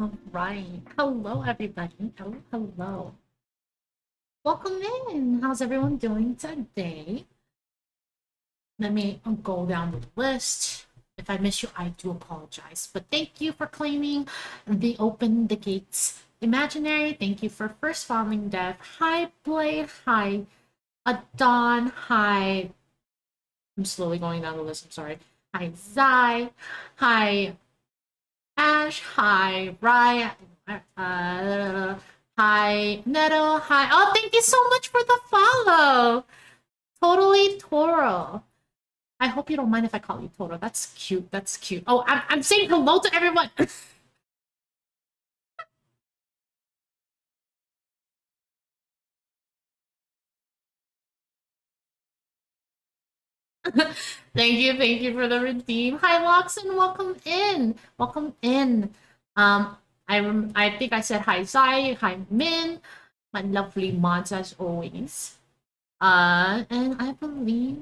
All right. Hello, everybody. Hello, hello. Welcome in. How's everyone doing today? Let me go down the list. If I miss you, I do apologize. But thank you for claiming the Open the Gates Imaginary. Thank you for first following Dev. Hi, Blade. Hi, Adon. Hi. I'm slowly going down the list. I'm sorry. Hi, Zai. Hi, Ash, hi, Ryan, hi, Meadow, hi. Oh, thank you so much for the follow. Totally Toro. I hope you don't mind if I call you Toro. That's cute. That's cute. Oh, I'm saying hello to everyone. Thank you for the redeem. Hi, Loxon, welcome in. Welcome in. Um, I think I said hi, Zai, hi, Min, my lovely mods as always. And I believe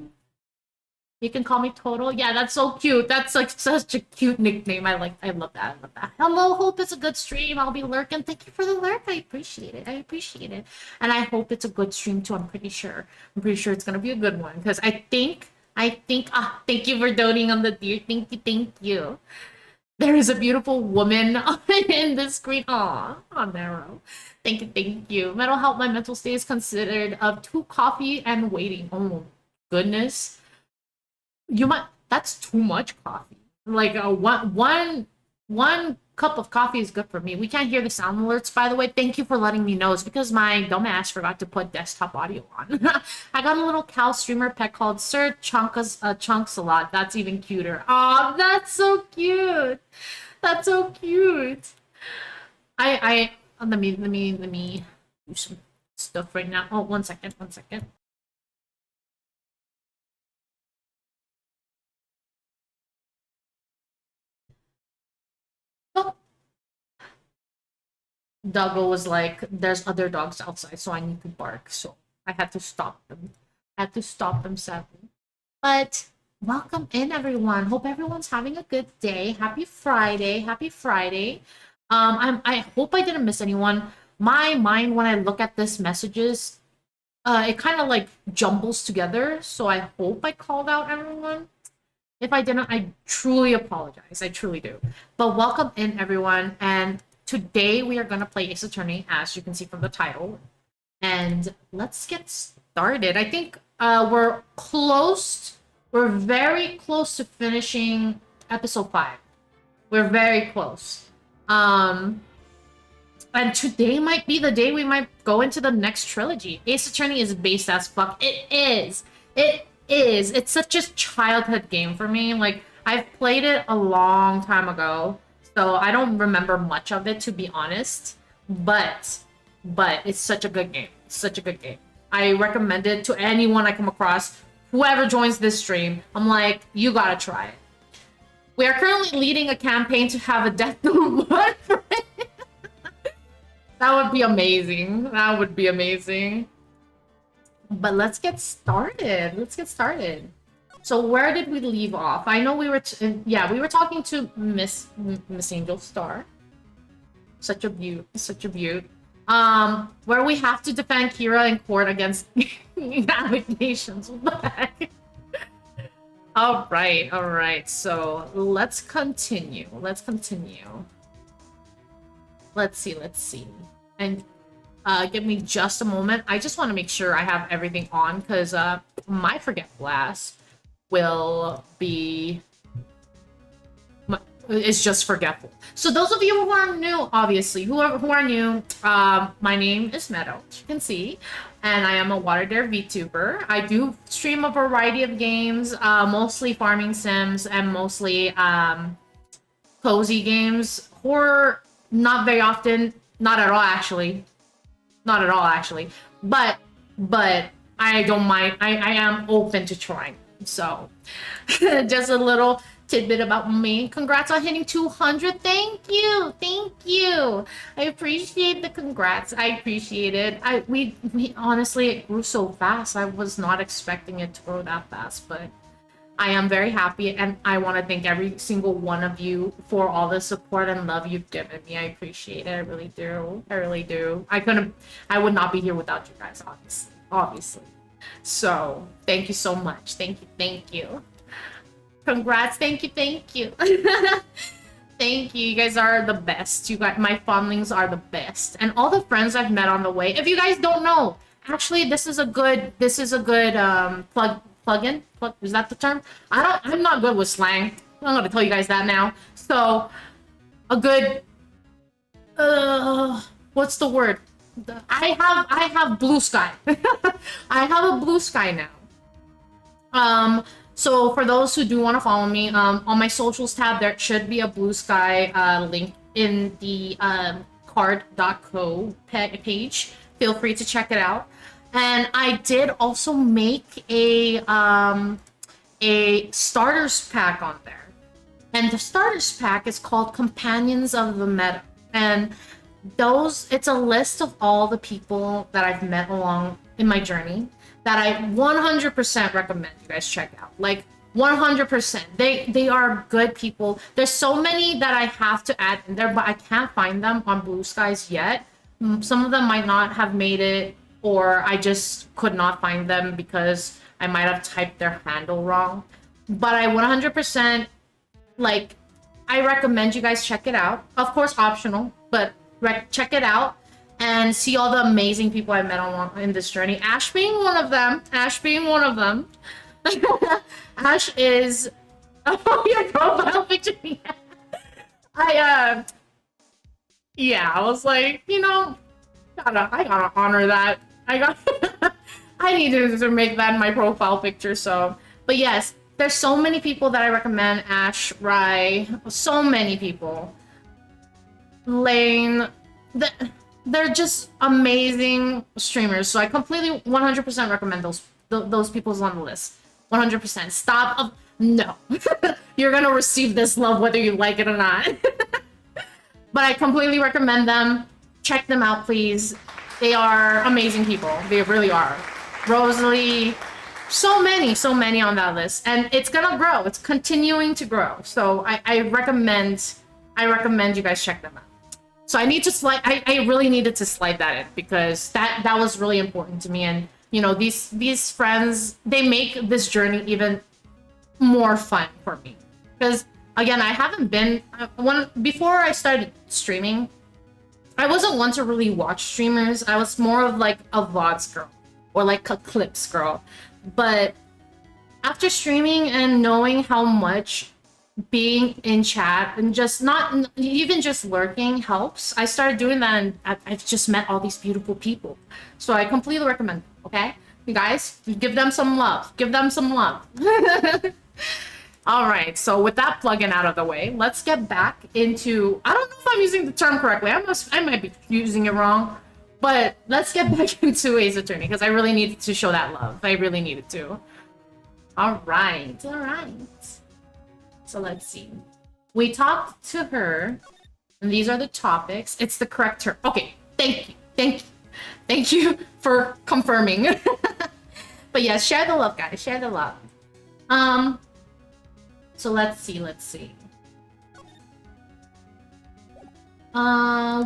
you can call me Total. Yeah, that's so cute. That's like such a cute nickname. I love that. I love that. Hello, hope it's a good stream. I'll be lurking. Thank you for the lurk. I appreciate it. I appreciate it. And I hope it's a good stream too. I'm pretty sure. I'm pretty sure it's gonna be a good one. Because thank you for doting on the deer. Thank you, thank you. There is a beautiful woman in the screen. Aw, on narrow. Thank you, thank you. Mental health, my mental state is considered of 2 coffee and waiting. Oh goodness. You might that's too much coffee. Like one cup of coffee is good for me. We can't hear the sound alerts, by the way. Thank you for letting me know. It's because my dumbass forgot to put desktop audio on. I got a little cow streamer pet called Sir Chunkas Chunks a lot. That's even cuter. Oh, that's so cute. That's so cute. Let me do some stuff right now. Oh, one second, one second. Oh, Doggo was like, there's other dogs outside, so I need to bark. So I had to stop them. I had to stop them sadly. But welcome in everyone. Hope everyone's having a good day. Happy Friday. Happy Friday. I hope I didn't miss anyone. My mind when I look at this messages, it kind of like jumbles together. So I hope I called out everyone. If I didn't, I truly apologize. I truly do. But welcome in, everyone. And today we are going to play Ace Attorney, as you can see from the title. And let's get started. I think we're close. We're very close to finishing episode 5. We're very close. And today might be the day we might go into the next trilogy. Ace Attorney is based as fuck. It is. It is. It's such a childhood game for me. Like, I've played it a long time ago, so I don't remember much of it, to be honest. But it's such a good game. It's such a good game. I recommend it to anyone I come across. Whoever joins this stream, I'm like, you gotta try it. We are currently leading a campaign to have a Death Note for it. That would be amazing. That would be amazing. But let's get started. Let's get started. So where did we leave off? I know we were, yeah, we were talking to Miss Angel Star. Such a beaut, such a beaut. Where we have to defend Kira in court against allegations. What the heck? All right, all right. So let's continue. Let's continue. Let's see, let's see. And give me just a moment. I just want to make sure I have everything on because my forgetful ass will be... It's just forgetful. So those of you who are new, obviously, who are new, my name is Meadow, as you can see, and I am a Water Dare VTuber. I do stream a variety of games, mostly farming sims and mostly cozy games. Horror, not very often, not at all actually. Not at all actually. But I don't mind. I am open to trying. So just a little tidbit about me. Congrats on hitting 200. Thank you. Thank you. I appreciate the congrats. I appreciate it. We honestly, it grew so fast. I was not expecting it to grow that fast, but I am very happy, and I want to thank every single one of you for all the support and love you've given me. I appreciate it. I really do. I really do. I would not be here without you guys, obviously. So, thank you so much. Thank you. Thank you. Congrats. Thank you. Thank you. Thank you. You guys are the best. You guys, my fondlings are the best. And all the friends I've met on the way. If you guys don't know, actually, this is a good plug-in. Is that the term? I'm not good with slang. I'm gonna tell you guys that now. So, a good what's the word? I have blue sky. I have a blue sky now. So for those who do want to follow me, on my socials tab, there should be a blue sky link in the card.co page. Feel free to check it out. And I did also make a starters pack on there. And the starters pack is called Companions of the Meadow. And it's a list of all the people that I've met along in my journey that I 100% recommend you guys check out. Like 100%. They are good people. There's so many that I have to add in there, but I can't find them on Blue Skies yet. Some of them might not have made it, or I just could not find them because I might have typed their handle wrong. But I 100% like, I recommend you guys check it out. Of course, optional, but check it out and see all the amazing people I met along in this journey. Ash being one of them. Ash being one of them. Ash is your profile picture. Yeah, I was like, you know, I gotta honor that. I needed to make that my profile picture. So, but yes, there's so many people that I recommend. Ash, Rai, so many people. Lane, they're just amazing streamers. So I completely 100% recommend those people's on the list. 100%. Stop. No, you're gonna receive this love whether you like it or not. But I completely recommend them. Check them out, please. They are amazing people. They really are. Rosalie, so many on that list, and it's gonna grow. It's continuing to grow. So I recommend you guys check them out. So I need to slide. I really needed to slide that in because that was really important to me. And you know, these friends, they make this journey even more fun for me. Because again, I haven't been before I started streaming. I wasn't one to really watch streamers. I was more of like a VODs girl or like a clips girl. But after streaming and knowing how much being in chat and just not even just lurking helps, I started doing that, and I've just met all these beautiful people. So I completely recommend them, okay? You guys, give them some love. Give them some love. All right, so with that plugin out of the way, let's get back into, I don't know if I'm using the term correctly. I might be using it wrong, but let's get back into Ace Attorney because I really needed to show that love. I really needed to. All right. So let's see. We talked to her, and these are the topics. It's the correct term. Okay, thank you for confirming. But yes, share the love, guys. Share the love. So let's see.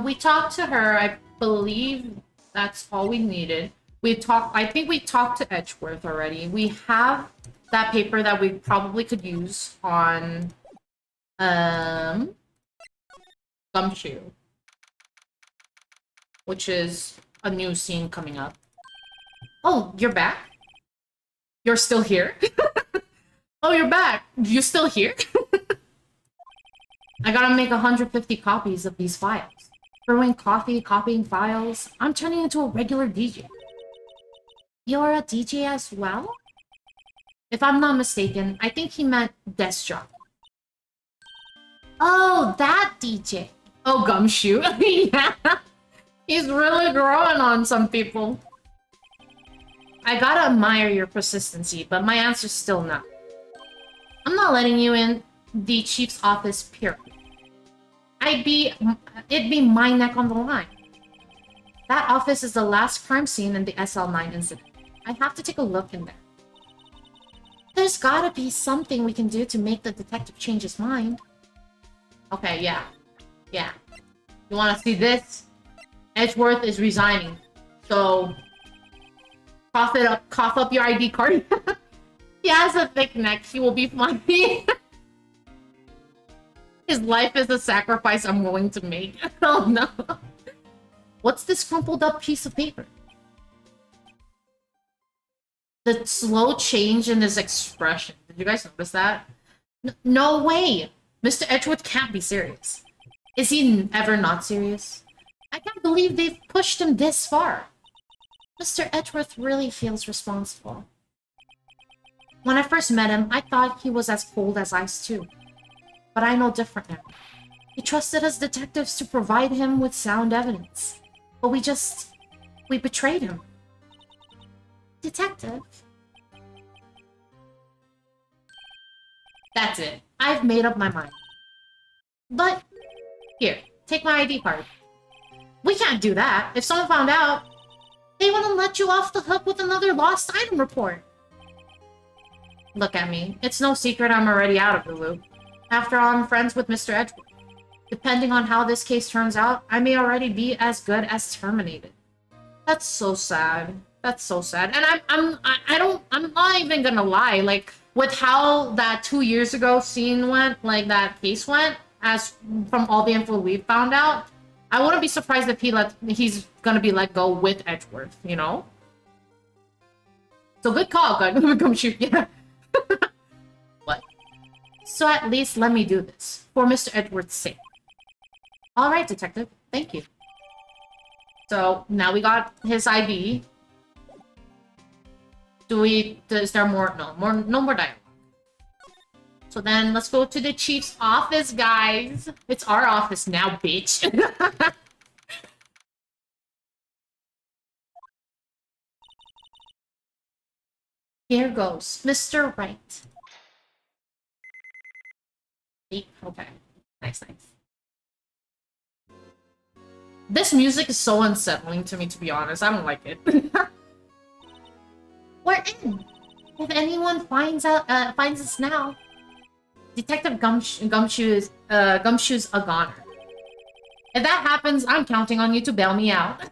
We talked to her. I believe that's all we needed. I think we talked to Edgeworth already. We have that paper that we probably could use on Gumshoe, which is a new scene coming up. Oh, you're back? You're still here? Oh, you're back. You still here? I gotta make 150 copies of these files. Brewing coffee, copying files. I'm turning into a regular DJ. You're a DJ as well? If I'm not mistaken, I think he meant desk job. Oh, that DJ. Oh, Gumshoe. Yeah. He's really growing on some people. I gotta admire your persistency, but my answer's still no. I'm not letting you in the chief's office, period. It'd be my neck on the line. That office is the last crime scene in the SL9 incident. I have to take a look in there. There's gotta be something we can do to make the detective change his mind. Okay, yeah. Yeah. You wanna see this? Edgeworth is resigning. So... cough up your ID card. He has a thick neck. He will be funny. His life is a sacrifice I'm willing to make. Oh no. What's this crumpled up piece of paper? The slow change in his expression. Did you guys notice that? No way! Mr. Edgeworth can't be serious. Is he ever not serious? I can't believe they've pushed him this far. Mr. Edgeworth really feels responsible. When I first met him, I thought he was as cold as ice too. But I know different now. He trusted us detectives to provide him with sound evidence. But we betrayed him. Detective? That's it. I've made up my mind. But, here, take my ID card. We can't do that. If someone found out, they wouldn't let you off the hook with another lost item report. Look at me. It's no secret I'm already out of the loop. After all, I'm friends with Mr. Edgeworth. Depending on how this case turns out, I may already be as good as terminated. That's so sad. That's so sad. And I'm not even gonna lie, like, with how that 2 years ago scene went, like that case went, as from all the info we found out, I wouldn't be surprised if he's gonna be let go with Edgeworth, you know? So good call, Gumshoe, yeah. What? So at least let me do this, for Mr. Edgeworth's sake. Alright, detective. Thank you. So, now we got his ID. Is there more? No more dialogue. So then, let's go to the chief's office, guys. It's our office now, bitch. Here goes, Mr. Wright. Okay. Nice. This music is so unsettling to me, to be honest. I don't like it. We're in. If anyone finds us now, Detective Gumshoe's a goner. If that happens, I'm counting on you to bail me out.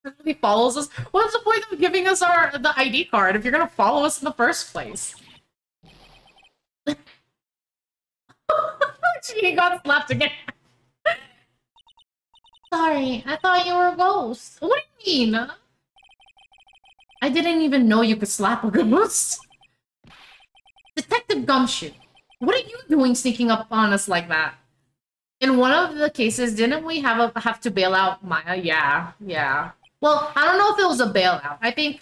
If he follows us, what's the point of giving us the ID card if you're gonna follow us in the first place? She got slapped again. Sorry, I thought you were a ghost. What do you mean? I didn't even know you could slap a ghost. Detective Gumshoe, what are you doing sneaking up on us like that? In one of the cases, didn't we have to bail out Maya? Yeah. Well, I don't know if it was a bailout. I think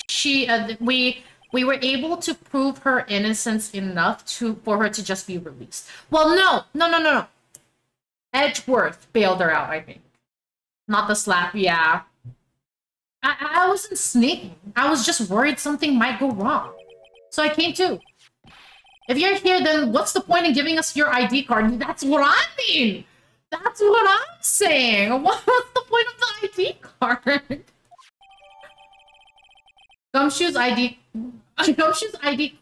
we were able to prove her innocence enough for her to just be released. Well, no. Edgeworth bailed her out, I think. Not the slap, yeah. I wasn't sneaking. I was just worried something might go wrong. So I came too. If you're here, then what's the point in giving us your ID card? That's what I mean! That's what I'm saying! What's the point of the ID card? Gumshoe's ID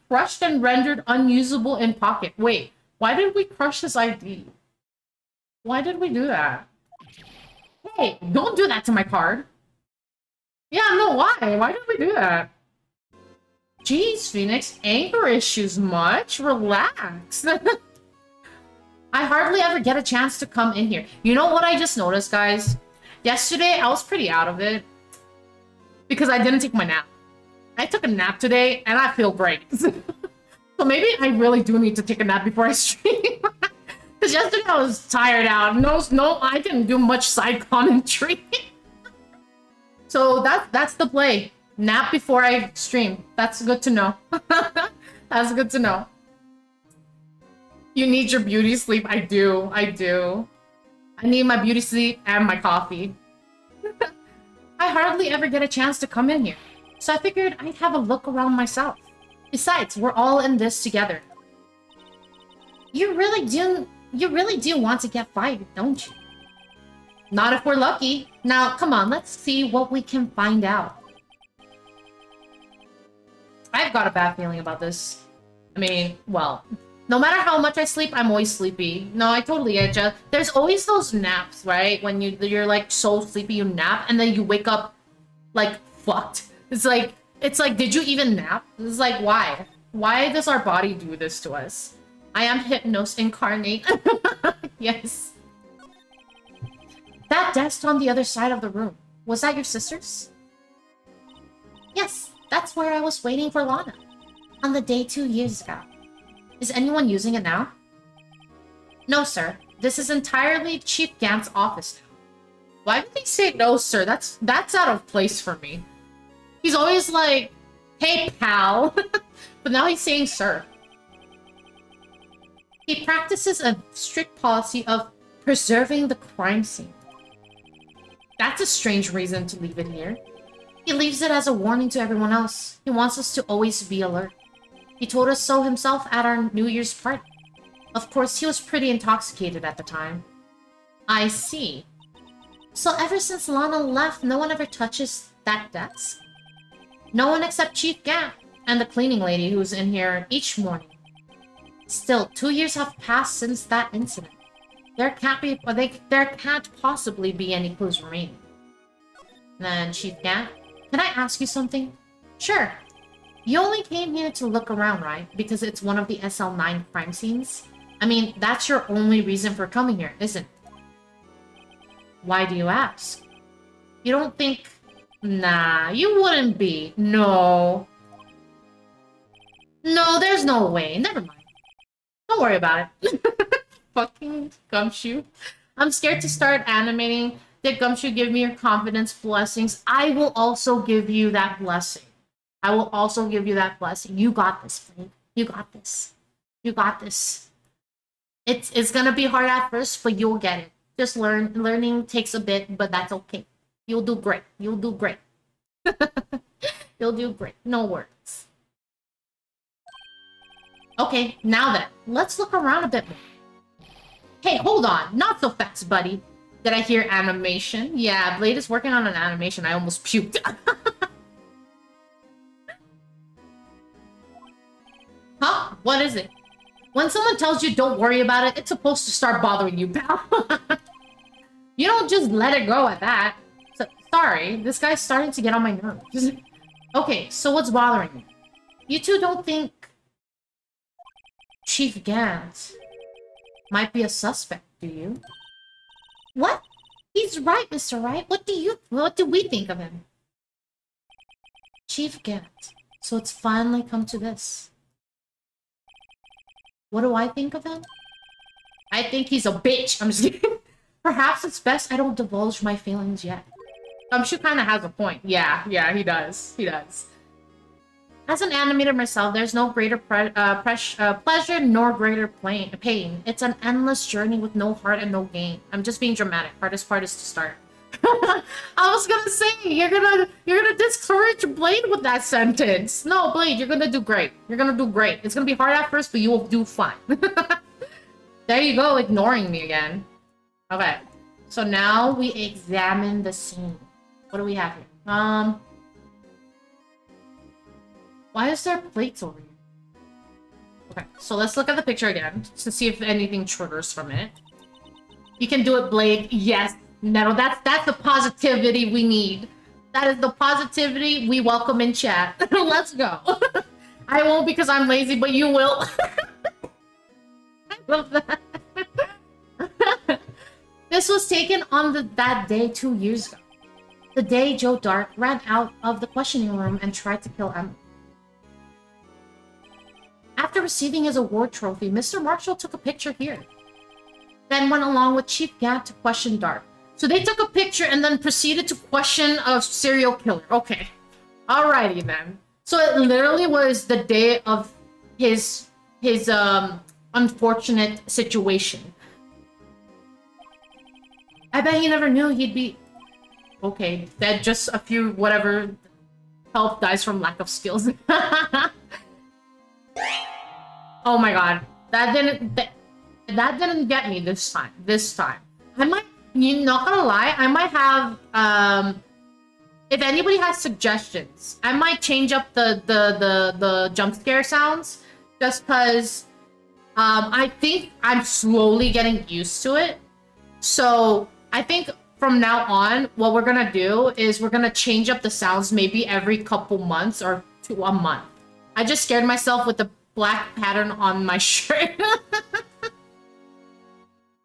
crushed and rendered unusable in pocket. Wait, why did we crush his ID? Why did we do that? Hey, don't do that to my card. Yeah, no, why? Why did we do that? Jeez, Phoenix, anger issues much? Relax. I hardly ever get a chance to come in here. You know what I just noticed, guys? Yesterday, I was pretty out of it. Because I didn't take my nap. I took a nap today, and I feel great. So maybe I really do need to take a nap before I stream. Because yesterday I was tired out. No, I didn't do much side commentary. So that's the play. Nap before I stream. That's good to know. That's good to know. You need your beauty sleep. I do. I need my beauty sleep and my coffee. I hardly ever get a chance to come in here. So I figured I'd have a look around myself. Besides, we're all in this together. You really do want to get fired, don't you? Not if we're lucky. Now, come on, let's see what we can find out. I've got a bad feeling about this. I mean, well, no matter how much I sleep, I'm always sleepy. No, I totally get you. There's always those naps, right? When you're like so sleepy, you nap, and then you wake up like fucked. It's like, did you even nap? It's like, why? Why does our body do this to us? I am Hypnos incarnate. Yes. That desk on the other side of the room. Was that your sister's? Yes, that's where I was waiting for Lana. On the day 2 years ago. Is anyone using it now? No, sir. This is entirely Chief Gant's office now. Why did he say no, sir? That's out of place for me. He's always like, hey, pal. But now he's saying sir. He practices a strict policy of preserving the crime scene. That's a strange reason to leave it here. He leaves it as a warning to everyone else. He wants us to always be alert. He told us so himself at our New Year's party. Of course, he was pretty intoxicated at the time. I see. So ever since Lana left, no one ever touches that desk? No one except Chief Gant and the cleaning lady who's in here each morning. Still, 2 years have passed since that incident. There can't possibly be any clues remaining. Then, Chief Gant, can I ask you something? Sure. You only came here to look around, right? Because it's one of the SL9 crime scenes? I mean, that's your only reason for coming here, isn't it? Why do you ask? You don't think... Nah, you wouldn't be. No. No, there's no way. Never mind. Don't worry about it. Fucking Gumshoe. I'm scared to start animating. Did Gumshoe give me your confidence blessings? I will also give you that blessing. I will also give you that blessing. You got this, Flynn. You got this. You got this. It's gonna be hard at first, but you'll get it. Just learning takes a bit, but that's okay. You'll do great. You'll do great. You'll do great. No worries. Okay, now then, let's look around a bit more. Hey, hold on. Not so fast, buddy. Did I hear animation? Yeah, Blade is working on an animation. I almost puked. Huh? What is it? When someone tells you don't worry about it, it's supposed to start bothering you, pal. You don't just let it go at that. So, sorry, this guy's starting to get on my nerves. Okay, so what's bothering you? You two don't think Chief Gant might be a suspect, do you? What? He's right, Mr. Wright. What do we think of him? Chief Gant. So it's finally come to this. What do I think of him? I think he's a bitch. I'm just kidding. Perhaps it's best I don't divulge my feelings yet. Gumshoe kind of has a point. Yeah, he does. He does. As an animator myself, there's no greater pleasure nor greater pain. It's an endless journey with no heart and no gain. I'm just being dramatic. Hardest part is to start. I was gonna say, you're gonna discourage Blade with that sentence. No, Blade, you're gonna do great. You're gonna do great. It's gonna be hard at first, but you will do fine. There you go, ignoring me again. Okay, so now we examine the scene. What do we have here? Why is there plates over here? Okay, so let's look at the picture again to see if anything triggers from it. You can do it, Blade. Yes. No, that's the positivity we need. That is the positivity we welcome in chat. Let's go. I won't because I'm lazy, but you will. I love that. This was taken on that day 2 years ago. The day Joe Dark ran out of the questioning room and tried to kill Emma. After receiving his award trophy, Mr. Marshall took a picture here. Then went along with Chief Gant to question Dark. So they took a picture and then proceeded to question a serial killer. Okay. Alrighty then. So it literally was the day of his unfortunate situation. I bet he never knew he'd be... Okay, that just a few whatever help dies from lack of skills. Oh my god. That didn't get me this time. I might, not gonna lie, I might have if anybody has suggestions, I might change up the jump scare sounds Just because I think I'm slowly getting used to it. So I think from now on, what we're gonna do is we're gonna change up the sounds maybe every couple months or to a month. I just scared myself with the black pattern on my shirt.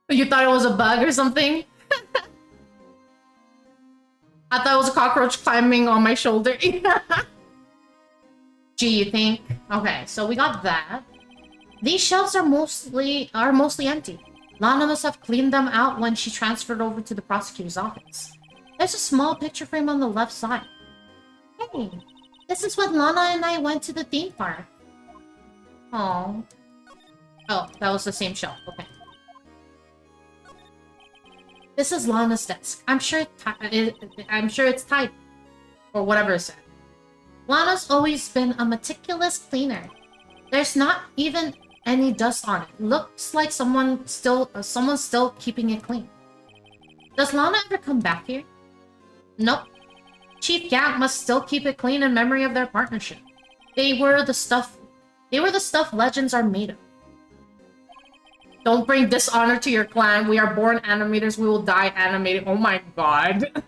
You thought it was a bug or something? I thought it was a cockroach climbing on my shoulder. Gee, you think? Okay, so we got that. These shelves are mostly empty. Lana must have cleaned them out when she transferred over to the prosecutor's office. There's a small picture frame on the left side. Hey, this is when Lana and I went to the theme park. Oh. Oh, that was the same shelf. Okay. This is Lana's desk. I'm sure it's tight. Or whatever it said. Lana's always been a meticulous cleaner. There's not even any dust on it. Looks like someone's still keeping it clean. Does Lana ever come back here? Nope. Chief Gant must still keep it clean in memory of their partnership. They were the stuff legends are made of. Don't bring dishonor to your clan. We are born animators. We will die animating. Oh my god.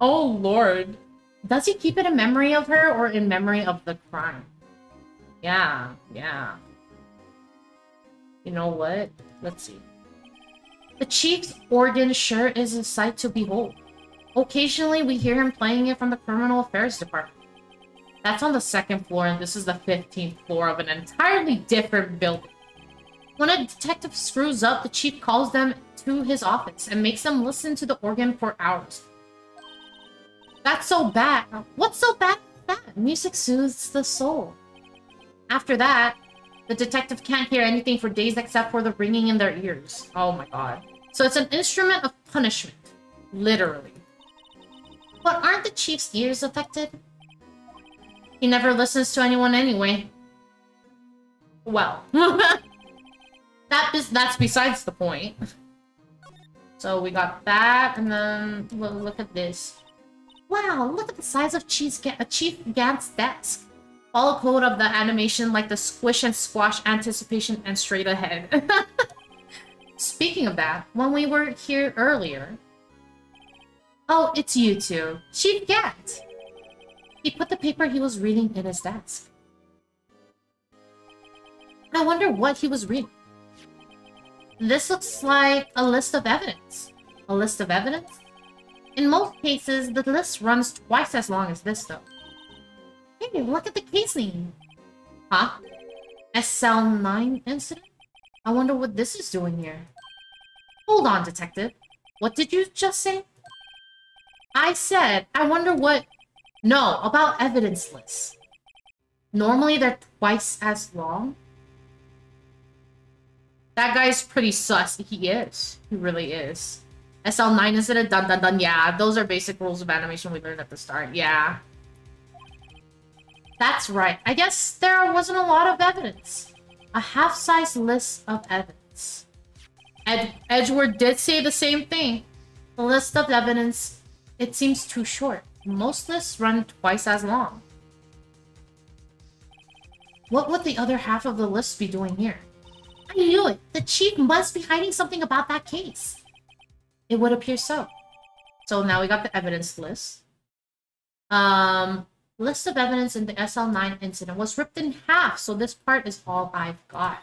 Oh lord. Does he keep it in memory of her or in memory of the crime? Yeah, yeah. You know what? Let's see. The chief's organ sure is a sight to behold. Occasionally, we hear him playing it from the Criminal Affairs Department. That's on the 2nd floor, and this is the 15th floor of an entirely different building. When a detective screws up, the chief calls them to his office and makes them listen to the organ for hours. That's so bad. What's so bad about that? Music soothes the soul. After that, the detective can't hear anything for days except for the ringing in their ears. Oh my god. So it's an instrument of punishment. Literally. But aren't the chief's ears affected? He never listens to anyone anyway. Well. That's besides the point. So we got that, and then look at this. Wow, look at the size of Chief Gant's desk. Follow code of the animation like the squish and squash, anticipation, and straight ahead. Speaking of that, when we were here earlier... Oh, it's you two. Chief Gant! He put the paper he was reading in his desk. I wonder what he was reading. This looks like a list of evidence. A list of evidence? In most cases, the list runs twice as long as this, though. Hey, look at the casing! Huh? SL9 incident? I wonder what this is doing here. Hold on, detective. What did you just say? I said, I wonder what... No, about evidence lists. Normally, they're twice as long. That guy's pretty sus. He is. He really is. SL9 incident, dun dun dun. Yeah, those are basic rules of animation we learned at the start. Yeah. That's right. I guess there wasn't a lot of evidence. A half-size list of evidence. Edgeworth did say the same thing. The list of evidence, it seems too short. Most lists run twice as long. What would the other half of the list be doing here? I knew it! The chief must be hiding something about that case. It would appear so. So now we got the evidence list. List of evidence in the SL9 incident was ripped in half, so this part is all I've got.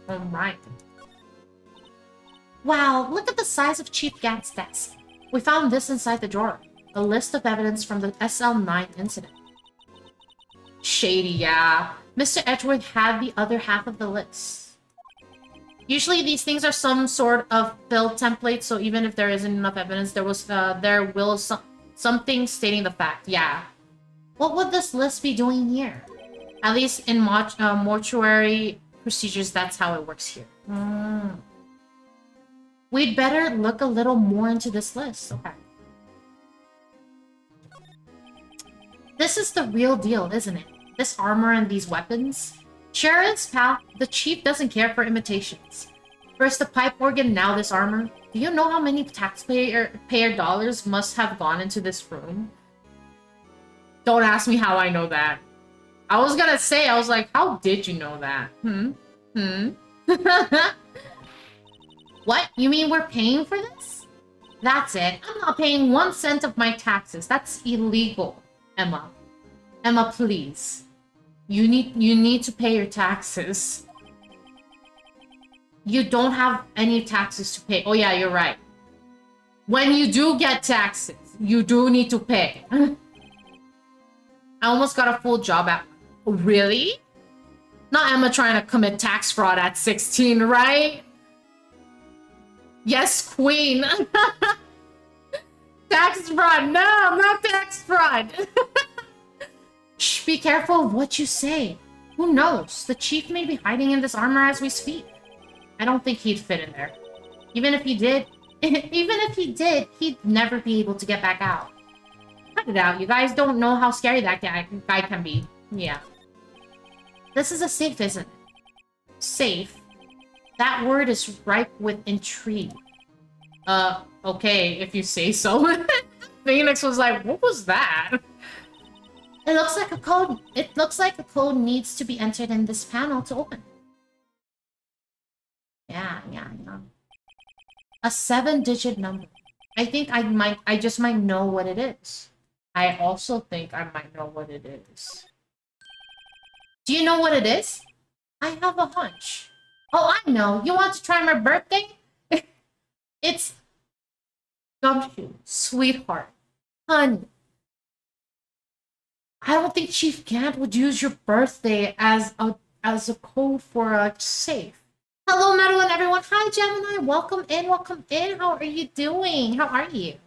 Alright. Wow, look at the size of Chief Gant's desk. We found this inside the drawer. A list of evidence from the SL9 incident. Shady, yeah. Mr. Edgeworth had the other half of the list. Usually these things are some sort of fill template, so even if there isn't enough evidence, there will something stating the fact. Yeah. What would this list be doing here? At least in mortuary procedures, that's how it works here. We'd better look a little more into this list. Okay. This is the real deal, isn't it? This armor and these weapons? Sure is, pal. The chief doesn't care for imitations. First the pipe organ, now this armor. Do you know how many taxpayer dollars must have gone into this room? Don't ask me how I know that. I was gonna say, I was like, how did you know that? What? You mean we're paying for this? That's it. I'm not paying 1 cent of my taxes. That's illegal, Emma. Emma, please. You need to pay your taxes. You don't have any taxes to pay. Oh yeah, you're right. When you do get taxes, you do need to pay. I almost got a full job at... Really? Not Emma trying to commit tax fraud at 16, right? Yes, queen. Tax fraud. No, not tax fraud. Shh, be careful of what you say. Who knows? The chief may be hiding in this armor as we speak. I don't think he'd fit in there. Even if he did, he'd never be able to get back out. Cut it out. You guys don't know how scary that guy can be. Yeah. This is a safe, isn't it? Safe? That word is ripe with intrigue. Okay, if you say so. Phoenix was like, what was that? It looks like a code. It looks like a code needs to be entered in this panel to open. Yeah. A 7-digit number. I think I just might know what it is. I also think I might know what it is. Do you know what it is? I have a hunch. Oh, I know. You want to try my birthday? It's Gumshoe, sweetheart, honey. I don't think Chief Gant would use your birthday as a code for a safe. Hello, Meadow and everyone. Hi, Gemini. Welcome in. Welcome in. How are you doing? How are you?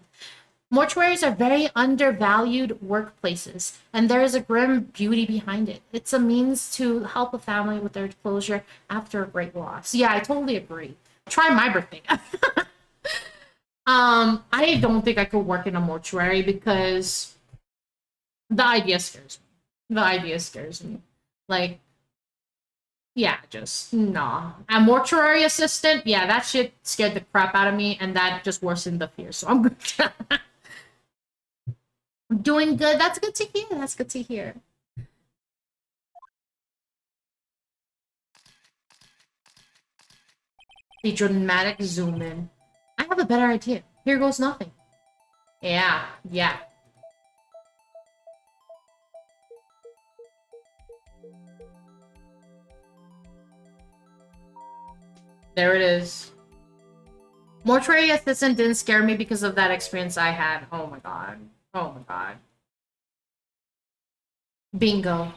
Mortuaries are very undervalued workplaces, and there is a grim beauty behind it. It's a means to help a family with their closure after a great loss. Yeah, I totally agree. Try my birthday. I don't think I could work in a mortuary because the idea scares me. The idea scares me. Like, yeah, just nah. A mortuary assistant, yeah, that shit scared the crap out of me, and that just worsened the fear. So I'm good. I'm doing good. That's good to hear. That's good to hear. The dramatic zoom in. I have a better idea. Here goes nothing. Yeah. There it is. Mortuary assistant didn't scare me because of that experience I had. Oh my god. Oh my god. Bingo.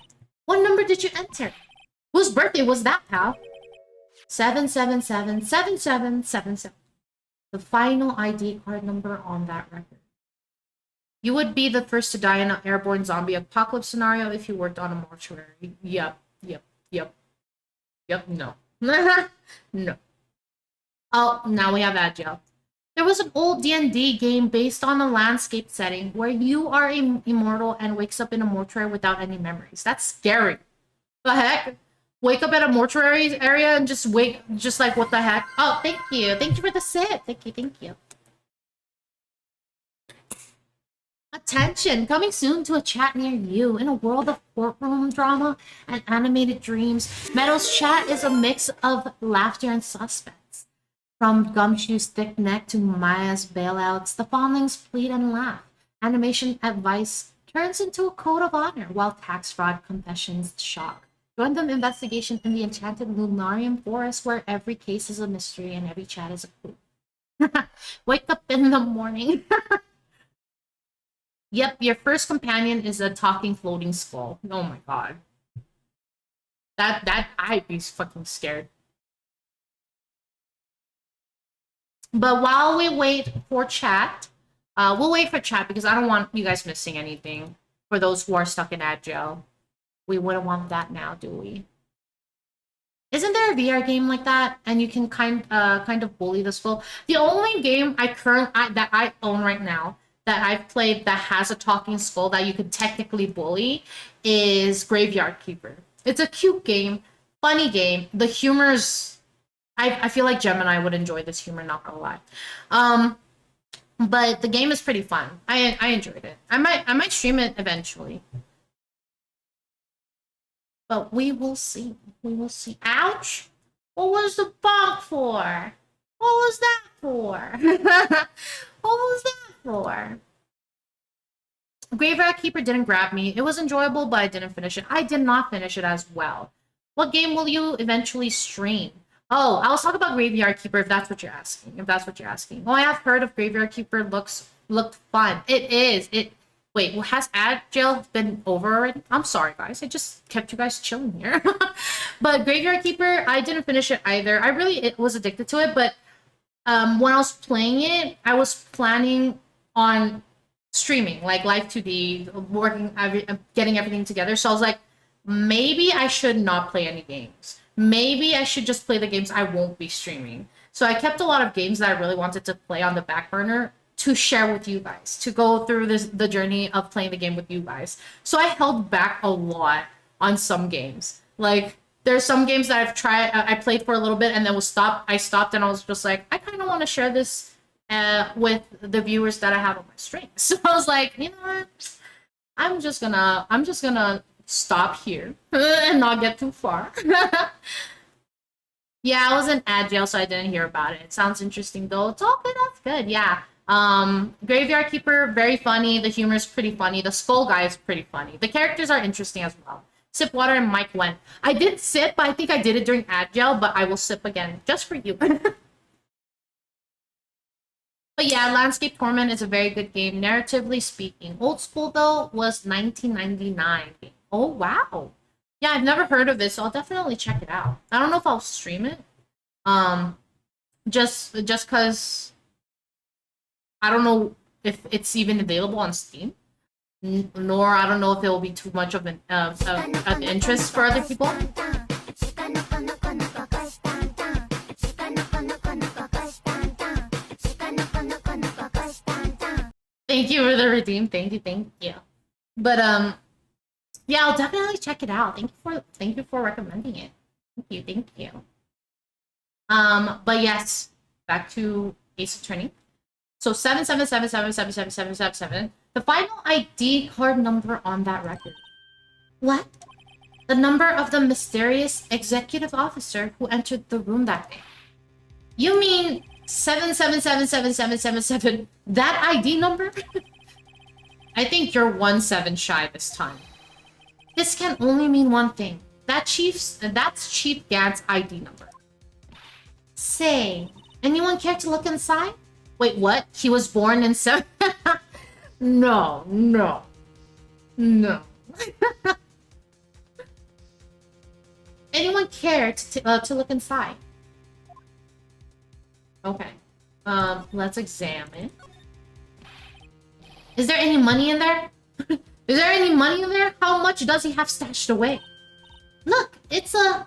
What number did you enter? Whose birthday was that, pal? 7777777. The final ID card number on that record. You would be the first to die in an airborne zombie apocalypse scenario if you worked on a mortuary. Yep, no. No. Oh, now we have Agile. There was an old D&D game based on a landscape setting where you are immortal and wakes up in a mortuary without any memories. That's scary. The heck? Wake up at a mortuary area and just like, what the heck? Oh, thank you. Thank you for the sip. Thank you. Attention! Coming soon to a chat near you. In a world of courtroom drama and animated dreams, Meadow's chat is a mix of laughter and suspense. From Gumshoe's thick neck to Maya's bailouts, the foundlings plead and laugh. Animation advice turns into a code of honor, while tax fraud confessions shock. Join the investigation in the enchanted Lunarium Forest, where every case is a mystery and every chat is a clue. Wake up in the morning. Yep, your first companion is a talking floating skull. Oh my god. That I'd be fucking scared. But while we wait for chat, we'll wait for chat because I don't want you guys missing anything. For those who are stuck in Agile, we wouldn't want that now, do we? Isn't there a VR game like that, and you can kind of bully the skull? The only game that I own right now that I've played that has a talking skull that you could technically bully is Graveyard Keeper. It's a cute game, funny game. The humor's... I feel like Gemini would enjoy this humor, not gonna lie. But the game is pretty fun. I enjoyed it. I might stream it eventually. But we will see. We will see. Ouch! What was the bonk for? What was that for? What was that for? Graveyard Keeper didn't grab me. It was enjoyable, but I didn't finish it. I did not finish it as well. What game will you eventually stream? Oh, I'll talk about Graveyard Keeper if that's what you're asking. If that's what you're asking. Oh, I have heard of Graveyard Keeper. Looked fun. It is. Wait, has Agile been over already? I'm sorry, guys. I just kept you guys chilling here. But Graveyard Keeper, I didn't finish it either. I really was addicted to it, but when I was playing it, I was planning on streaming, like Live 2D, getting everything together. So I was like, maybe I should not play any games. Maybe I should just play the games I won't be streaming. So I kept a lot of games that I really wanted to play on the back burner to share with you guys, to go through the journey of playing the game with you guys. So I held back a lot on some games. Like, there's some games that I've tried, I played for a little bit and then I stopped and I was just like, I kind of want to share this with the viewers that I have on my stream. So I was like, you know what? I'm just gonna stop here and not get too far. Yeah, I was in Agile, so I didn't hear about it. It sounds interesting though. It's all good, that's good, yeah. Graveyard Keeper, very funny. The humor is pretty funny. The Skull guy is pretty funny. The characters are interesting as well. Sip water and Mike went. I did sip, but I think I did it during Agile, but I will sip again, just for you. But yeah, Landscape Torment is a very good game, narratively speaking. Old school, though, was 1999. Oh, wow. Yeah, I've never heard of it, so I'll definitely check it out. I don't know if I'll stream it. Just because I don't know if it's even available on Steam. Nor I don't know if it will be too much of an interest for other people. Thank you for the redeem. Thank you. But yeah, I'll definitely check it out. Thank you for recommending it. Thank you. But yes, back to Ace Attorney. So 777777777. The final ID card number on that record. What? The number of the mysterious executive officer who entered the room that day. You mean 7777777? That ID number? I think you're 1-7 shy this time. This can only mean one thing. That's Chief Gad's ID number. Say, anyone care to look inside? Wait, what? He was born in 7... No. Anyone care to look inside? Okay. Let's examine. Is there any money in there? Is there any money in there? How much does he have stashed away? Look, it's a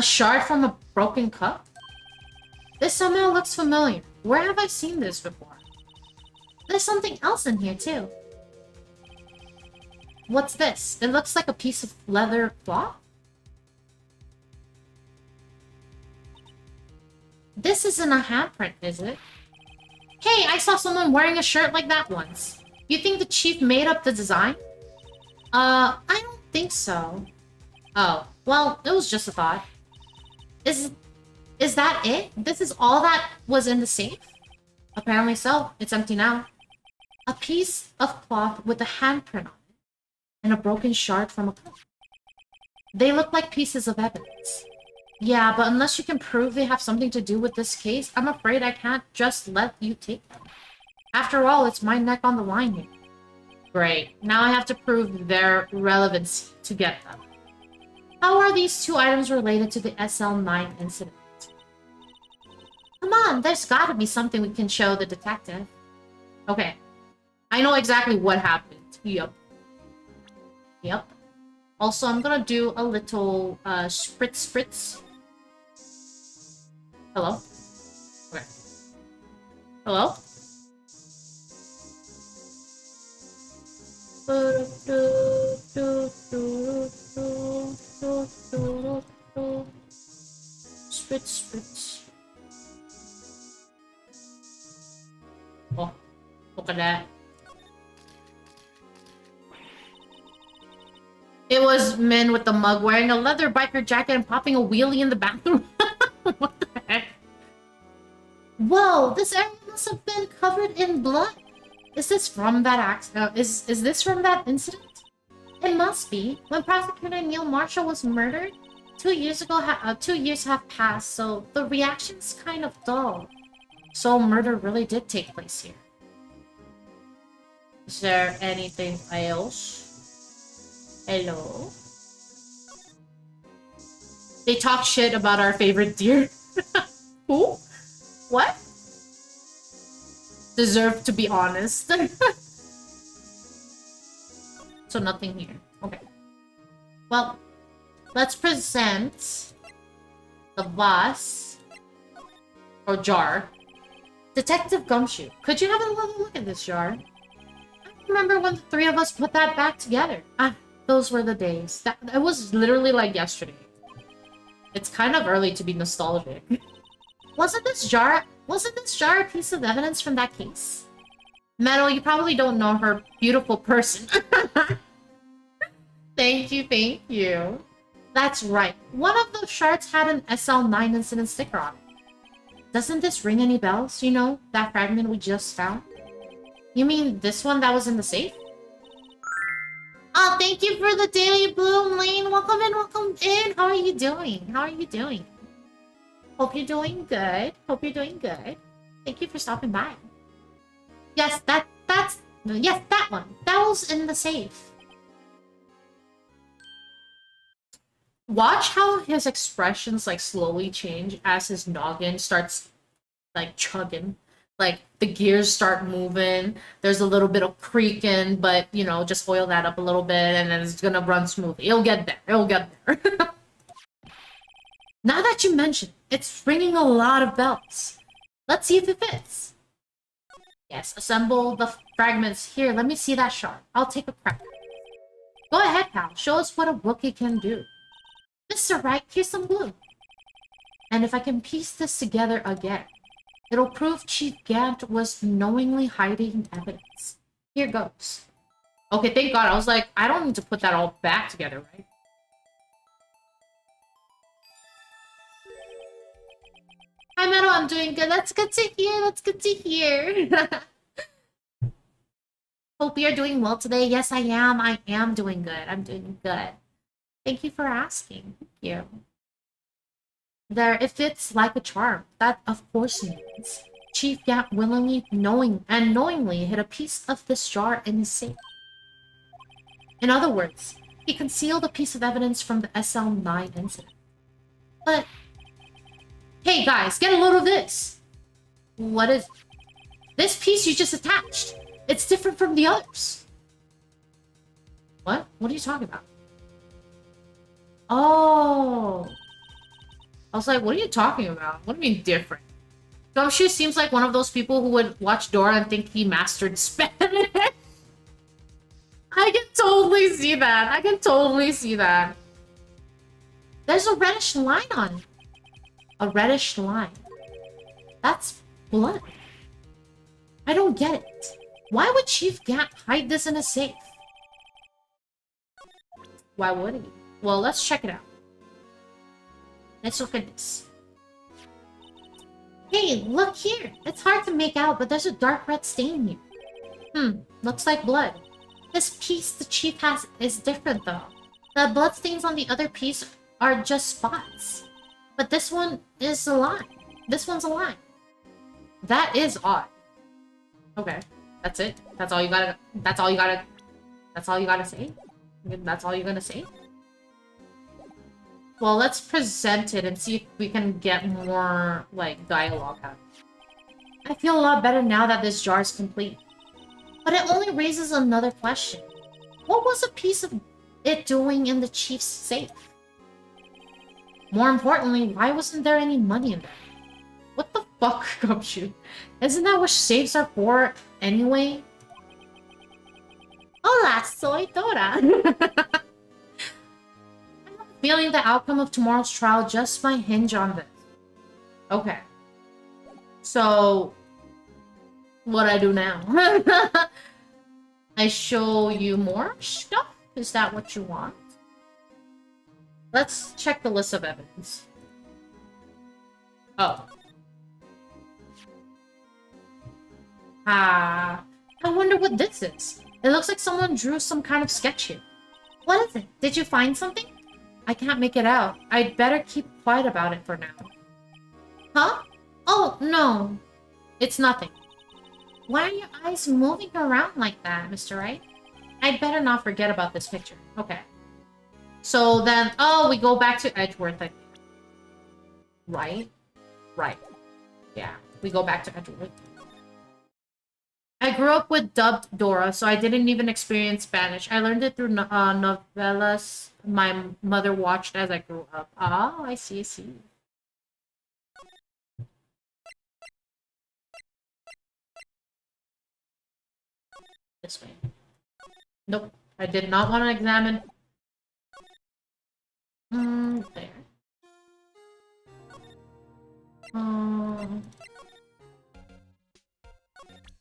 shard from a broken cup? This somehow looks familiar. Where have I seen this before? There's something else in here, too. What's this? It looks like a piece of leather cloth? This isn't a handprint, is it? Hey, I saw someone wearing a shirt like that once. You think the chief made up the design? I don't think so. Oh, well, it was just a thought. Is that it? This is all that was in the safe? Apparently so. It's empty now. A piece of cloth with a handprint on it, and a broken shard from a cup. They look like pieces of evidence. Yeah, but unless you can prove they have something to do with this case, I'm afraid I can't just let you take them. After all, it's my neck on the line here. Great. Now I have to prove their relevancy to get them. How are these two items related to the SL9 incident? Come on, there's gotta be something we can show the detective. Okay. I know exactly what happened. Yep. Also, I'm gonna do a little spritz. Hello? Okay. Hello? Spritz. Oh, look at that. It was Min with the mug wearing a leather biker jacket and popping a wheelie in the bathroom. What the heck? Whoa, this area must have been covered in blood. Is this from that accident? Is this from that incident? It must be. When prosecutor Neil Marshall was murdered 2 years ago, 2 years have passed, so the reaction's kind of dull. So murder really did take place here. Is there anything else? Hello? They talk shit about our favorite deer. Who? What? Deserve to be honest. So nothing here. Okay. Well, let's present the boss or jar. Detective Gumshoe. Could you have a little look at this jar? I remember when the three of us put that back together. Ah, those were the days. It was literally like yesterday. It's kind of early to be nostalgic. Wasn't this jar a piece of evidence from that case? Meadow, you probably don't know her beautiful person. Thank you, thank you. That's right. One of those shards had an SL9 incident sticker on it. Doesn't this ring any bells? You know, that fragment we just found? You mean this one that was in the safe? Oh, thank you for the daily bloom, Lane. Welcome in, welcome in. How are you doing? How are you doing? Hope you're doing good. Hope you're doing good. Thank you for stopping by. Yes, yes, that one. That was in the safe. Watch how his expressions like slowly change as his noggin starts like chugging. Like the gears start moving. There's a little bit of creaking, but you know, just oil that up a little bit and then it's gonna run smoothly. It'll get there. It'll get there. Now that you mention it, it's ringing a lot of bells. Let's see if it fits. Yes, assemble the fragments. Here, let me see that shard. I'll take a crack. Go ahead, pal. Show us what a rookie can do. Mr. Wright, here's some glue. And if I can piece this together again, it'll prove Chief Gant was knowingly hiding evidence. Here goes. Okay, thank God. I was like, I don't need to put that all back together, right? Hi, Meadow. I'm doing good. That's good to hear. That's good to hear. Hope you're doing well today. Yes, I am. I am doing good. I'm doing good. Thank you for asking. Thank you. There, it fits like a charm. That, of course, means Chief Gant knowingly hid a piece of this jar in his safe. In other words, he concealed a piece of evidence from the SL9 incident. But, hey guys, get a load of this! What is... This piece you just attached! It's different from the others! What? What are you talking about? Oh... I was like, what are you talking about? What do you mean different? Gumshoe seems like one of those people who would watch Dora and think he mastered Spanish. I can totally see that. I can totally see that. There's a reddish line on it. A reddish line. That's blood. I don't get it. Why would Chief Gant hide this in a safe? Why would he? Well, let's check it out. Let's look at this. Hey, look here! It's hard to make out, but there's a dark red stain here. Looks like blood. This piece the chief has is different though. The blood stains on the other piece are just spots. But this one is a line. This one's a line. That is odd. Okay, that's it? That's all you gotta... That's all you gotta... That's all you gotta say? That's all you're gonna say? Well, let's present it and see if we can get more, like, dialogue out of it. I feel a lot better now that this jar is complete. But it only raises another question. What was a piece of it doing in the chief's safe? More importantly, why wasn't there any money in there? What the fuck, Gumshoe? Isn't that what safes are for anyway? Hola, soy Dora! Feeling the outcome of tomorrow's trial just might hinge on this. Okay. So, what I do now? I show you more stuff? Is that what you want? Let's check the list of evidence. Oh. I wonder what this is. It looks like someone drew some kind of sketch here. What is it? Did you find something? I can't make it out. I'd better keep quiet about it for now. Huh? Oh, no. It's nothing. Why are your eyes moving around like that, Mr. Wright? I'd better not forget about this picture. Okay. So then, oh, we go back to Edgeworth, I think. Right? Right. Yeah, we go back to Edgeworth. I grew up with dubbed Dora, so I didn't even experience Spanish. I learned it through novellas my mother watched as I grew up. Oh, I see, I see. This way. Nope, I did not want to examine. There.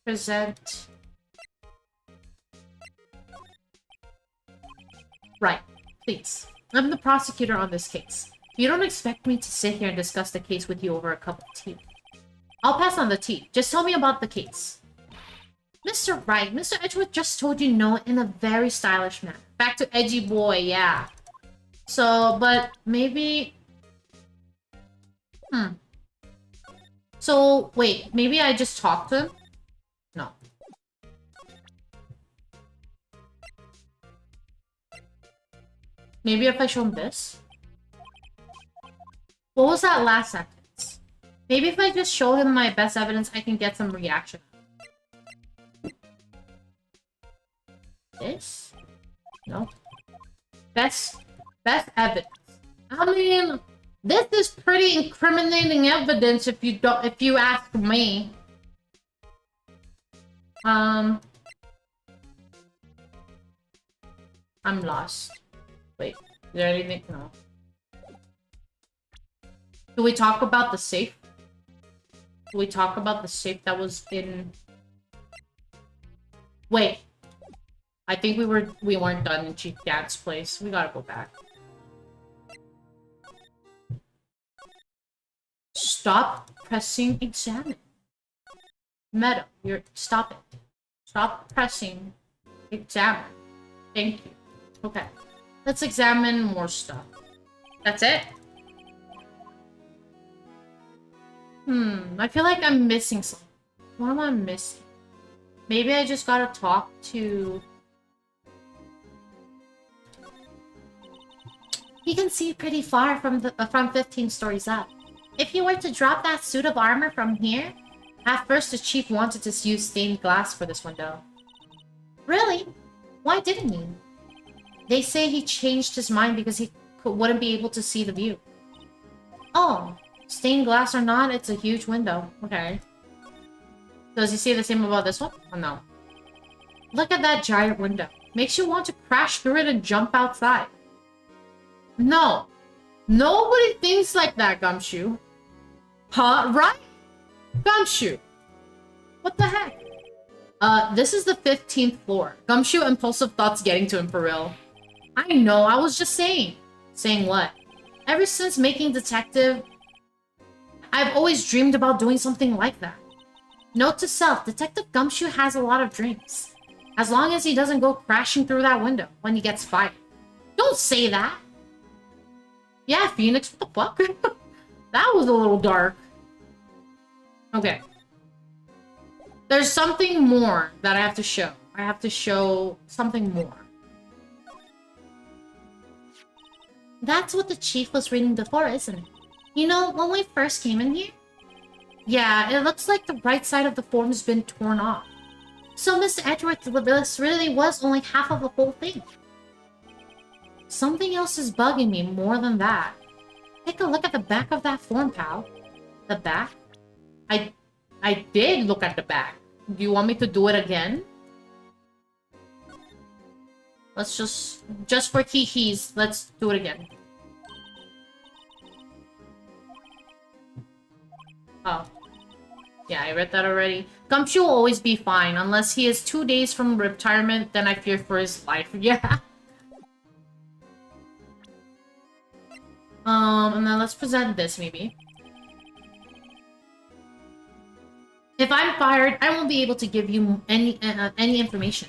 Present. Right, please. I'm the prosecutor on this case. You don't expect me to sit here and discuss the case with you over a cup of tea. I'll pass on the tea. Just tell me about the case. Mr. Wright, Mr. Edgeworth just told you no in a very stylish manner. Back to edgy boy, yeah. So, but maybe... So, wait, maybe I just talked to him? No. Maybe if I show him this? What was that last sentence? Maybe if I just show him my best evidence, I can get some reaction. This? No. Best evidence. I mean, this is pretty incriminating evidence if you ask me. I'm lost. Wait, is there anything? No. Do we talk about the safe? Do we talk about the safe that was in... Wait. I think we weren't done in Chief Dad's place. We gotta go back. Stop pressing examine. Meadow, stop it. Stop pressing examine. Thank you. Okay. Let's examine more stuff. That's it? I feel like I'm missing something. What am I missing? Maybe I just gotta talk to... You can see pretty far from 15 stories up. If you were to drop that suit of armor from here, at first the chief wanted to use stained glass for this window. Really? Why didn't he? They say he changed his mind because he wouldn't be able to see the view. Oh, stained glass or not, it's a huge window. Okay. Does he say the same about this one? Oh, no. Look at that giant window. Makes you want to crash through it and jump outside. No. Nobody thinks like that, Gumshoe. Huh? Right? Gumshoe. What the heck? This is the 15th floor. Gumshoe impulsive thoughts getting to him for real. I know, I was just saying. Saying what? Ever since making detective, I've always dreamed about doing something like that. Note to self, Detective Gumshoe has a lot of dreams. As long as he doesn't go crashing through that window when he gets fired. Don't say that! Yeah, Phoenix, what the fuck? That was a little dark. Okay. There's something more that I have to show. I have to show something more. That's what the chief was reading before, isn't it? You know, when we first came in here? Yeah, it looks like the right side of the form's been torn off. So Mr. Edgeworth, this really was only half of the whole thing. Something else is bugging me more than that. Take a look at the back of that form, pal. The back? I did look at the back. Do you want me to do it again? Let's just for key-keys, let's do it again. Oh. Yeah, I read that already. Gumshoe will always be fine, unless he is 2 days from retirement, then I fear for his life. Yeah. And then let's present this, maybe. If I'm fired, I won't be able to give you any information.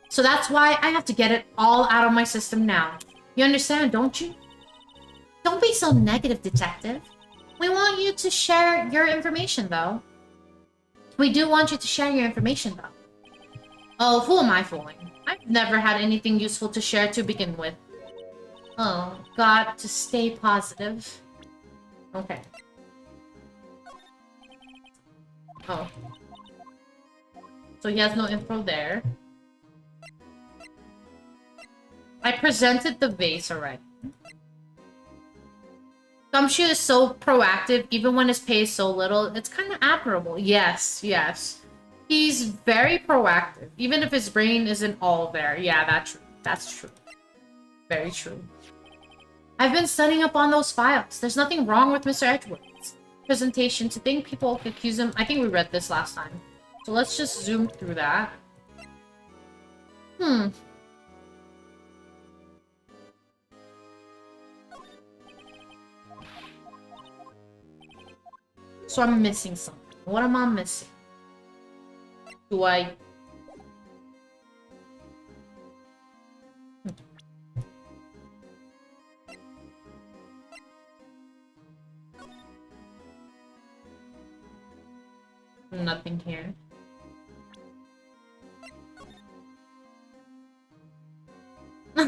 So that's why I have to get it all out of my system now. You understand, don't you? Don't be so negative, detective. We want you to share your information, though. We do want you to share your information, though. Oh, who am I fooling? I've never had anything useful to share to begin with. Oh, got to stay positive. Okay. Oh. So he has no info there. I presented the vase already. Gumshoe is so proactive, even when his pay is so little. It's kind of admirable. Yes, yes. He's very proactive, even if his brain isn't all there. Yeah, that's true. That's true. Very true. I've been studying up on those files. There's nothing wrong with Mr. Edgeworth's presentation. To think people accuse him... I think we read this last time. So let's just zoom through that. So I'm missing something. What am I missing? Do I... Nothing here.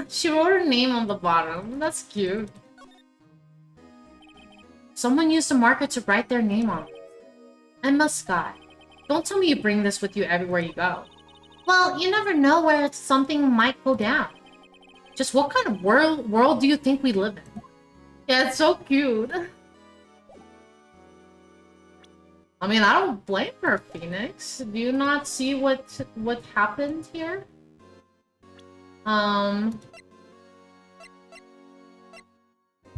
She wrote her name on the bottom. That's cute. Someone used a marker to write their name on it. Emma Sky. Don't tell me you bring this with you everywhere you go. Well, you never know where something might go down. Just what kind of world do you think we live in? Yeah, it's so cute. I mean, I don't blame her, Phoenix. Do you not see what happened here?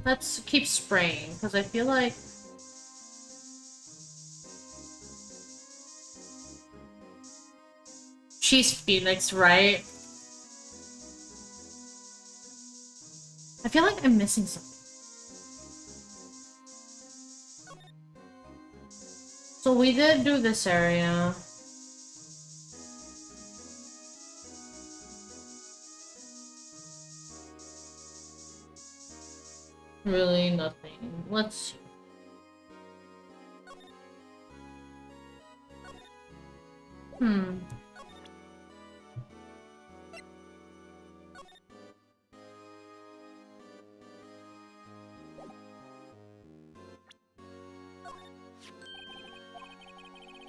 Let's keep spraying, because I feel like... She's Phoenix, right? I feel like I'm missing something. So we did do this area. Really nothing. Let's see.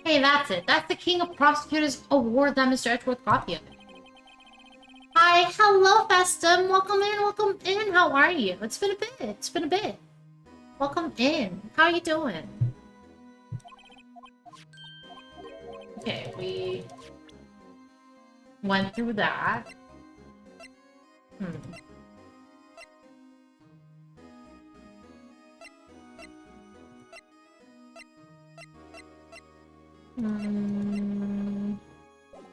Hey, that's it. That's the King of Prosecutors award that Mr. Edgeworth got the other day. Hi, hello, Festum. Welcome in, welcome in. How are you? It's been a bit. It's been a bit. Welcome in. How are you doing? Okay, we went through that.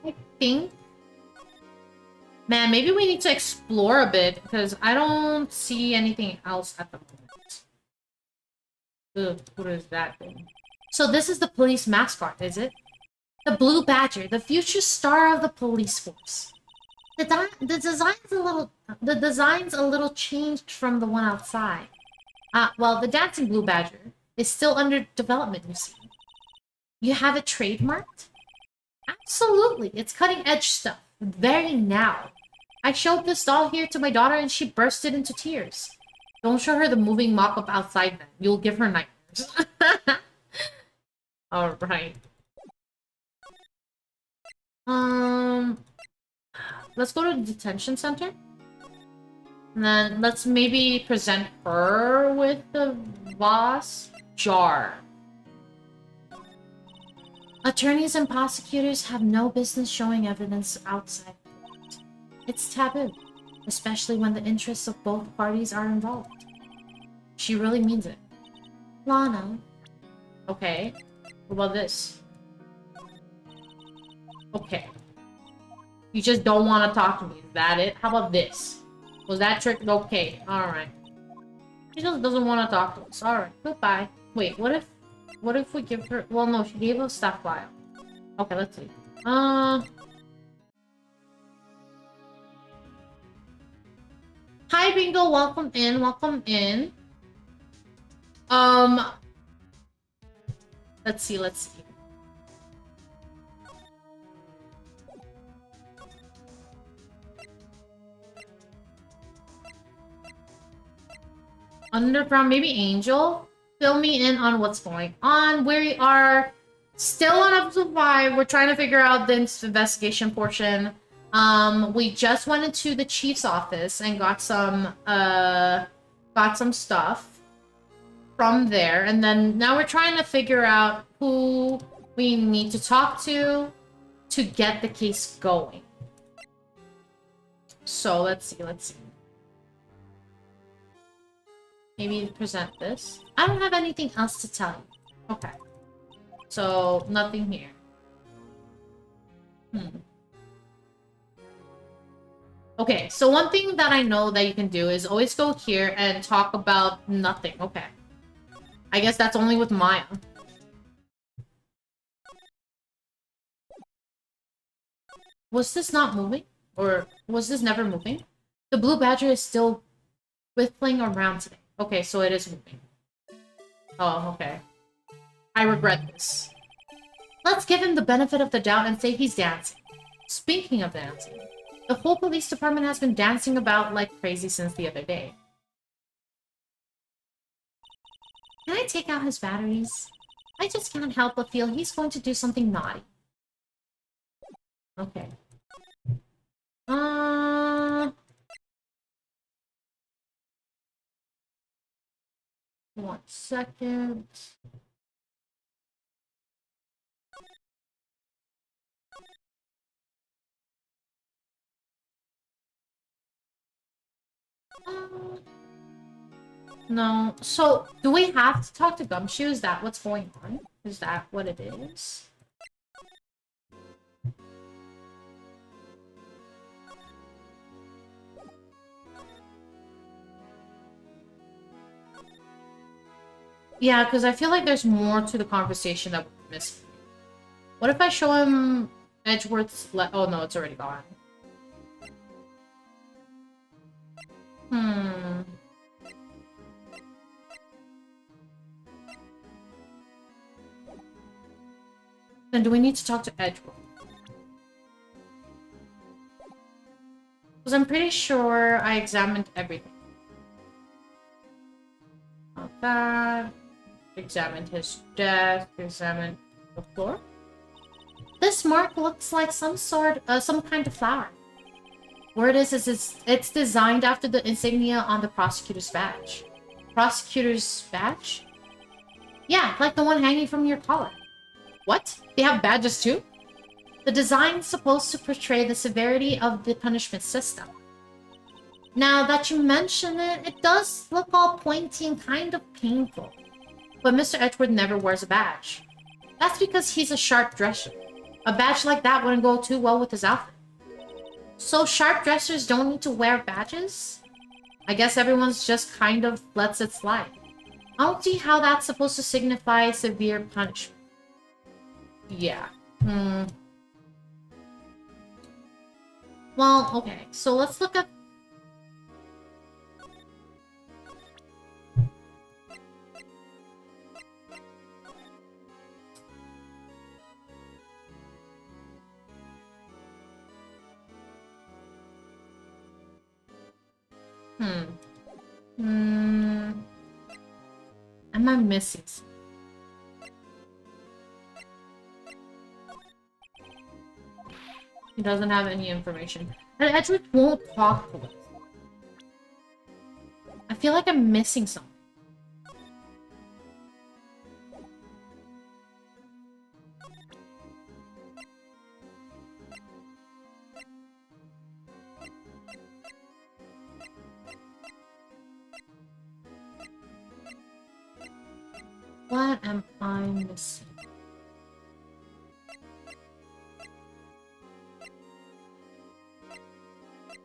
I think... Man, maybe we need to explore a bit, because I don't see anything else at the moment. Ugh, what is that thing? So this is the police mascot, is it? The Blue Badger, the future star of the police force. The design's a little changed from the one outside. Well, the dancing Blue Badger is still under development, you see. You have it trademarked? Absolutely, it's cutting-edge stuff. Very now. I showed this doll here to my daughter and she bursted into tears. Don't show her the moving mock-up outside then. You'll give her nightmares. Alright. Let's go to the detention center. And then let's maybe present her with the boss jar. Attorneys and prosecutors have no business showing evidence outside the court. It's taboo, especially when the interests of both parties are involved. She really means it. Lana. Okay. What about this? Okay. You just don't want to talk to me. Is that it? How about this? Was that trick? Okay. Alright. She just doesn't want to talk to us. Alright, goodbye. Wait, what if we give her... Well, no, she gave us staff file. Okay, let's see. Hi, Bingo. Welcome in. Welcome in. Let's see. Underground, maybe Angel? Fill me in on what's going on. We are still on episode 5. We're trying to figure out the investigation portion. We just went into the chief's office and got some stuff from there. And then now we're trying to figure out who we need to talk to get the case going. So let's see. Maybe present this. I don't have anything else to tell you. Okay. So, nothing here. Okay, so one thing that I know that you can do is always go here and talk about nothing. Okay. I guess that's only with Maya. Was this not moving? Or was this never moving? The blue badger is still whiffling around today. Okay, so it is moving. Oh, okay. I regret this. Let's give him the benefit of the doubt and say he's dancing. Speaking of dancing, the whole police department has been dancing about like crazy since the other day. Can I take out his batteries? I just can't help but feel he's going to do something naughty. Okay. 1 second. No. So, do we have to talk to Gumshoe? Is that what's going on? Is that what it is? Yeah, because I feel like there's more to the conversation that we're missing. What if I show him Edgeworth's oh no, it's already gone. Then do we need to talk to Edgeworth? Because I'm pretty sure I examined everything. Not that. Examined his desk. Examined the floor. This mark looks like some kind of flower. Word is it's designed after the insignia on the prosecutor's badge. Prosecutor's badge? Yeah, like the one hanging from your collar. What? They have badges too? The design's supposed to portray the severity of the punishment system. Now that you mention it, it does look all pointy and kind of painful. But Mr. Edgeworth never wears a badge. That's because he's a sharp dresser. A badge like that wouldn't go too well with his outfit. So sharp dressers don't need to wear badges? I guess everyone's just kind of lets it slide. I don't see how that's supposed to signify severe punishment. Yeah. Well, okay. So let's look at... Am I missing something? He doesn't have any information. And Edgeworth won't talk to us. I feel like I'm missing something. What am I missing?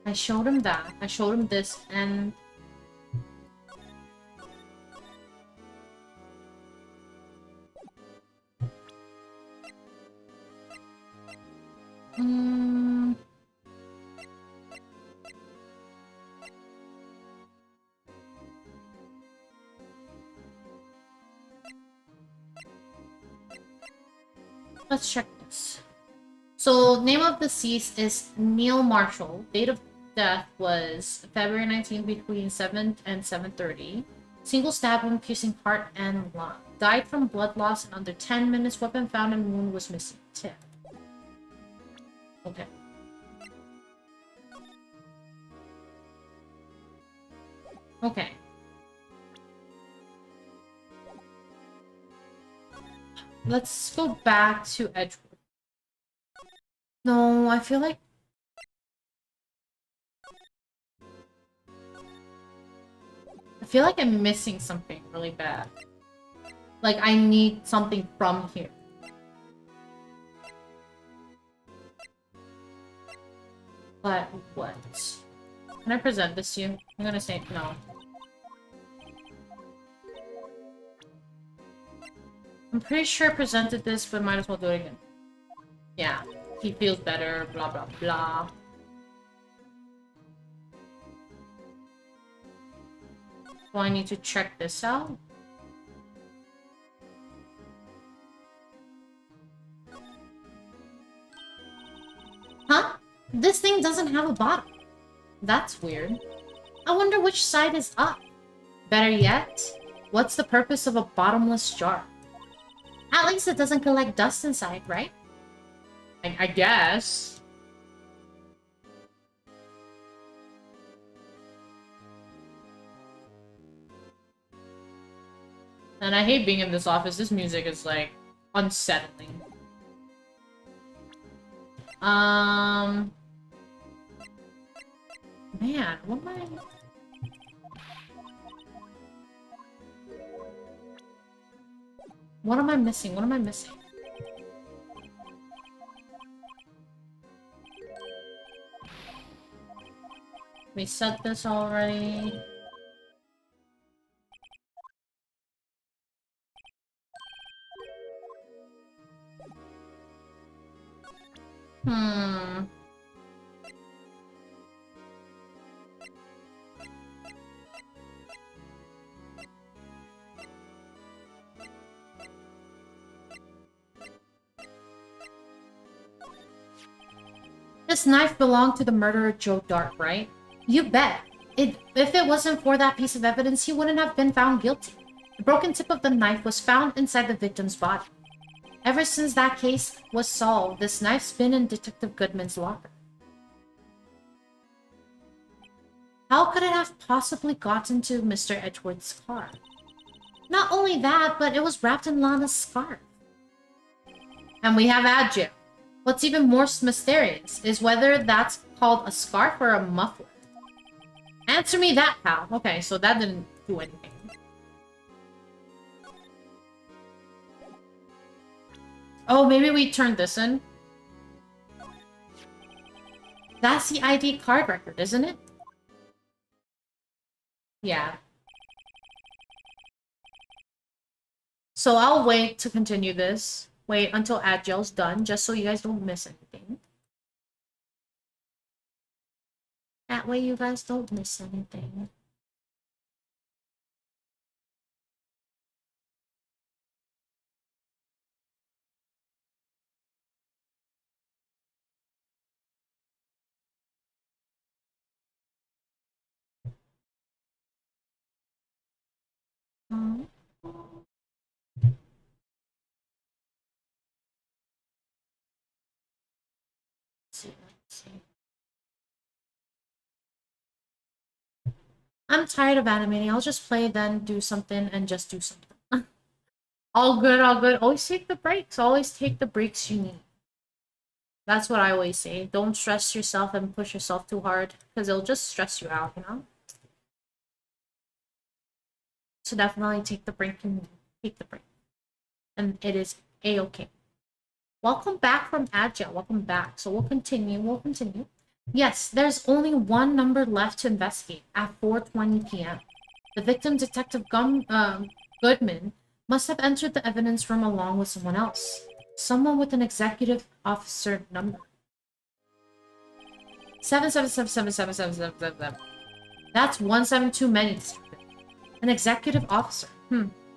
I showed him that. I showed him this, and... Let's check this. So, name of deceased is Neil Marshall. Date of death was February 19th between 7 and 7:30. Single stab wound piercing heart and lung. Died from blood loss in under 10 minutes. Weapon found and wound was missing. Tip. Okay. Okay. Let's go back to Edgewood. No, I feel like... I'm missing something really bad. Like, I need something from here. But what? Can I present this to you? I'm gonna say no. I'm pretty sure I presented this, but might as well do it again. Yeah, he feels better, blah blah blah. Do I need to check this out? Huh? This thing doesn't have a bottom. That's weird. I wonder which side is up. Better yet, what's the purpose of a bottomless jar? At least it doesn't collect dust inside, right? I guess. And I hate being in this office. This music is, like, unsettling. Man, what am I... What am I missing? What am I missing? We said this already. This knife belonged to the murderer Joe Dark, right? You bet. If it wasn't for that piece of evidence, he wouldn't have been found guilty. The broken tip of the knife was found inside the victim's body. Ever since that case was solved, this knife's been in Detective Goodman's locker. How could it have possibly gotten to Mr. Edgeworth's car? Not only that, but it was wrapped in Lana's scarf. And we have Adjil. What's even more mysterious is whether that's called a scarf or a muffler. Answer me that, pal. Okay, so that didn't do anything. Oh, maybe we turned this in? That's the ID card record, isn't it? Yeah. So I'll wait to continue this. Wait until Adjil's done, just so you guys don't miss anything. That way you guys don't miss anything. Let's see. I'm tired of animating. I'll just play, then do something, and just do something. All good, all good. Always take the breaks. Always take the breaks you need. That's what I always say. Don't stress yourself and push yourself too hard, because it'll just stress you out, you know? So definitely take the break and take the break. And it is a-okay. Welcome back from Adjil. Welcome back. So we'll continue. We'll continue. Yes, there's only one number left to investigate at 4:20 p.m. The victim, Detective Goodman, must have entered the evidence room along with someone else. Someone with an executive officer number. 777777777. That's 17 too many. An executive officer.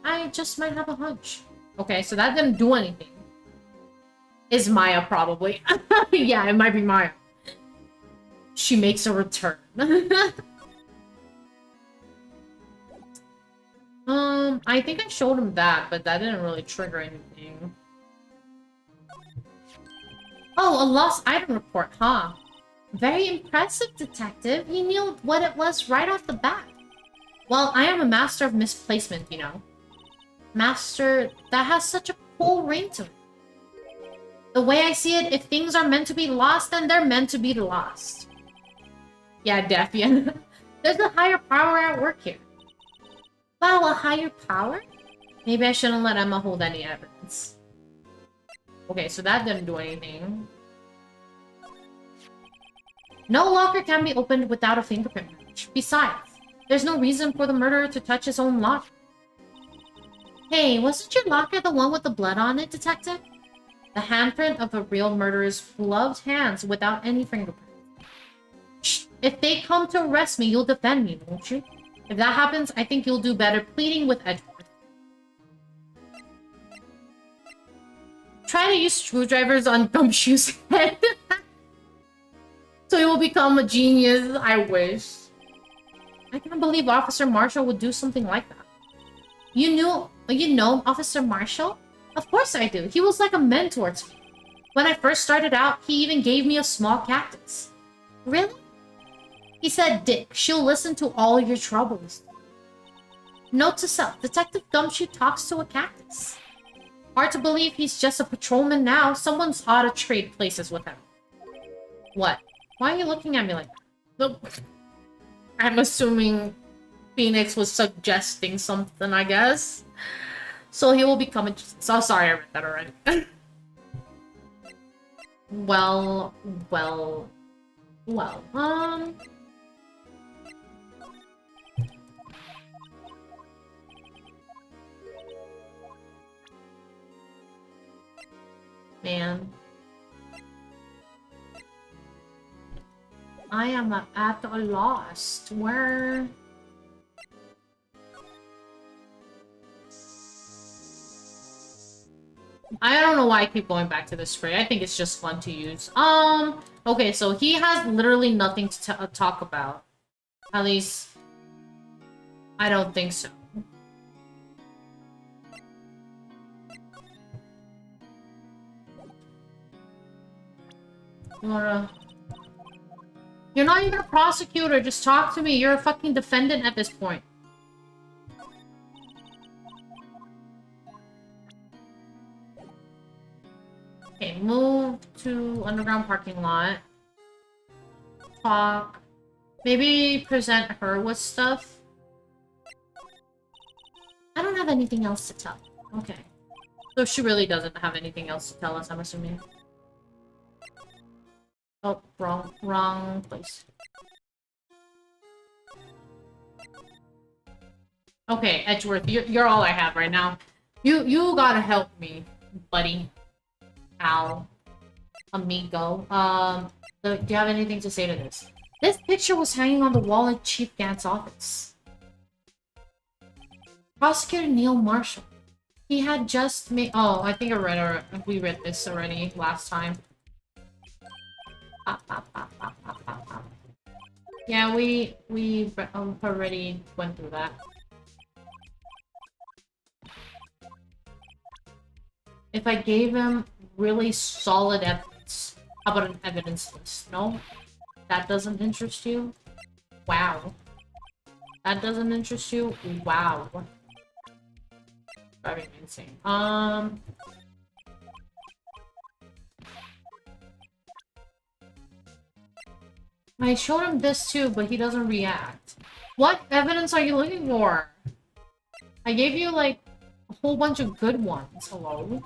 I just might have a hunch. Okay, so that didn't do anything. Is Maya probably. Yeah, it might be Maya. She makes a return. I think I showed him that, but that didn't really trigger anything. Oh, a lost item report, huh? Very impressive, detective. You knew what it was right off the bat. Well, I am a master of misplacement, you know. Master, that has such a cool ring to it. The way I see it, if things are meant to be lost, then they're meant to be lost. Yeah, Defiant. There's a higher power at work here. Wow, a higher power? Maybe I shouldn't let Emma hold any evidence. Okay, so that didn't do anything. No locker can be opened without a fingerprint match. Besides, there's no reason for the murderer to touch his own locker. Hey, wasn't your locker the one with the blood on it, detective? The handprint of a real murderer's gloved hands without any fingerprint. Shh! If they come to arrest me, you'll defend me, won't you? If that happens, I think you'll do better pleading with Edward. Try to use screwdrivers on Gumshoe's head. So he will become a genius, I wish. I can't believe Officer Marshall would do something like that. You know Officer Marshall? Of course I do. He was like a mentor to me. When I first started out, he even gave me a small cactus. Really? He said, Dick, she'll listen to all your troubles. Note to self, Detective Gumshoe talks to a cactus. Hard to believe he's just a patrolman now. Someone's ought to trade places with him. What? Why are you looking at me like that? I'm assuming Phoenix was suggesting something, I guess. So he will become a... So sorry I read that already. well... Man. I am at a loss. Where... I don't know why I keep going back to this spray. I think it's just fun to use. Okay, so he has literally nothing to talk about. At least, I don't think so. Laura. You're not even a prosecutor. Just talk to me. You're a fucking defendant at this point. Okay, move to underground parking lot. Talk. Maybe present her with stuff. I don't have anything else to tell. Okay. So she really doesn't have anything else to tell us, I'm assuming. Oh, wrong place. Okay, Edgeworth, you're all I have right now. You gotta help me, buddy. Al. Amigo. Do you have anything to say to this? This picture was hanging on the wall in Chief Gant's office. Prosecutor Neil Marshall. He had just made... Oh, I think we read this already last time. Yeah, we already went through that. If I gave him really solid evidence, how about an evidence list? No? That doesn't interest you? Wow. That doesn't interest you? Wow. Driving me insane. I showed him this too, but he doesn't react. What evidence are you looking for? I gave you, like, a whole bunch of good ones. Hello?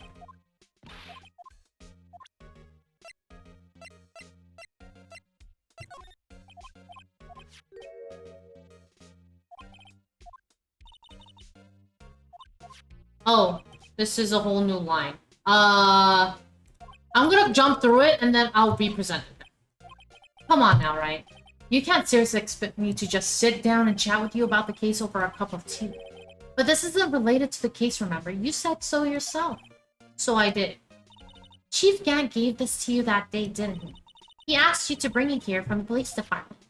Oh, this is a whole new line. I'm gonna jump through it, and then I'll be presented. Come on now, right? You can't seriously expect me to just sit down and chat with you about the case over a cup of tea. But this isn't related to the case, remember? You said so yourself. So I did. Chief Gant gave this to you that day, didn't he? He asked you to bring it here from the police department.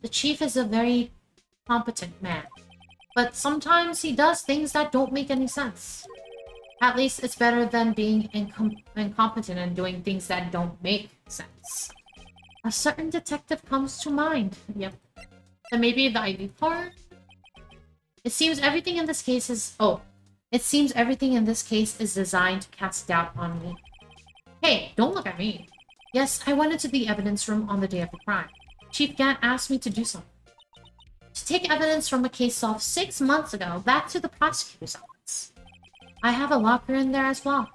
The chief is a very competent man. But sometimes he does things that don't make any sense. At least it's better than being incompetent and doing things that don't make sense. A certain detective comes to mind. Yep. And maybe the ID card? It seems everything in this case is... Oh. It seems everything in this case is designed to cast doubt on me. Hey, don't look at me. Yes, I went into the evidence room on the day of the crime. Chief Gant asked me to do something. To take evidence from a case solved 6 months ago back to the prosecutor's office. I have a locker in there as well.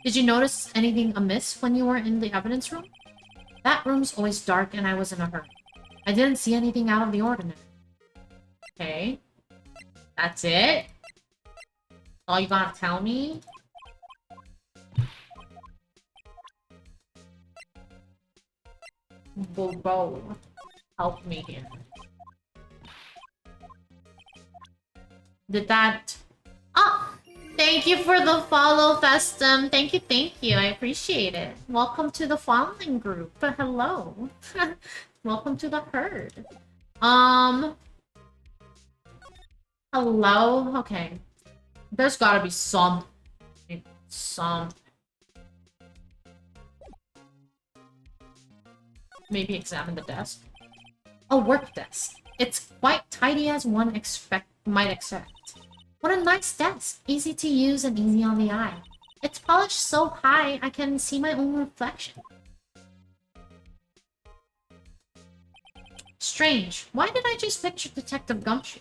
Did you notice anything amiss when you were in the evidence room? That room's always dark and I was in a hurry. I didn't see anything out of the ordinary. Okay. That's it? All you gotta tell me? Go. Help me here. Did that... Oh! Thank you for the follow, Festum. Thank you. I appreciate it. Welcome to the following group. Hello. Welcome to the herd. Hello? Okay. There's gotta be some... Maybe examine the desk. A work desk. It's quite tidy as one might expect. What a nice desk. Easy to use and easy on the eye. It's polished so high I can see my own reflection. Strange. Why did I just picture Detective Gumshoe?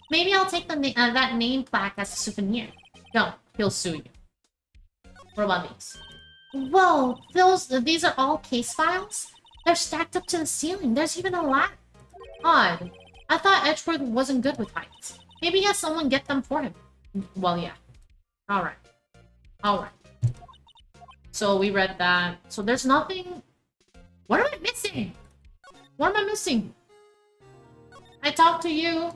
Maybe I'll take that name plaque as a souvenir. No, he'll sue you. What about these? Whoa, these are all case files? They're stacked up to the ceiling. There's even a ladder. Odd. I thought Edgeworth wasn't good with heights. Maybe he has someone get them for him. Well, yeah. Alright. So we read that. So there's nothing... What am I missing? What am I missing? I talked to you.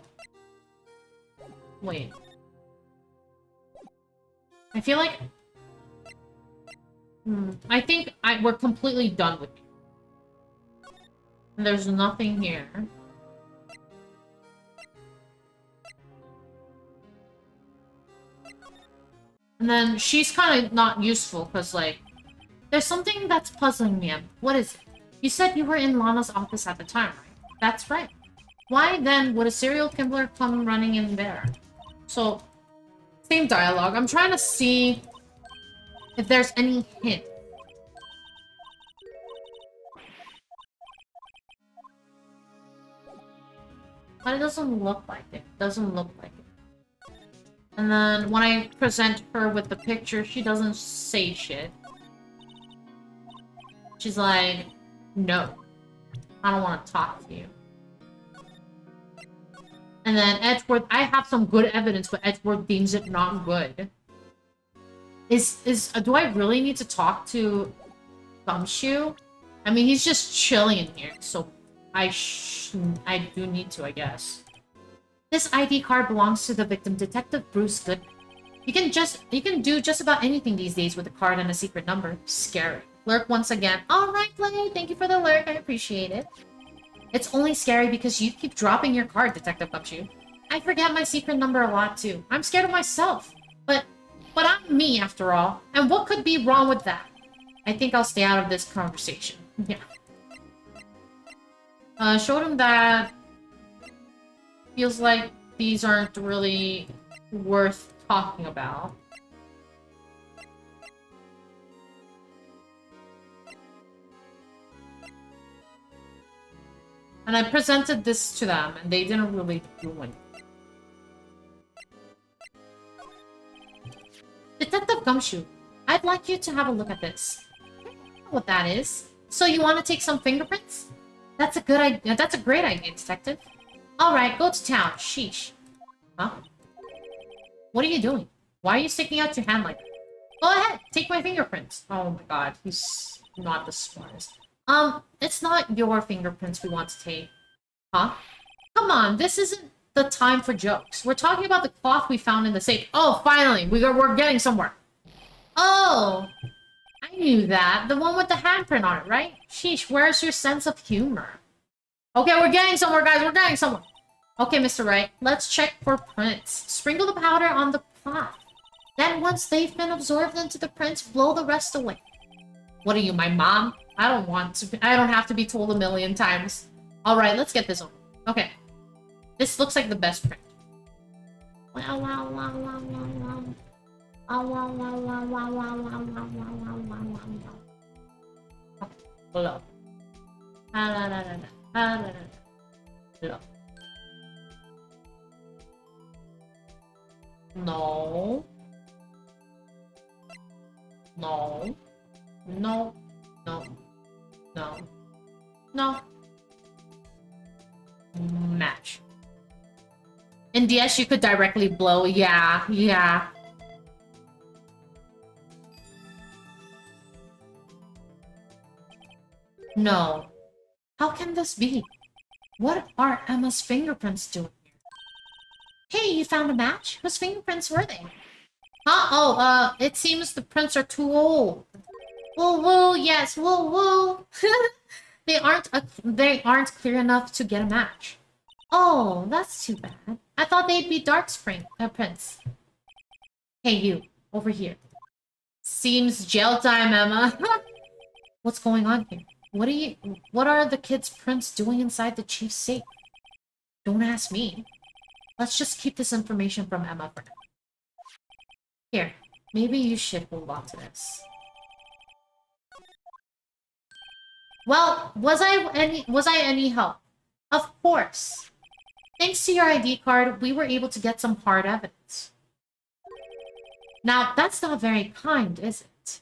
Wait. I feel like... I think we're completely done with you. There's nothing here. And then she's kind of not useful because, like, there's something that's puzzling me. What is it? You said you were in Lana's office at the time, right? That's right. Why then would a serial killer come running in there? So, same dialogue. I'm trying to see if there's any hint. But it doesn't look like it. And then when I present her with the picture, she doesn't say shit. She's like, no. I don't want to talk to you. And then Edgeworth, I have some good evidence, but Edgeworth deems it not good. Do I really need to talk to Gumshoe? I mean, he's just chilling in here, so I do need to, I guess. This ID card belongs to the victim, Detective Bruce Goodman. You can do just about anything these days with a card and a secret number. Scary. Lurk once again. Alright, Play. Thank you for the lurk. I appreciate it. It's only scary because you keep dropping your card, Detective Gumshoe. I forget my secret number a lot, too. I'm scared of myself. But I'm me, after all. And what could be wrong with that? I think I'll stay out of this conversation. Yeah. Showed him that... Feels like these aren't really worth talking about. And I presented this to them, and they didn't really do anything. Detective Gumshoe, I'd like you to have a look at this. I don't know what that is. So you want to take some fingerprints? That's a good idea. That's a great idea, Detective. Alright, go to town. Sheesh. Huh? What are you doing? Why are you sticking out your hand like that? Go ahead, take my fingerprints. Oh my god, he's not the smartest. It's not your fingerprints we want to take. Huh? Come on, this isn't the time for jokes. We're talking about the cloth we found in the safe. Oh, finally, we're getting somewhere. Oh, I knew that. The one with the handprint on it, right? Sheesh, where's your sense of humor? Okay, we're getting somewhere, guys. We're getting somewhere. Okay, Mr. Wright, let's check for prints. Sprinkle the powder on the cloth. Then once they've been absorbed into the prints, blow the rest away. What are you, my mom? I don't have to be told a million times. Alright, let's get this over. Okay. This looks like the best print. Wow, wow, wow, wow, wow, wow. Wow, wow, wow, wow, wow, wow, wow, wow, wow, wow, wow, wow. Hello. Hello. No. No. No. No. No. No. Match. In DS, you could directly blow. Yeah, yeah. No. How can this be? What are Emma's fingerprints doing here? Hey, you found a match? Whose fingerprints were they? Huh? Oh, it seems the prints are too old. Woo woo, yes, woo woo. They aren't clear enough to get a match. Oh, that's too bad. I thought they'd be dark prints. Hey, you, over here. Seems jail time, Emma. What's going on here? What are the kids' prints doing inside the chief's safe? Don't ask me. Let's just keep this information from Emma for now. Here, maybe you should hold on to this. Well, was I any help? Of course. Thanks to your ID card, we were able to get some hard evidence. Now, that's not very kind, is it?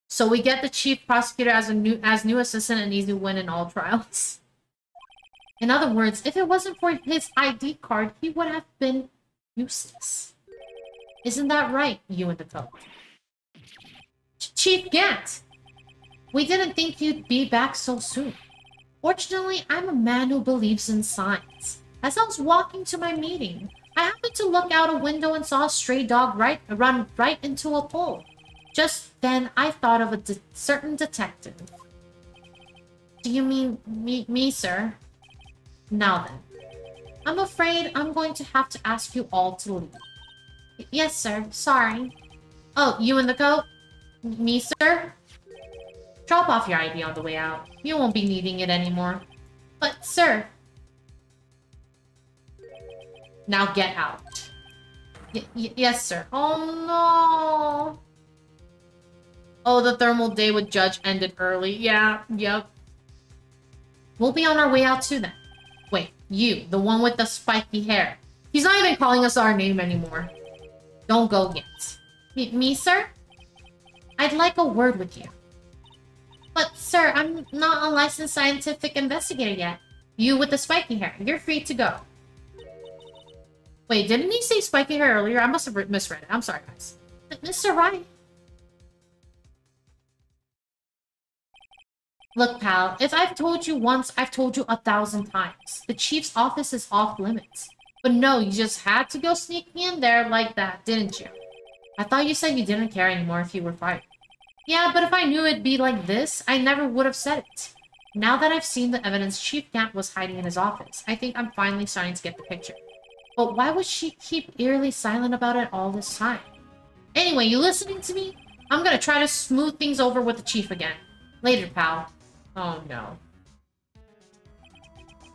So we get the chief prosecutor as new assistant, an easy win in all trials. In other words, if it wasn't for his ID card, he would have been useless. Isn't that right, you and the code? Chief Gant! We didn't think you'd be back so soon. Fortunately, I'm a man who believes in signs. As I was walking to my meeting, I happened to look out a window and saw a stray dog run right into a pole. Just then, I thought of a certain detective. Do you mean me, sir? Now then, I'm afraid I'm going to have to ask you all to leave. Yes, sir. Sorry. Oh, you in the coat? Me, sir? Drop off your ID on the way out. You won't be needing it anymore. But, sir... Now get out. Yes, sir. Oh, no. Oh, the thermal day with Judge ended early. Yeah, yep. We'll be on our way out too then. Wait, you, the one with the spiky hair. He's not even calling us our name anymore. Don't go yet. Me, sir? I'd like a word with you. But, sir, I'm not a licensed scientific investigator yet. You with the spiky hair, you're free to go. Wait, didn't he say spiky hair earlier? I must have misread it. I'm sorry, guys. Mr. Wright. Look, pal, if I've told you once, I've told you 1,000 times. The chief's office is off limits. But no, you just had to go sneaking in there like that, didn't you? I thought you said you didn't care anymore if you were fired. Yeah, but if I knew it'd be like this, I never would have said it. Now that I've seen the evidence Chief Gant was hiding in his office, I think I'm finally starting to get the picture. But why would she keep eerily silent about it all this time? Anyway, you listening to me? I'm gonna try to smooth things over with the chief again. Later, pal. Oh no.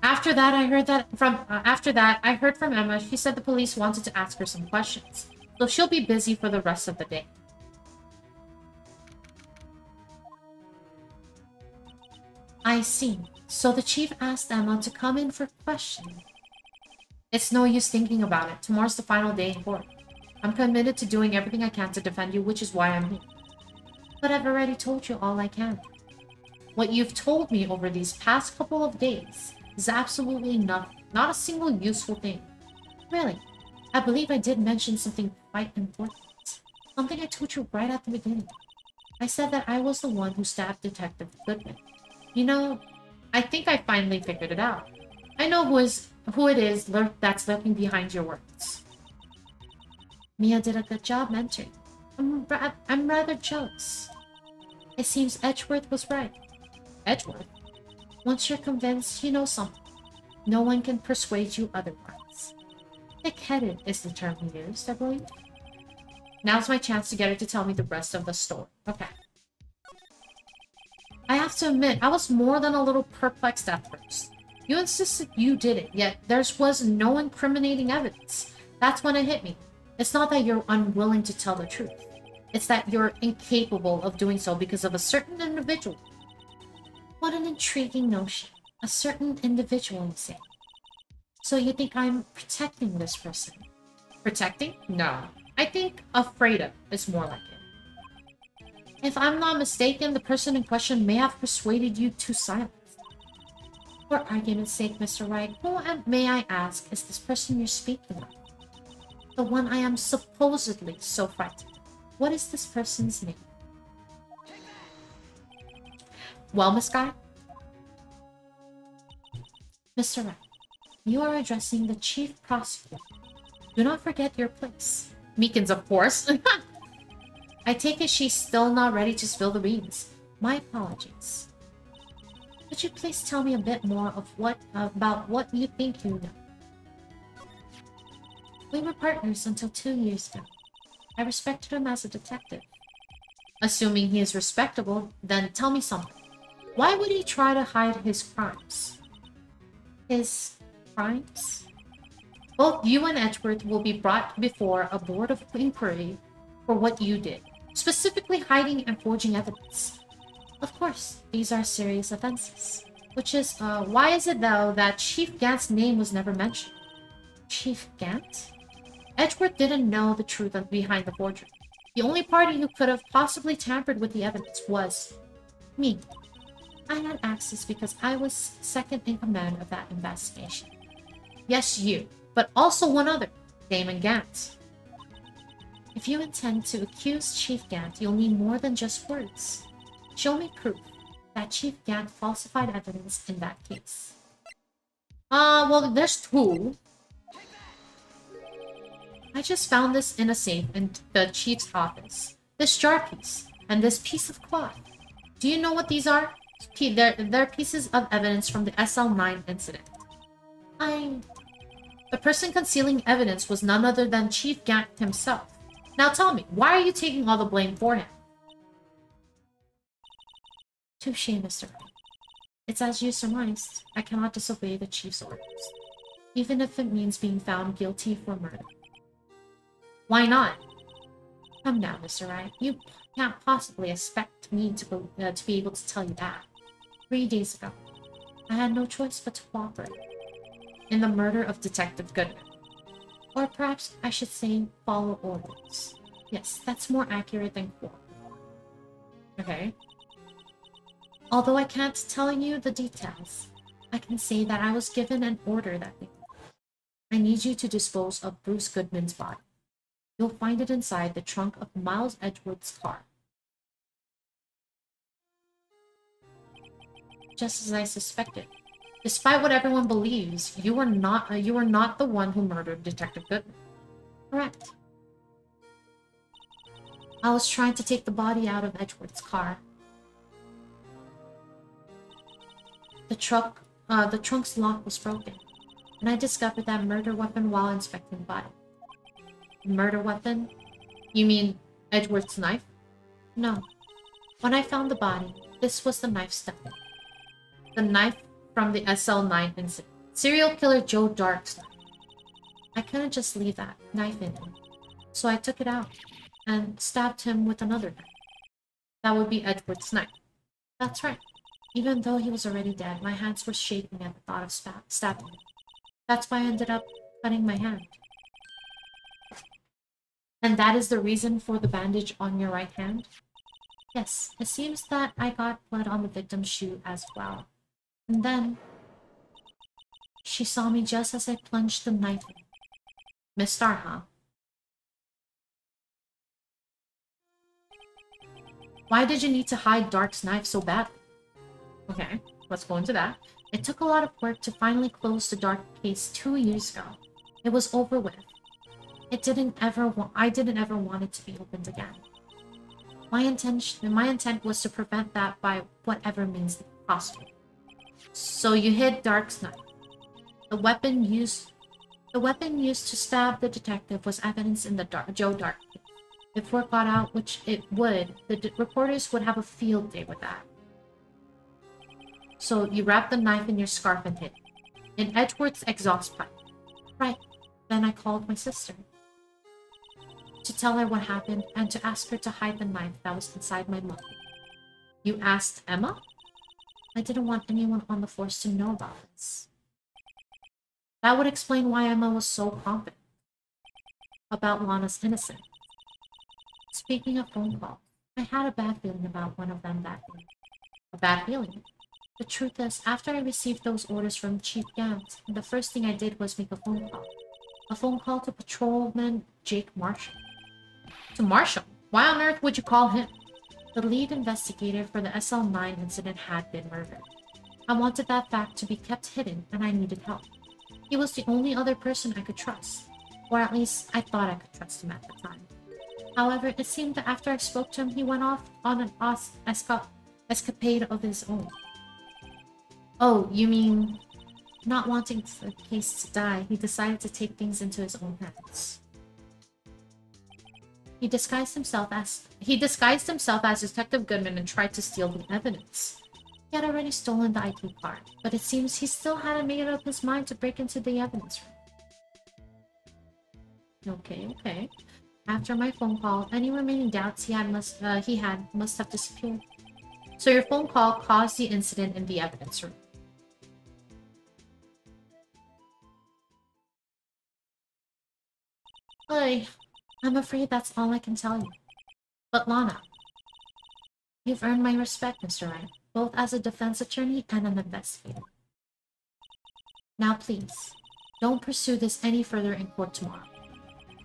After that, I heard from Emma. She said the police wanted to ask her some questions, so she'll be busy for the rest of the day. I see. So the chief asked Emma to come in for questioning. It's no use thinking about it. Tomorrow's the final day in court. I'm committed to doing everything I can to defend you, which is why I'm here. But I've already told you all I can. What you've told me over these past couple of days is absolutely nothing. Not a single useful thing. Really, I believe I did mention something quite important. Something I told you right at the beginning. I said that I was the one who stabbed Detective Goodman. You know, I think I finally figured it out. I know who it is that's lurking behind your words. Mia did a good job mentoring. I'm rather jealous. It seems Edgeworth was right. Edgeworth? Once you're convinced you know something, no one can persuade you otherwise. Thick-headed is the term he used, I believe. Now's my chance to get her to tell me the rest of the story. Okay. I have to admit, I was more than a little perplexed at first. You insisted you did it, yet there was no incriminating evidence. That's when it hit me. It's not that you're unwilling to tell the truth. It's that you're incapable of doing so because of a certain individual. What an intriguing notion. A certain individual, you say. So you think I'm protecting this person? Protecting? No. I think afraid of is more like it. If I'm not mistaken, the person in question may have persuaded you to silence. For argument's sake, Mr. Wright, who, may I ask, is this person you're speaking of? The one I am supposedly so frightened. What is this person's name? Well, Miss Guy? Mr. Wright, you are addressing the chief prosecutor. Do not forget your place. Meekins, of course. I take it she's still not ready to spill the beans. My apologies. Could you please tell me a bit more of about what you think you know? We were partners until 2 years ago. I respected him as a detective. Assuming he is respectable, then tell me something. Why would he try to hide his crimes? His crimes? Both you and Edgeworth will be brought before a board of inquiry for what you did, specifically hiding and forging evidence. Of course, these are serious offenses. Which is, why is it though that Chief Gant's name was never mentioned? Chief Gant? Edgeworth didn't know the truth behind the forgery. The only party who could have possibly tampered with the evidence was me. I had access because I was second in command of that investigation. Yes, you, but also one other, Damon Gant. If you intend to accuse Chief Gant, you'll need more than just words. Show me proof that Chief Gant falsified evidence in that case. Well, there's two. I just found this in a safe in the chief's office. This jar piece and this piece of cloth. Do you know what these are? They're pieces of evidence from the SL9 incident. The person concealing evidence was none other than Chief Gant himself. Now tell me, why are you taking all the blame for him? Touché, Mr. Wright. It's as you surmised. I cannot disobey the chief's orders, even if it means being found guilty for murder. Why not? Come now, Mr. Wright. You can't possibly expect me to be able to tell you that. 3 days ago, I had no choice but to cooperate in the murder of Detective Goodman. Or perhaps I should say follow orders. Yes, that's more accurate than cooperate. Okay. Although I can't tell you the details, I can say that I was given an order that day. I need you to dispose of Bruce Goodman's body. You'll find it inside the trunk of Miles Edgeworth's car. Just as I suspected. Despite what everyone believes, you were not the one who murdered Detective Goodman. Correct. I was trying to take the body out of Edgeworth's car. The trunk's lock was broken, and I discovered that murder weapon while inspecting the body. Murder weapon? You mean Edgeworth's knife? No. When I found the body, this was the knife stuck in. The knife from the SL9 incident. Serial killer Joe Dark's knife. I couldn't just leave that knife in him, so I took it out and stabbed him with another knife. That would be Edgeworth's knife. That's right. Even though he was already dead, my hands were shaking at the thought of stabbing him. That's why I ended up cutting my hand. And that is the reason for the bandage on your right hand? Yes, it seems that I got blood on the victim's shoe as well. And then, she saw me just as I plunged the knife in. Miss Star, huh? Why did you need to hide Dark's knife so badly? Okay, let's go into that. It took a lot of work to finally close the dark case 2 years ago. It was over with. I didn't ever want it to be opened again. My intent was to prevent that by whatever means possible. So you hid Dark's knife. The weapon used to stab the detective was evidence in the Joe Dark case. If word got out, which it would, the reporters would have a field day with that. So you wrapped the knife in your scarf and hid it. In Edward's exhaust pipe. Right. Then I called my sister. To tell her what happened and to ask her to hide the knife that was inside my mug. You asked Emma? I didn't want anyone on the force to know about this. That would explain why Emma was so confident about Lana's innocence. Speaking of phone calls, I had a bad feeling about one of them that day. A bad feeling? The truth is, after I received those orders from Chief Gant, the first thing I did was make a phone call. A phone call to Patrolman Jake Marshall. To Marshall? Why on earth would you call him? The lead investigator for the SL9 incident had been murdered. I wanted that fact to be kept hidden, and I needed help. He was the only other person I could trust. Or at least, I thought I could trust him at the time. However, it seemed that after I spoke to him, he went off on an escapade of his own. Oh, you mean... Not wanting the case to die, he decided to take things into his own hands. He disguised himself as Detective Goodman and tried to steal the evidence. He had already stolen the ID card, but it seems he still hadn't made up his mind to break into the evidence room. Okay. After my phone call, any remaining doubts he must have disappeared. So your phone call caused the incident in the evidence room. I'm afraid that's all I can tell you. But Lana, you've earned my respect, Mr. Wright, both as a defense attorney and an investigator. Now please, don't pursue this any further in court tomorrow.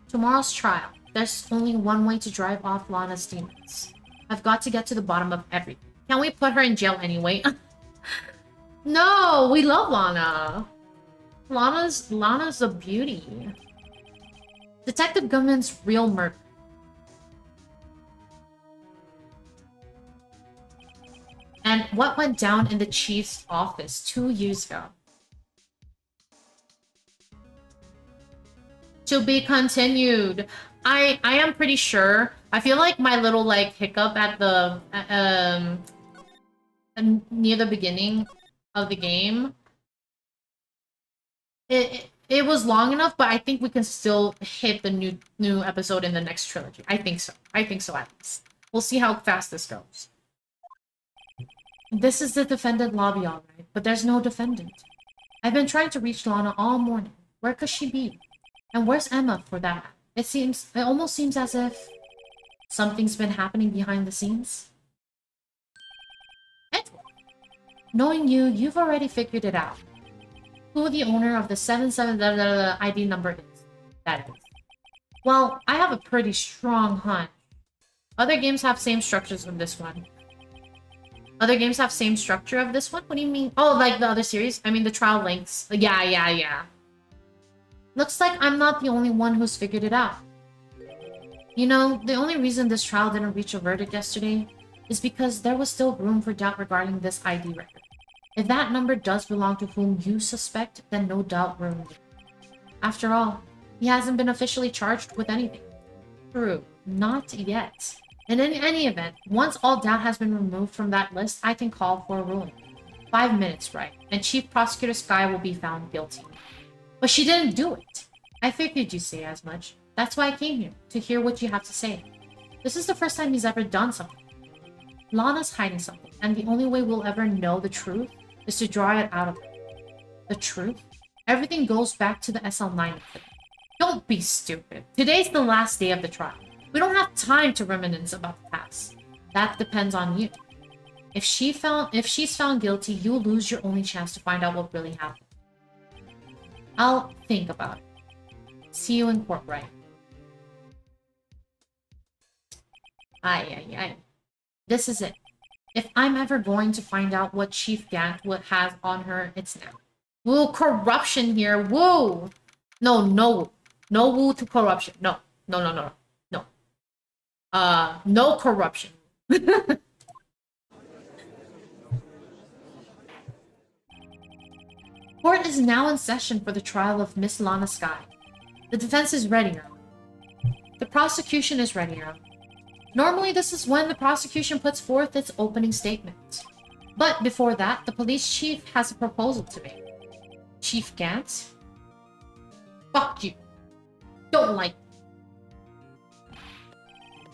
Tomorrow's trial. There's only one way to drive off Lana's demons. I've got to get to the bottom of everything. Can we put her in jail anyway? No, we love Lana. Lana's a beauty. Detective Goodman's real murder. And what went down in the chief's office 2 years ago. To be continued. I am pretty sure. I feel like my little hiccup at the near the beginning of the game. It was long enough, but I think we can still hit the new episode in the next trilogy. I think so. I think so at least. We'll see how fast this goes. This is the defendant lobby, alright, but there's no defendant. I've been trying to reach Lana all morning. Where could she be? And where's Emma for that? It almost seems as if something's been happening behind the scenes. Edward. Knowing you, you've already figured it out. Who the owner of the 77 ID number is. That is. Well, I have a pretty strong hunch. Other games have same structures of this one. Other games have same structure of this one? What do you mean? Oh, like the other series? I mean the trial lengths. Yeah. Looks like I'm not the only one who's figured it out. You know, the only reason this trial didn't reach a verdict yesterday is because there was still room for doubt regarding this ID record. If that number does belong to whom you suspect, then no doubt room. After all, he hasn't been officially charged with anything. True. Not yet. And in any event, once all doubt has been removed from that list, I can call for a ruling. 5 minutes, right? And Chief Prosecutor Skye will be found guilty. But she didn't do it. I figured you'd say as much. That's why I came here, to hear what you have to say. This is the first time he's ever done something. Lana's hiding something, and the only way we'll ever know the truth is to draw it out of her. The truth? Everything goes back to the SL9 thing. Don't be stupid. Today's the last day of the trial. We don't have time to reminisce about the past. That depends on you. If she's found guilty, you'll lose your only chance to find out what really happened. I'll think about it. See you in court, right? Aye. This is it. If I'm ever going to find out what Chief Gant has on her, it's now. Woo, corruption here. Woo! No, no. No woo to corruption. No. No, no, no. No. No corruption. Court is now in session for the trial of Miss Lana Sky. The defense is ready now. The prosecution is ready now. Normally, this is when the prosecution puts forth its opening statement. But before that, the police chief has a proposal to make. Chief Gant? Fuck you. Don't like me.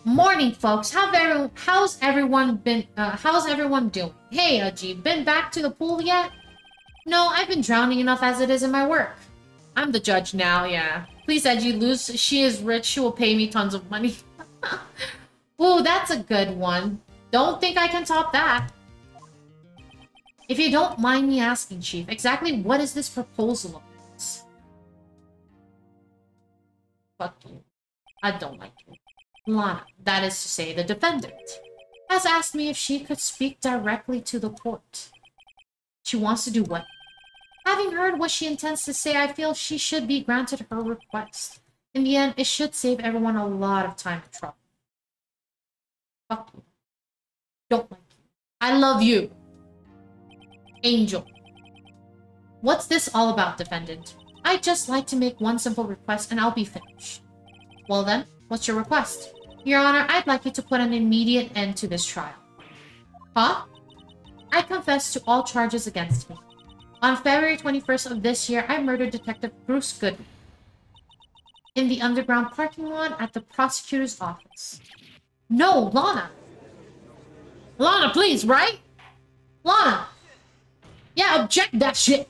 Morning, folks. How's everyone doing? Hey, Ajib, been back to the pool yet? No, I've been drowning enough as it is in my work. I'm the judge now, yeah. Please, Edgy, lose. She is rich. She will pay me tons of money. Ooh, that's a good one. Don't think I can top that. If you don't mind me asking, Chief, exactly what is this proposal of yours? Fuck you. I don't like you. Lana, that is to say, the defendant, has asked me if she could speak directly to the court. She wants to do what? Having heard what she intends to say, I feel she should be granted her request. In the end, it should save everyone a lot of time and trouble. Fuck you. Don't like you. I love you. Angel. What's this all about, defendant? I'd just like to make one simple request and I'll be finished. Well then, what's your request? Your Honor, I'd like you to put an immediate end to this trial. Huh? I confess to all charges against me. On February 21st of this year, I murdered Detective Bruce Goodman in the underground parking lot at the prosecutor's office. No, Lana! Lana, please, right? Lana! Yeah, object that shit!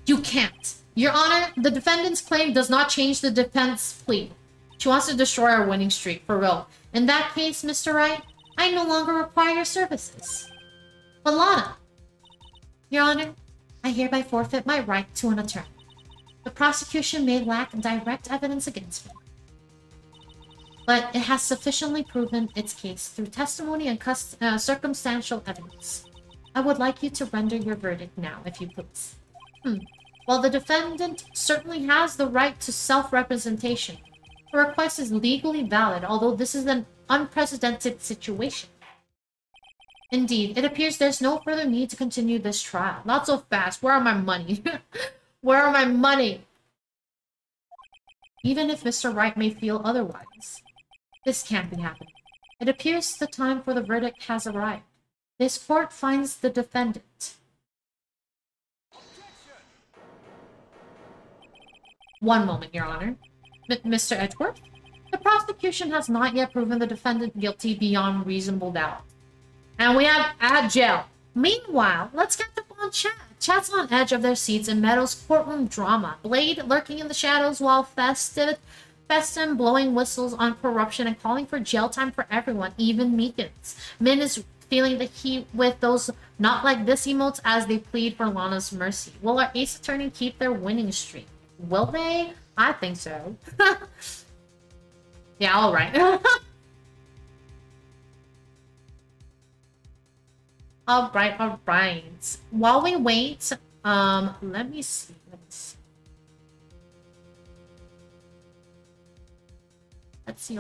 You can't. Your Honor, the defendant's claim does not change the defense plea. She wants to destroy our winning streak, for real. In that case, Mr. Wright, I no longer require your services. But Lana! Your Honor, I hereby forfeit my right to an attorney. The prosecution may lack direct evidence against me, but it has sufficiently proven its case through testimony and circumstantial evidence. I would like you to render your verdict now, if you please. While the defendant certainly has the right to self-representation, her request is legally valid, although this is an unprecedented situation. Indeed, it appears there's no further need to continue this trial. Not so fast. Where are my money? Where are my money? Even if Mr. Wright may feel otherwise, this can't be happening. It appears the time for the verdict has arrived. This court finds the defendant. One moment, Your Honor. Mr. Edgeworth? The prosecution has not yet proven the defendant guilty beyond reasonable doubt. And we have at jail. Meanwhile, let's get up on chat. Chat's on edge of their seats in Meadow's courtroom drama. Blade lurking in the shadows while Festin blowing whistles on corruption and calling for jail time for everyone, even Meekins. Min is feeling the heat with those not like this emotes as they plead for Lana's mercy. Will our ace attorney keep their winning streak? Will they? I think so. Yeah, alright. Alright. While we wait, let me see. Let's see.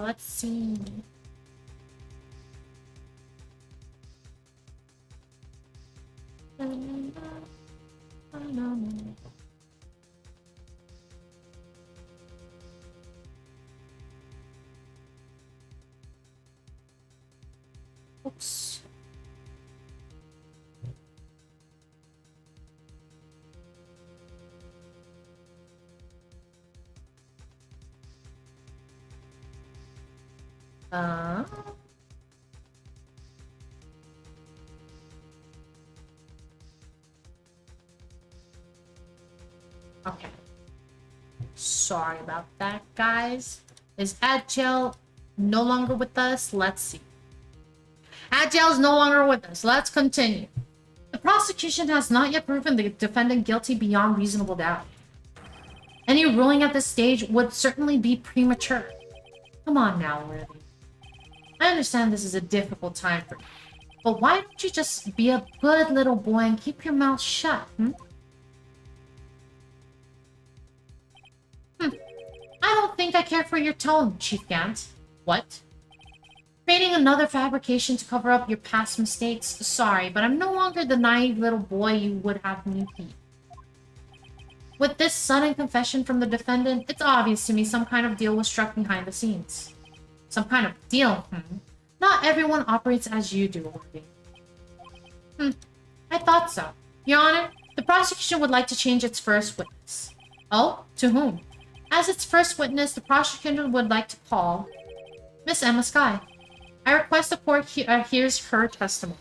Oops. Okay. Sorry about that, guys. Is Agile no longer with us? Let's see. Agile's no longer with us. Let's continue. The prosecution has not yet proven the defendant guilty beyond reasonable doubt. Any ruling at this stage would certainly be premature. Come on now, Worthy. I understand this is a difficult time for you, But why don't you just be a good little boy and keep your mouth shut, hmm? I don't think I care for your tone, Chief Gant. What? Creating another fabrication to cover up your past mistakes? Sorry, but I'm no longer the naive little boy you would have me be. With this sudden confession from the defendant, it's obvious to me some kind of deal was struck behind the scenes. Some kind of deal, Not everyone operates as you do, Orby. I thought so. Your Honor, the prosecution would like to change its first witness. Oh? To whom? As its first witness, the prosecution would like to call Miss Emma Skye. I request the court hears her testimony.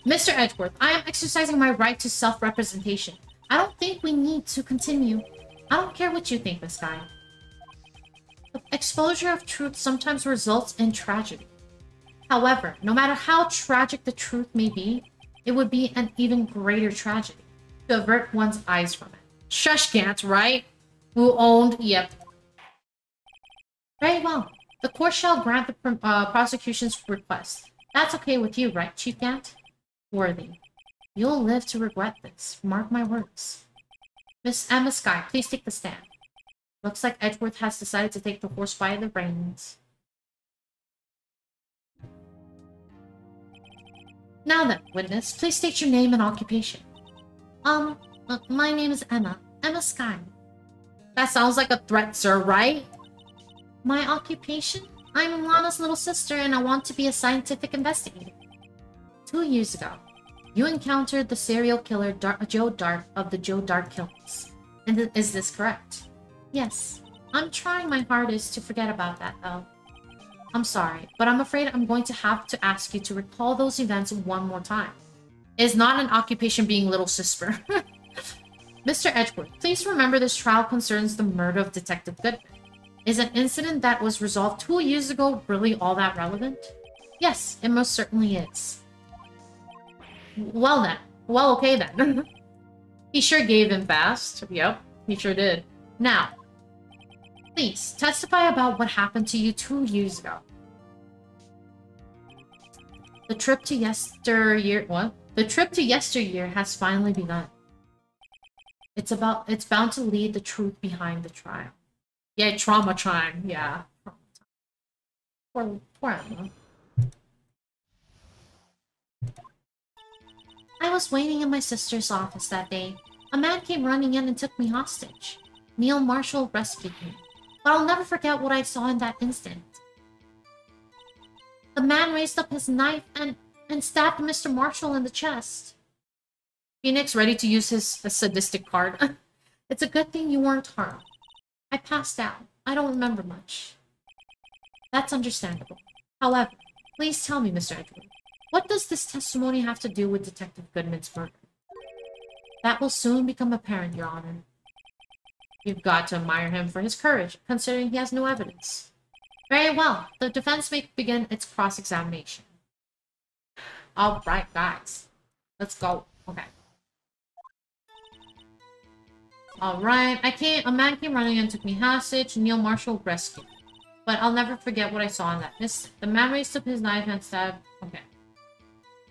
Mr. Edgeworth, I am exercising my right to self-representation. I don't think we need to continue. I don't care what you think, Miss Skye. The exposure of truth sometimes results in tragedy. However, no matter how tragic the truth may be, it would be an even greater tragedy to avert one's eyes from it. Shush, Gant, right? Who owned... Yep. Very well. The court shall grant the prosecution's request. That's okay with you, right, Chief Gant? Worthy. You'll live to regret this. Mark my words. Miss Emma Skye, please take the stand. Looks like Edgeworth has decided to take the horse by the reins. Now then, witness, please state your name and occupation. My name is Emma. Emma Skye. That sounds like a threat, sir, right? My occupation? I'm Lana's little sister and I want to be a scientific investigator. 2 years ago, you encountered the serial killer Joe Dark of the Joe Dark killings. And is this correct? Yes. I'm trying my hardest to forget about that, though. I'm sorry, but I'm afraid I'm going to have to ask you to recall those events one more time. It's not an occupation being little sister. Mr. Edgeworth, please remember this trial concerns the murder of Detective Goodman. Is an incident that was resolved 2 years ago really all that relevant? Yes, it most certainly is. Well then. Well, okay then. He sure gave him fast. Yep, he sure did. Now, please, testify about what happened to you 2 years ago. The trip to yesteryear... What? The trip to yesteryear has finally begun. It's bound to lead the truth behind the trial. Yeah, trauma time. Yeah. Poor Emma. I was waiting in my sister's office that day. A man came running in and took me hostage. Neil Marshall rescued me. But I'll never forget what I saw in that instant. The man raised up his knife and stabbed Mr. Marshall in the chest. Phoenix ready to use his sadistic card. It's a good thing you weren't harmed. I passed out. I don't remember much. That's understandable. However, please tell me, Mr. Edgeworth, what does this testimony have to do with Detective Goodman's murder? That will soon become apparent, Your Honor. You've got to admire him for his courage, considering he has no evidence. Very well. The defense may begin its cross-examination. Alright, guys. Let's go. Okay. Alright, a man came running and took me hostage. Neil Marshall rescued me. But I'll never forget what I saw in that instant. The man raised up his knife and stabbed... Okay.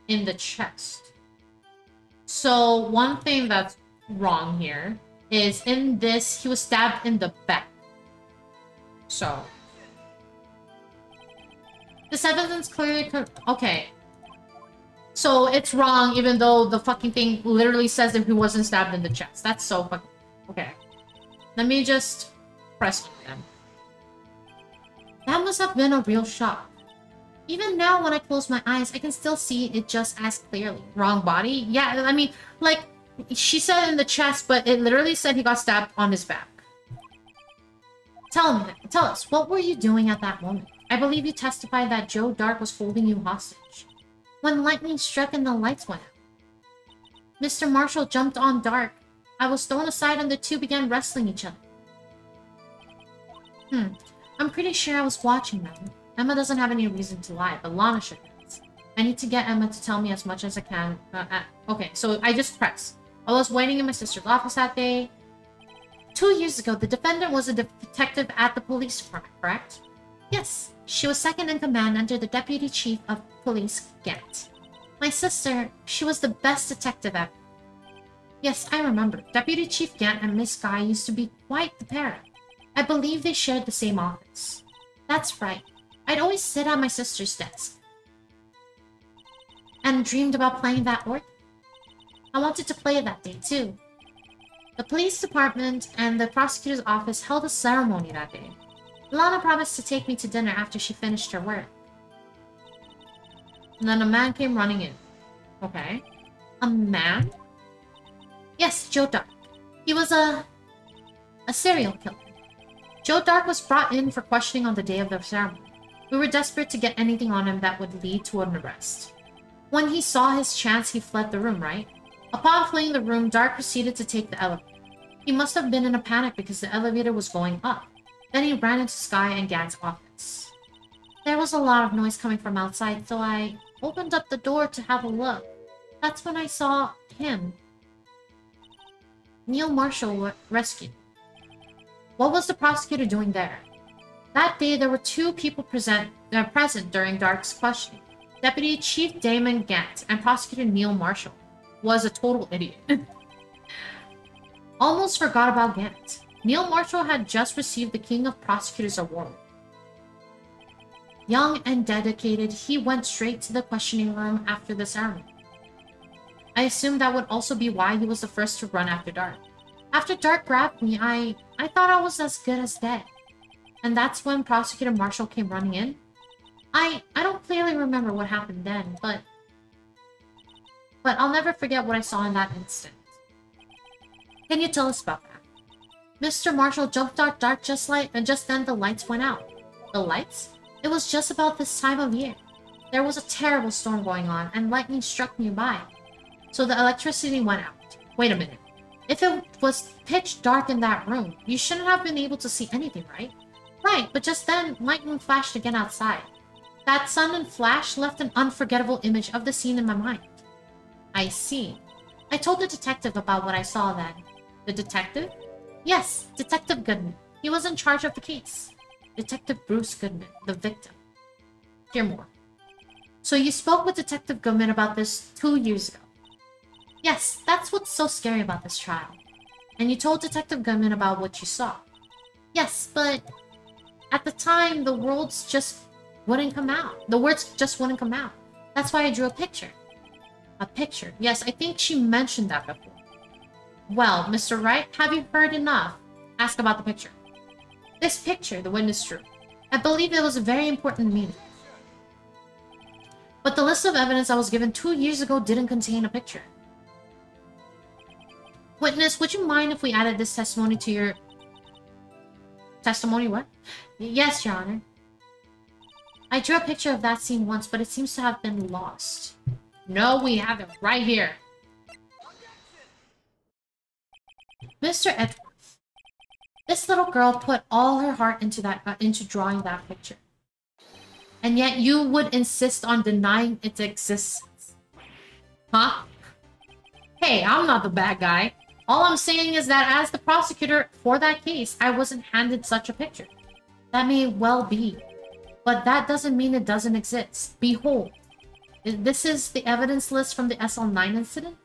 In the chest. So, one thing that's wrong here is in this, he was stabbed in the back. So. This evidence clearly... Okay. So, it's wrong even though the fucking thing literally says that he wasn't stabbed in the chest. That's so fucking... Okay. Let me just press on them. That must have been a real shock. Even now, when I close my eyes, I can still see it just as clearly. Wrong body? Yeah, I mean, like, she said in the chest, but it literally said he got stabbed on his back. Tell us, what were you doing at that moment? I believe you testified that Joe Dark was holding you hostage. When lightning struck and the lights went out. Mr. Marshall jumped on Dark. I was thrown aside and the two began wrestling each other. I'm pretty sure I was watching them. Emma doesn't have any reason to lie, but Lana should. I need to get Emma to tell me as much as I can. Okay, so I just press. I was waiting in my sister's office that day. 2 years ago, the defendant was a detective at the police department, correct? Yes. She was second in command under the deputy chief of Police Gant. My sister, she was the best detective ever. Yes, I remember. Deputy Chief Gant and Miss Guy used to be quite the pair. I believe they shared the same office. That's right. I'd always sit at my sister's desk and dreamed about playing that organ. I wanted to play it that day, too. The police department and the prosecutor's office held a ceremony that day. Lana promised to take me to dinner after she finished her work. And then a man came running in. Okay. A man? Yes, Joe Dark. He was a serial killer. Joe Dark was brought in for questioning on the day of the ceremony. We were desperate to get anything on him that would lead to an arrest. When he saw his chance, he fled the room, right? Upon fleeing the room, Dark proceeded to take the elevator. He must have been in a panic because the elevator was going up. Then he ran into Sky and Gant's office. There was a lot of noise coming from outside, so I opened up the door to have a look. That's when I saw him. Neil Marshall rescued. What was the prosecutor doing there? That day, there were two people present during Dark's questioning. Deputy Chief Damon Gant and Prosecutor Neil Marshall was a total idiot. Almost forgot about Gant. Neil Marshall had just received the King of Prosecutors Award. Young and dedicated, he went straight to the questioning room after the ceremony. I assumed that would also be why he was the first to run after Dark. After Dark grabbed me, I thought I was as good as dead. And that's when Prosecutor Marshall came running in. I don't clearly remember what happened then, but I'll never forget what I saw in that instant. Can you tell us about that? Mr. Marshall jumped out Dark just then the lights went out. The lights? It was just about this time of year. There was a terrible storm going on, and lightning struck nearby. So the electricity went out. Wait a minute. If it was pitch dark in that room, you shouldn't have been able to see anything, right? Right, but just then, lightning flashed again outside. That sudden flash left an unforgettable image of the scene in my mind. I see. I told the detective about what I saw then. The detective? Yes, Detective Goodman. He was in charge of the case. Detective Bruce Goodman, the victim. Hear more. So you spoke with Detective Goodman about this 2 years ago. Yes, that's what's so scary about this trial. And you told Detective Goodman about what you saw. Yes, but at the time, the words just wouldn't come out. That's why I drew a picture. A picture. Yes, I think she mentioned that before. Well, Mr. Wright, have you heard enough? Ask about the picture. This picture, the witness drew. I believe it was a very important meaning. But the list of evidence I was given 2 years ago didn't contain a picture. Witness, would you mind if we added this testimony to your... Testimony what? Yes, Your Honor. I drew a picture of that scene once, but it seems to have been lost. No, we have it right here. Mr. Edwards. This little girl put all her heart into drawing that picture. And yet you would insist on denying its existence. Huh? Hey, I'm not the bad guy. All I'm saying is that as the prosecutor for that case, I wasn't handed such a picture. That may well be. But that doesn't mean it doesn't exist. Behold. This is the evidence list from the SL9 incident?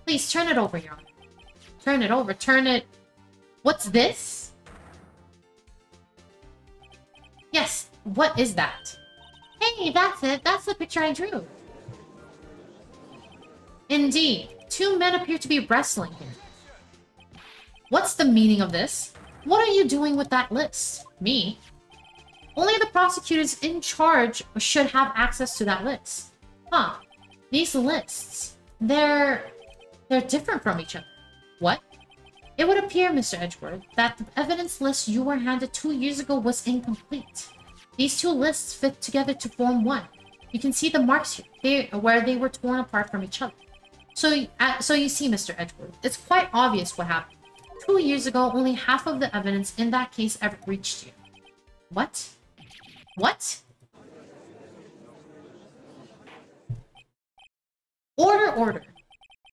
Please, turn it over, Your Honor. Turn it over. Turn it... What's this? Yes, what is that? Hey, that's it. That's the picture I drew. Indeed. Two men appear to be wrestling here. What's the meaning of this? What are you doing with that list? Me? Only the prosecutors in charge should have access to that list. Huh. These lists, they're different from each other. What? It would appear, Mr. Edgeworth, that the evidence list you were handed 2 years ago was incomplete. These two lists fit together to form one. You can see the marks here, where they were torn apart from each other. So you see, Mr. Edgeworth, it's quite obvious what happened. 2 years ago, only half of the evidence in that case ever reached you. What? What? Order, order.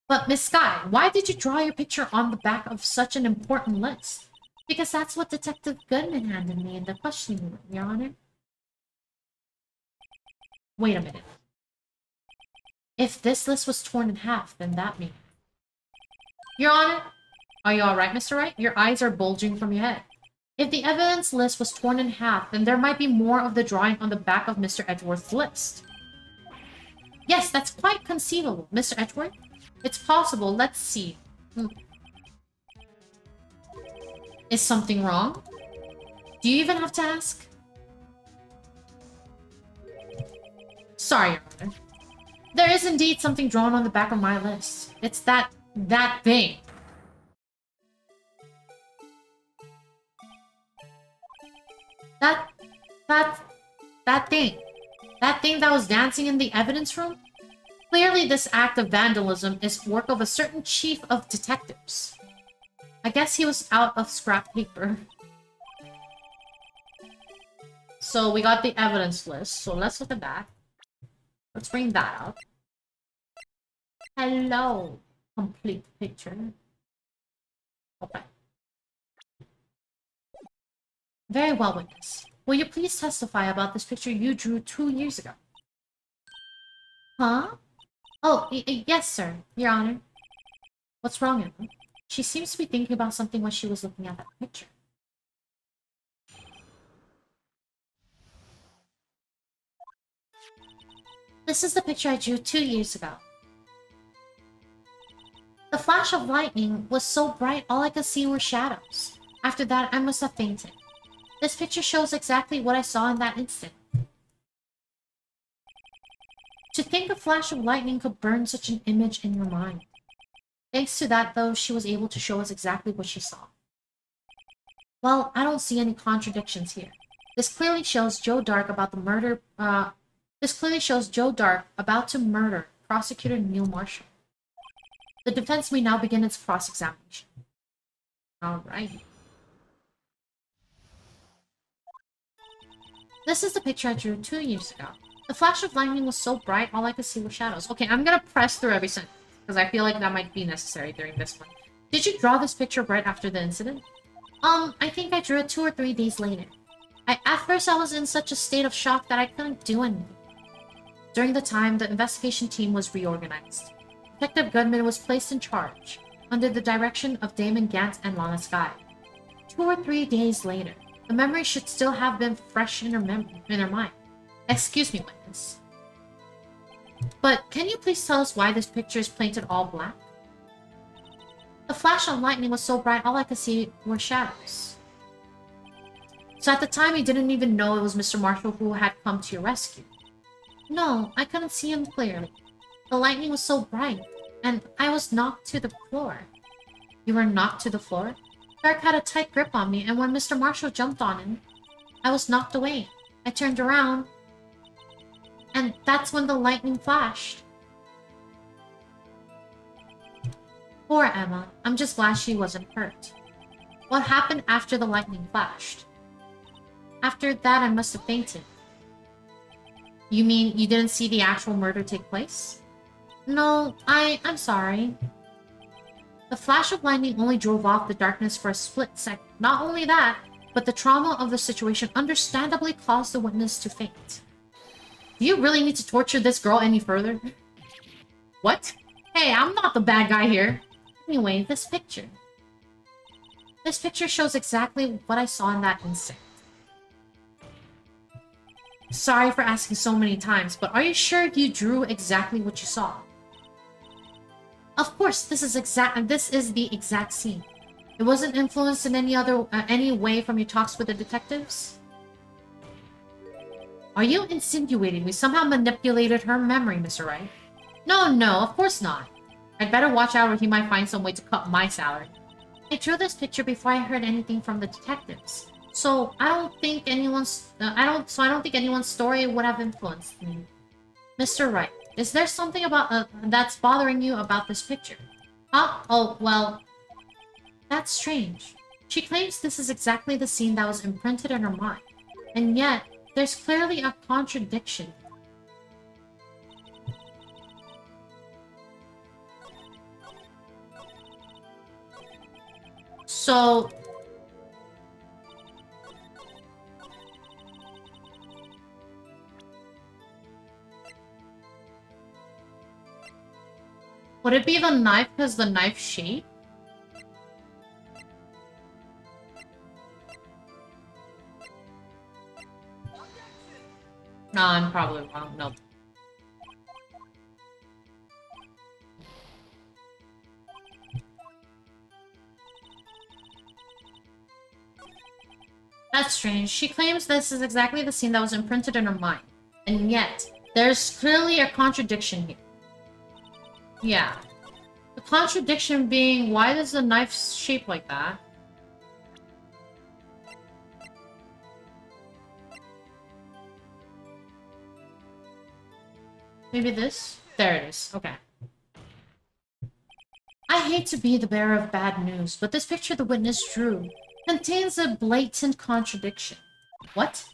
But, Miss Sky, why did you draw your picture on the back of such an important list? Because that's what Detective Goodman handed me in the questioning room, Your Honor. Wait a minute. If this list was torn in half, then that means... Your Honor? Are you alright, Mr. Wright? Your eyes are bulging from your head. If the evidence list was torn in half, then there might be more of the drawing on the back of Mr. Edgeworth's list. Yes, that's quite conceivable, Mr. Edgeworth. It's possible. Let's see. Is something wrong? Do you even have to ask? Sorry, Your Honor. There is indeed something drawn on the back of my list. It's that thing. That thing. That thing that was dancing in the evidence room? Clearly, this act of vandalism is work of a certain chief of detectives. I guess he was out of scrap paper. So we got the evidence list, so let's look at that. Let's bring that up. Hello. Complete picture. Okay. Very well, witness. Will you please testify about this picture you drew 2 years ago? Huh? Oh, yes, sir, Your Honor. What's wrong, Emma? She seems to be thinking about something when she was looking at that picture. This is the picture I drew 2 years ago. The flash of lightning was so bright all I could see were shadows. After that, I must have fainted. This picture shows exactly what I saw in that instant. To think a flash of lightning could burn such an image in your mind. Thanks to that, though, she was able to show us exactly what she saw. Well, I don't see any contradictions here. This clearly shows Joe Dark about the murder, This clearly shows Joe Dark about to murder Prosecutor Neil Marshall. The defense may now begin its cross-examination. Alright. This is the picture I drew 2 years ago. The flash of lightning was so bright, all I could see were shadows. Okay, I'm gonna press through every sentence, because I feel like that might be necessary during this one. Did you draw this picture right after the incident? I think I drew it 2 or 3 days later. At first, I was in such a state of shock that I couldn't do anything. During the time, the investigation team was reorganized. Detective Goodman was placed in charge, under the direction of Damon Gant and Lana Skye. 2 or 3 days later, the memory should still have been fresh in her mind. Excuse me, witness. But can you please tell us why this picture is painted all black? The flash of lightning was so bright, all I could see were shadows. So at the time, you didn't even know it was Mr. Marshall who had come to your rescue. No, I couldn't see him clearly. The lightning was so bright, and I was knocked to the floor. You were knocked to the floor? Dark had a tight grip on me, and when Mr. Marshall jumped on him, I was knocked away. I turned around, and that's when the lightning flashed. Poor Emma. I'm just glad she wasn't hurt. What happened after the lightning flashed? After that, I must have fainted. You mean you didn't see the actual murder take place? No, I'm sorry. The flash of lightning only drove off the darkness for a split second. Not only that, but the trauma of the situation understandably caused the witness to faint. Do you really need to torture this girl any further? What? Hey, I'm not the bad guy here. Anyway, this picture. This picture shows exactly what I saw in that instant. Sorry for asking so many times, but are you sure you drew exactly what you saw? Of course, this is the exact scene. It wasn't influenced in any way from your talks with the detectives? Are you insinuating we somehow manipulated her memory, Mr. Wright? No, of course not. I'd better watch out or he might find some way to cut my salary. I drew this picture before I heard anything from the detectives. So I don't think anyone's story would have influenced me. Mr. Wright, is there something about that's bothering you about this picture? Huh? Oh, well, that's strange. She claims this is exactly the scene that was imprinted in her mind, and yet there's clearly a contradiction. So Would it be the knife because the knife shape? No, I'm probably wrong. Nope. That's strange. She claims this is exactly the scene that was imprinted in her mind. And yet, there's clearly a contradiction here. Yeah. The contradiction being, why does the knife shape like that? Maybe this? There it is. Okay. I hate to be the bearer of bad news, but this picture the witness drew contains a blatant contradiction. What?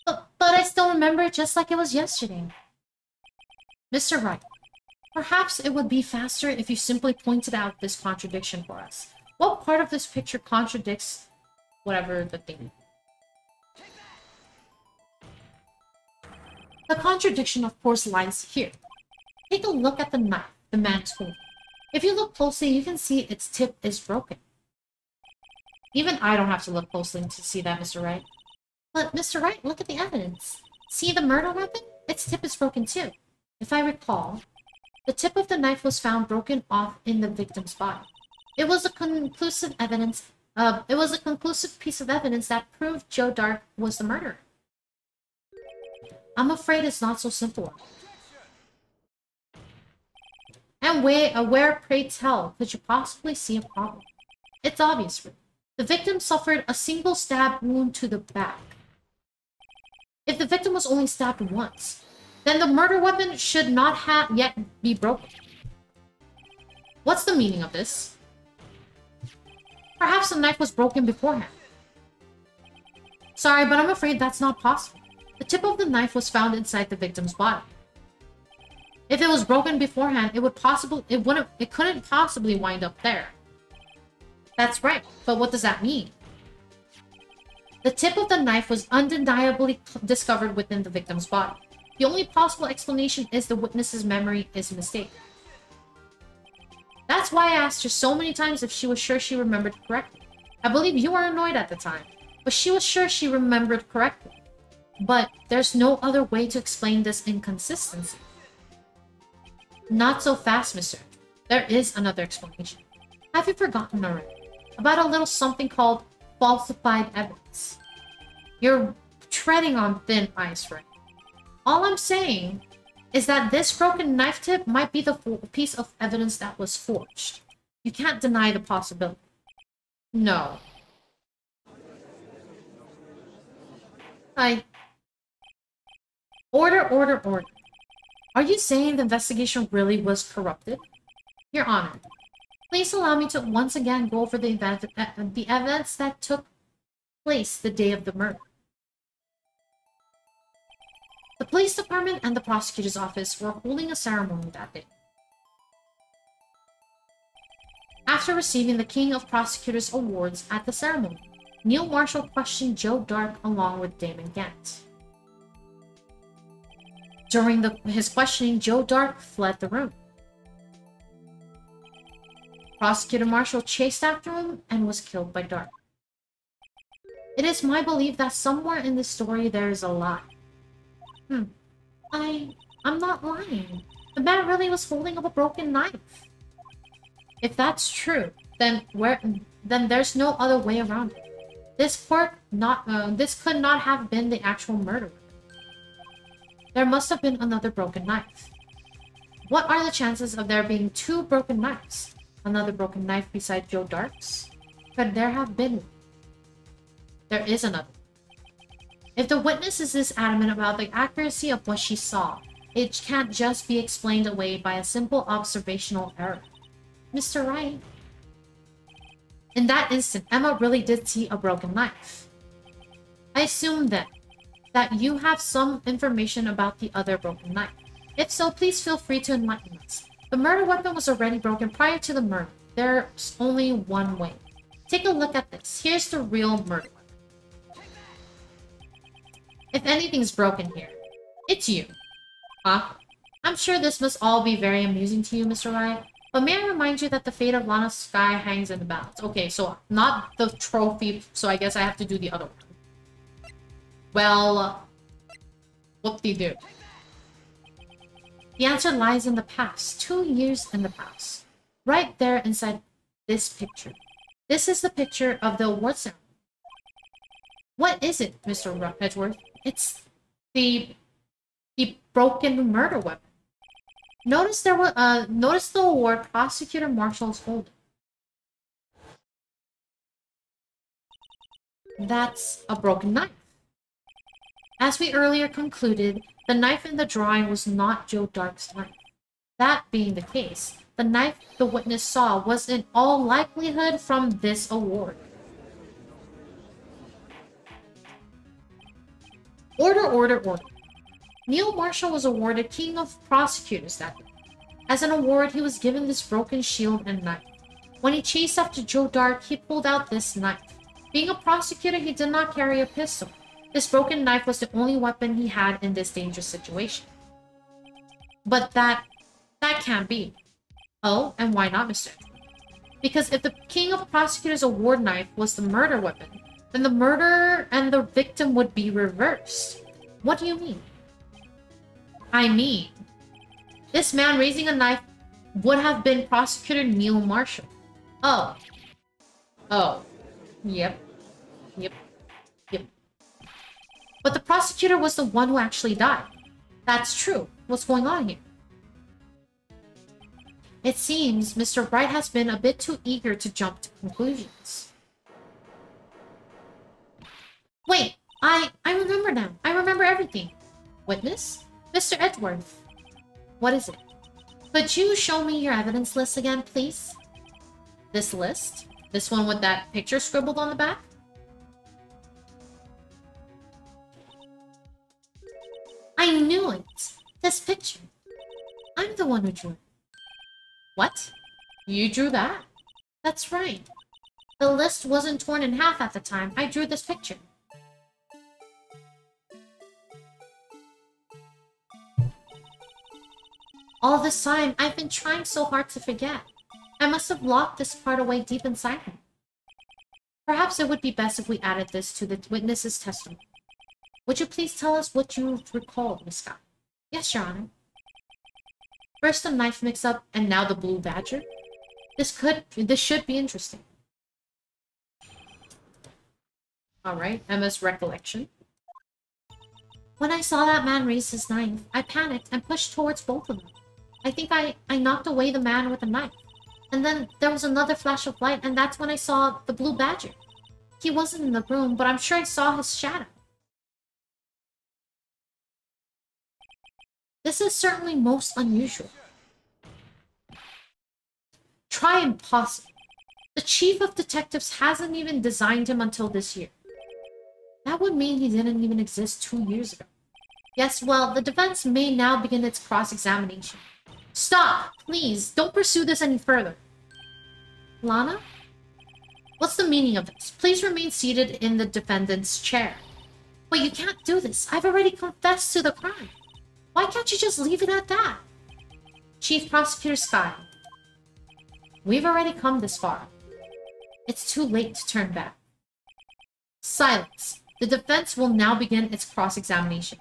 But I still remember it just like it was yesterday. Mr. Wright, perhaps it would be faster if you simply pointed out this contradiction for us. What part of this picture contradicts whatever the thing? The contradiction, of course, lies here. Take a look at the knife the man's holding. If you look closely, you can see its tip is broken. Even I don't have to look closely to see that, Mr. Wright. But, Mr. Wright, look at the evidence. See the murder weapon? Its tip is broken too. If I recall, the tip of the knife was found broken off in the victim's body. It was a conclusive piece of evidence that proved Joe Dark was the murderer. I'm afraid it's not so simple. And where, pray tell, could you possibly see a problem? It's obvious. The victim suffered a single stab wound to the back. If the victim was only stabbed once, then the murder weapon should not yet be broken. What's the meaning of this? Perhaps the knife was broken beforehand. Sorry, but I'm afraid that's not possible. The tip of the knife was found inside the victim's body. If it was broken beforehand, it couldn't possibly wind up there. That's right, but what does that mean? The tip of the knife was undeniably discovered within the victim's body. The only possible explanation is the witness's memory is mistaken. That's why I asked her so many times if she was sure she remembered correctly. I believe you were annoyed at the time, but she was sure she remembered correctly. But there's no other way to explain this inconsistency. Not so fast, mister. There is another explanation. Have you forgotten already? About a little something called falsified evidence. You're treading on thin ice, right? All I'm saying is that this broken knife tip might be the piece of evidence that was forged. You can't deny the possibility. No. Order. Are you saying the investigation really was corrupted? Your Honor, please allow me to once again go over the events that took place the day of the murder. The police department and the prosecutor's office were holding a ceremony that day. After receiving the King of Prosecutors Awards at the ceremony, Neil Marshall questioned Joe Dark along with Damon Gant. During his questioning, Joe Dark fled the room. Prosecutor Marshall chased after him and was killed by Dark. It is my belief that somewhere in this story there is a lie. I'm not lying. The man really was holding up a broken knife. If that's true, then there's no other way around it. This could not have been the actual murder. There must have been another broken knife. What are the chances of there being two broken knives? Another broken knife beside Joe Dark's? Could there have been one? There is another. If the witness is this adamant about the accuracy of what she saw, it can't just be explained away by a simple observational error. Mr. Wright. In that instant, Emma really did see a broken knife. I assume then that you have some information about the other broken knife. If so, please feel free to enlighten us. The murder weapon was already broken prior to the murder. There's only one way. Take a look at this. Here's the real murder weapon. If anything's broken here, it's you. Huh? I'm sure this must all be very amusing to you, Mr. Wright, But may I remind you that the fate of Lana Sky hangs in the balance. Okay, so not the trophy, so I guess I have to do the other one. Well, whoop-de-doo. The answer lies in the past, 2 years in the past. Right there inside this picture. This is the picture of the award ceremony. What is it, Mr. Edgeworth? It's the broken murder weapon. Notice notice the award Prosecutor Marshall's holding. That's a broken knife. As we earlier concluded, the knife in the drawing was not Joe Dark's knife. That being the case, the knife the witness saw was in all likelihood from this award. Order. Neil Marshall was awarded King of Prosecutors that day. As an award, he was given this broken shield and knife. When he chased after Joe Dark, he pulled out this knife. Being a prosecutor, he did not carry a pistol. This broken knife was the only weapon he had in this dangerous situation. But that can't be. Oh, and why not, Mr. Because if the King of Prosecutors award knife was the murder weapon, then the murderer and the victim would be reversed. What do you mean? I mean, this man raising a knife would have been Prosecutor Neil Marshall. Oh. Yep. But the prosecutor was the one who actually died. That's true. What's going on here? It seems Mr. Bright has been a bit too eager to jump to conclusions. Wait, I remember now. I remember everything. Witness? Mr. Edgeworth. What is it? Could you show me your evidence list again, please? This list? This one with that picture scribbled on the back? I knew it! This picture. I'm the one who drew it. What? You drew that? That's right. The list wasn't torn in half at the time. I drew this picture. All this time, I've been trying so hard to forget. I must have locked this part away deep inside me. Perhaps it would be best if we added this to the witness's testimony. Would you please tell us what you recalled, Miss Scott? Yes, Your Honor. First the knife mix-up, and now the blue badger? This should be interesting. Alright, Emma's recollection. When I saw that man raise his knife, I panicked and pushed towards both of them. I think I knocked away the man with the knife. And then there was another flash of light, and that's when I saw the blue badger. He wasn't in the room, but I'm sure I saw his shadow. This is certainly most unusual. Try impossible. The chief of detectives hasn't even designed him until this year. That would mean he didn't even exist 2 years ago. Yes, well, the defense may now begin its cross-examination. Stop! Please, don't pursue this any further. Lana? What's the meaning of this? Please remain seated in the defendant's chair. But you can't do this. I've already confessed to the crime. Why can't you just leave it at that? Chief Prosecutor Sky. We've already come this far. It's too late to turn back. Silence. The defense will now begin its cross-examination.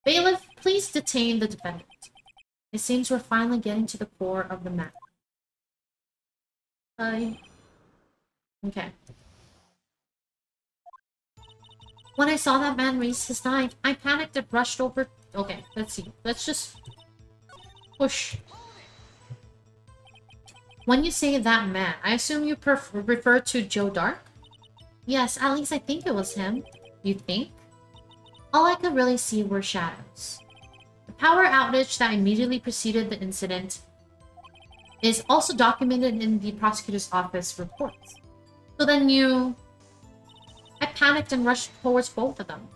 Bailiff, please detain the defendant. It seems we're finally getting to the core of the matter. Okay. When I saw that man raise his knife, I panicked and rushed over. Okay, let's see. Let's just push. When you say that man, I assume you refer to Joe Dark? Yes, at least I think it was him. You think? All I could really see were shadows. The power outage that immediately preceded the incident is also documented in the prosecutor's office reports. So then I panicked and rushed towards both of them.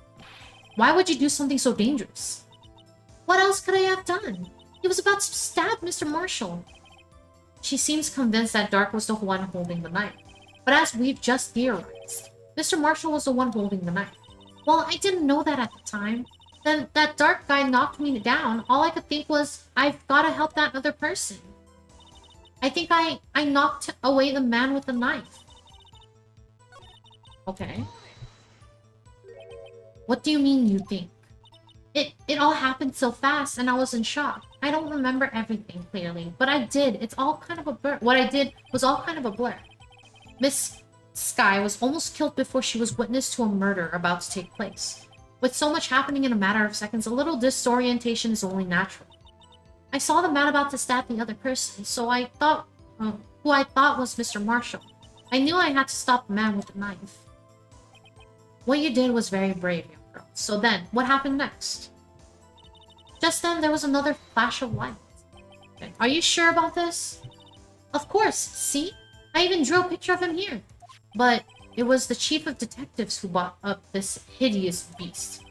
Why would you do something so dangerous? What else could I have done? He was about to stab Mr. Marshall. She seems convinced that Dark was the one holding the knife. But as we've just theorized, Mr. Marshall was the one holding the knife. Well, I didn't know that at the time. Then that Dark guy knocked me down. All I could think was, I've gotta help that other person. I think I knocked away the man with the knife. Okay. What do you mean you think? It all happened so fast and I was in shock. I don't remember everything clearly, but I did. It's all kind of a blur. What I did was all kind of a blur. Miss Sky was almost killed before she was witness to a murder about to take place. With so much happening in a matter of seconds, a little disorientation is only natural. I saw the man about to stab the other person, so I thought, who I thought was Mr. Marshall. I knew I had to stop the man with the knife. What you did was very brave, young girl. So then, what happened next? Just then, there was another flash of light. Okay. Are you sure about this? Of course, see? I even drew a picture of him here. But it was the chief of detectives who brought up this hideous beast.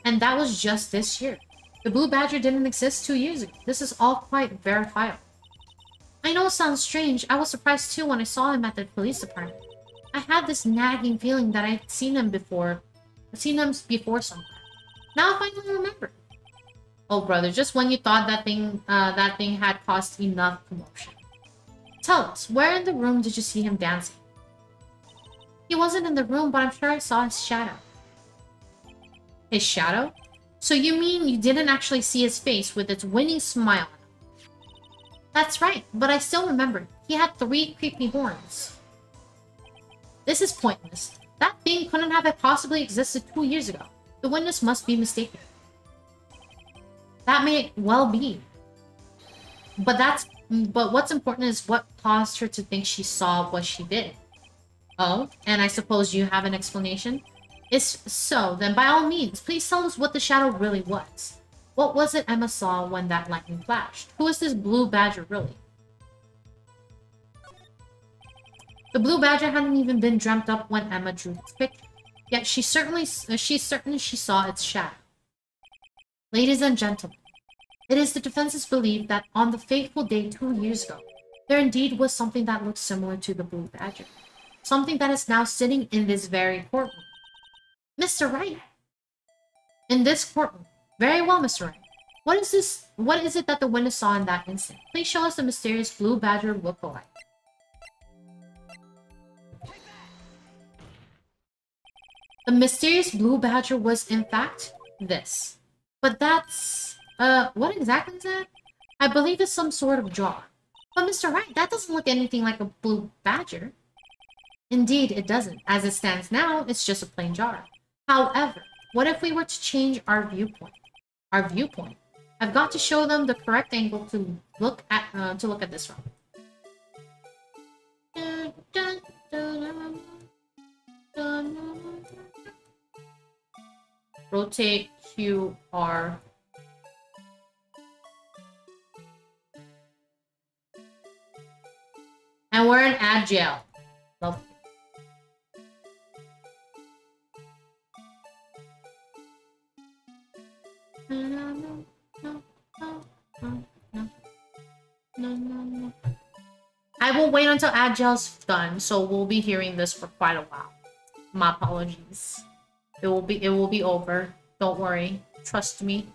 And that was just this year. The Blue Badger didn't exist 2 years ago. This is all quite verifiable. I know it sounds strange. I was surprised too when I saw him at the police department. I had this nagging feeling that I'd seen him before. I'd seen him before somewhere. Now I finally remember. Oh, brother, just when you thought that thing had caused enough commotion. Tell us, where in the room did you see him dancing? He wasn't in the room, but I'm sure I saw his shadow. His shadow? So you mean you didn't actually see his face with its winning smile? That's right, but I still remember. He had 3 creepy horns. This is pointless. That thing couldn't have possibly existed 2 years ago. The witness must be mistaken. That may well be. But what's important is what caused her to think she saw what she did. Oh, and I suppose you have an explanation? If so, then by all means, please tell us what the shadow really was. What was it Emma saw when that lightning flashed? Who is this Blue Badger really? The Blue Badger hadn't even been dreamt up when Emma drew this picture. Yet she's certain she saw its shadow. Ladies and gentlemen, it is the defense's belief that on the fateful day 2 years ago, there indeed was something that looked similar to the Blue Badger. Something that is now sitting in this very courtroom. Mr. Wright! In this courtroom. Very well, Mr. Wright. What is it that the witness saw in that instant? Please show us the mysterious Blue Badger look-alike. The mysterious Blue Badger was, in fact, this. But that's... what exactly is that? I believe it's some sort of jar. But Mr. Wright, that doesn't look anything like a Blue Badger. Indeed, it doesn't. As it stands now, it's just a plain jar. However, what if we were to change our viewpoint? Our viewpoint? I've got to show them the correct angle to look at this from. Rotate QR. And we're in Agile. Lovely. I will wait until Agile's done, so we'll be hearing this for quite a while. My apologies. It will be over. Don't worry. Trust me.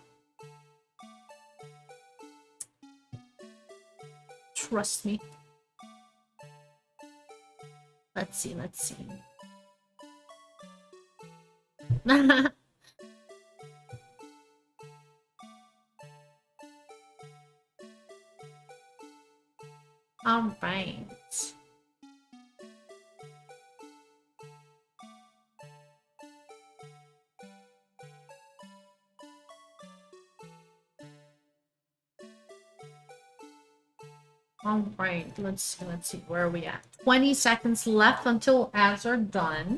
Trust me. Let's see. All right. All right, let's see, where are we at? 20 seconds left until ads are done.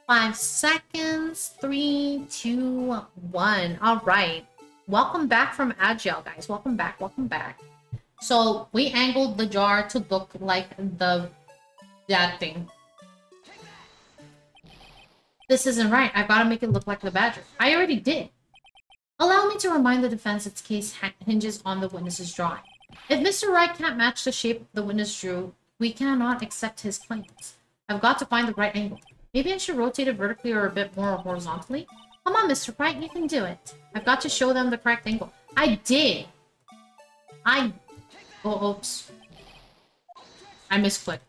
Five seconds. 3, 2, 1. All right. Welcome back from Agile, guys. Welcome back. So we angled the jar to look like that thing. This isn't right. I've got to make it look like the Badger. I already did. Allow me to remind the defense its case hinges on the witness's drawing. If Mr. Wright can't match the shape the witness drew, we cannot accept his claims. I've got to find the right angle. Maybe I should rotate it vertically or a bit more horizontally? Come on, Mr. Wright, you can do it. I've got to show them the correct angle. I did! Oh, oops. I misclicked.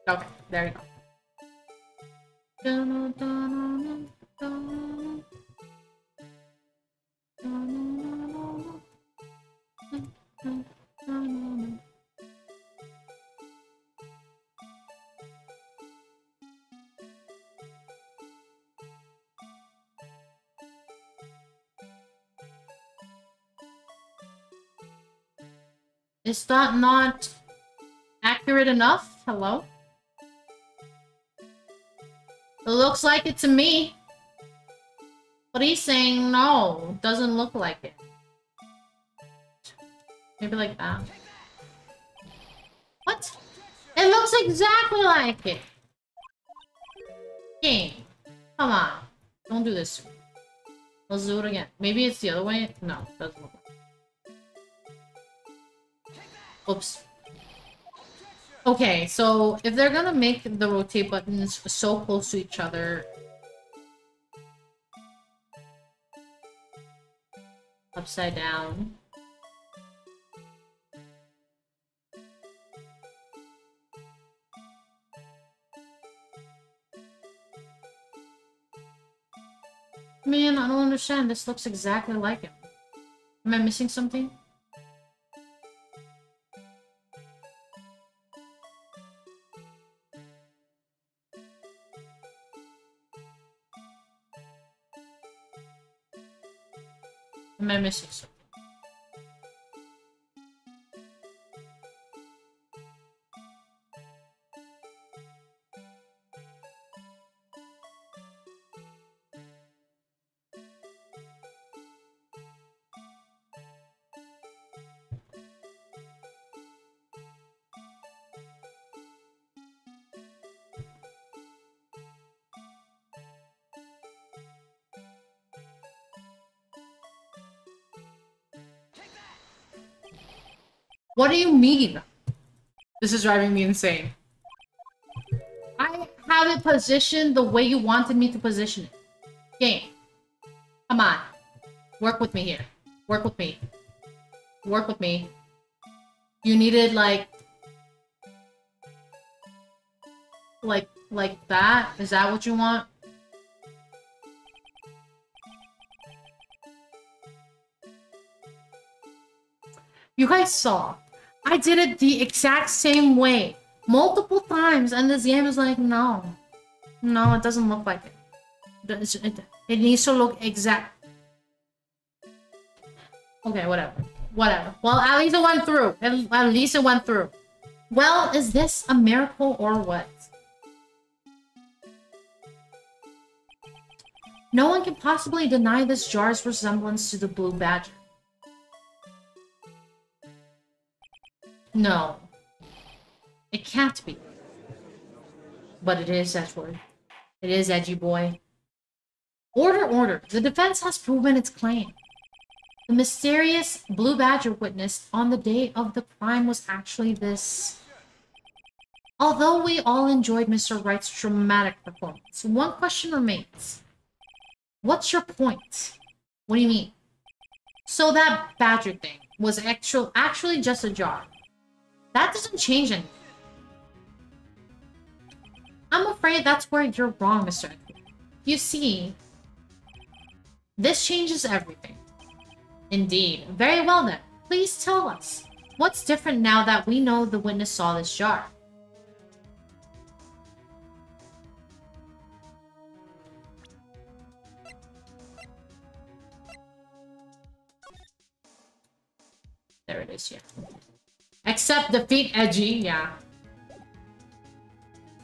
Okay, there you go. Is that not accurate enough? Hello? It looks like it to me. But he's saying no, doesn't look like it. Maybe like that. What? It looks exactly like it. Game. Come on. Don't do this to me. Let's do it again. Maybe it's the other way? No, it doesn't look like it. Oops. Okay, so if they're gonna make the rotate buttons so close to each other... Upside down. Man, I don't understand. This looks exactly like it. Am I missing something? Am I missing something? What do you mean? This is driving me insane. I have it positioned the way you wanted me to position it. Game. Come on. Work with me here. Work with me. Work with me. You needed like that? Is that what you want? You guys saw. I did it the exact same way. Multiple times. And this game is like, no. No, it doesn't look like it. It needs to look exact. Okay, whatever. Whatever. Well, at least it went through. At least it went through. Well, is this a miracle or what? No one can possibly deny this jar's resemblance to the blue badger. No. It can't be. But it is, Edward. It is, edgy boy. Order, order. The defense has proven its claim. The mysterious blue badger witnessed on the day of the crime was actually this. Although we all enjoyed Mr. Wright's dramatic performance, one question remains. What's your point? What do you mean? So that badger thing was actually just a jar. That doesn't change anything. I'm afraid that's where you're wrong, Mr. Edward. You see, this changes everything. Indeed. Very well then. Please tell us. What's different now that we know the witness saw this jar? There it is, yeah. Except defeat edgy, yeah.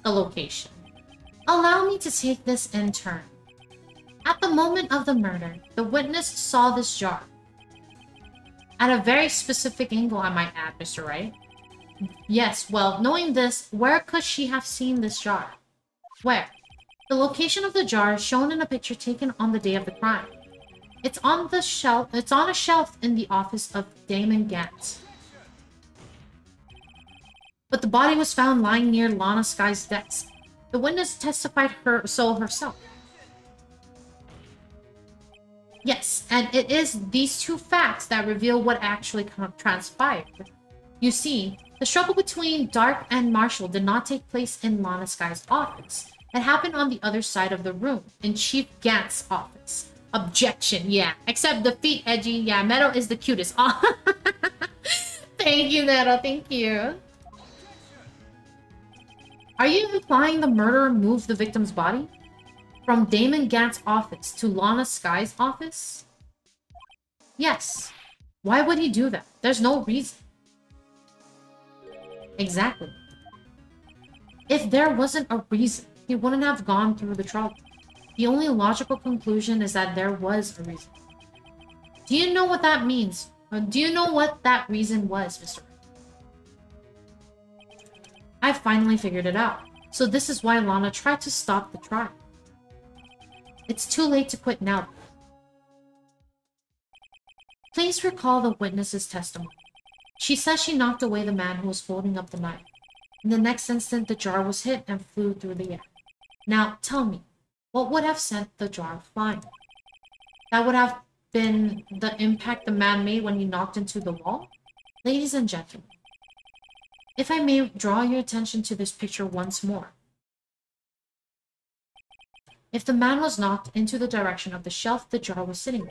The location. Allow me to take this in turn. At the moment of the murder, the witness saw this jar. At a very specific angle, I might add, Mr. Wright. Yes, well, knowing this, where could she have seen this jar? Where? The location of the jar is shown in a picture taken on the day of the crime. It's on the shelf. It's on a shelf in the office of Damon Gantz. But the body was found lying near Lana Sky's desk. The witness testified herself. Yes, and it is these two facts that reveal what actually transpired. You see, the struggle between Dark and Marshall did not take place in Lana Sky's office. It happened on the other side of the room, in Chief Gantz's office. Objection, yeah. Except the feet, Edgy. Yeah, Meadow is the cutest. Thank you, Meadow. Thank you. Are you implying the murderer moved the victim's body? From Damon Gantz's office to Lana Sky's office? Yes. Why would he do that? There's no reason. Exactly. If there wasn't a reason, he wouldn't have gone through the trouble. The only logical conclusion is that there was a reason. Do you know what that means? Do you know what that reason was, Mr. I finally figured it out. So this is why Lana tried to stop the trial. It's too late to quit now. Please recall the witness's testimony. She says she knocked away the man who was holding up the knife. In the next instant, the jar was hit and flew through the air. Now, tell me, what would have sent the jar flying? That would have been the impact the man made when he knocked into the wall? Ladies and gentlemen, if I may draw your attention to this picture once more. If the man was knocked into the direction of the shelf the jar was sitting on,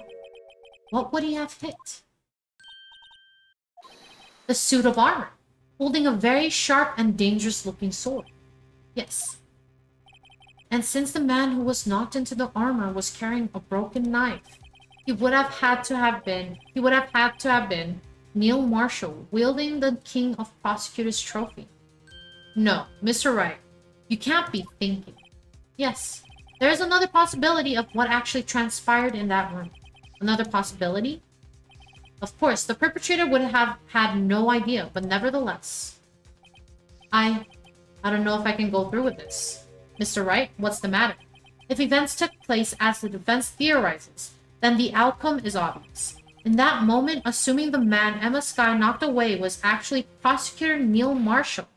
what would he have hit? The suit of armor, holding a very sharp and dangerous-looking sword. Yes. And since the man who was knocked into the armor was carrying a broken knife, he would have had to have been Neil Marshall wielding the King of Prosecutors trophy. No, Mr. Wright, you can't be thinking. Yes, there is another possibility of what actually transpired in that room. Another possibility? Of course, the perpetrator would have had no idea, but nevertheless. I don't know if I can go through with this. Mr. Wright, what's the matter? If events took place as the defense theorizes, then the outcome is obvious. In that moment, assuming the man Emma Sky knocked away was actually Prosecutor Neil Marshall.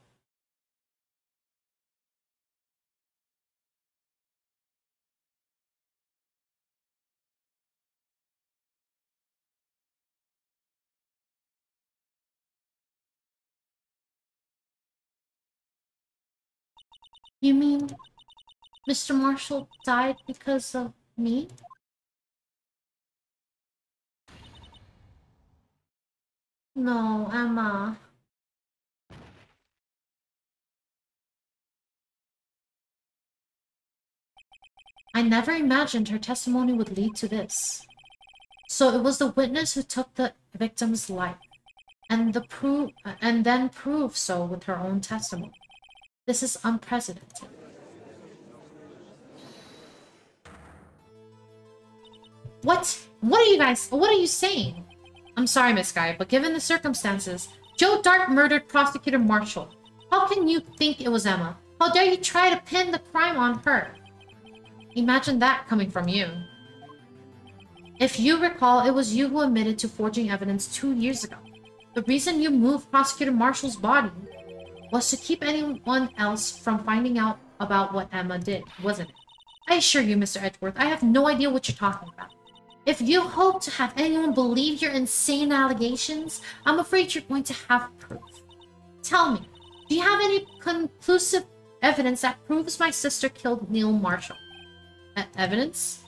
You mean Mr. Marshall died because of me? No, Emma. I never imagined her testimony would lead to this. So it was the witness who took the victim's life, and then proved so with her own testimony. This is unprecedented. What? What are you saying? I'm sorry, Miss Guy, but given the circumstances, Joe Dark murdered Prosecutor Marshall. How can you think it was Emma? How dare you try to pin the crime on her? Imagine that coming from you. If you recall, it was you who admitted to forging evidence 2 years ago. The reason you moved Prosecutor Marshall's body was to keep anyone else from finding out about what Emma did, wasn't it? I assure you, Mr. Edgeworth, I have no idea what you're talking about. If you hope to have anyone believe your insane allegations, I'm afraid you're going to have proof. Tell me, do you have any conclusive evidence that proves my sister killed Neil Marshall? Evidence?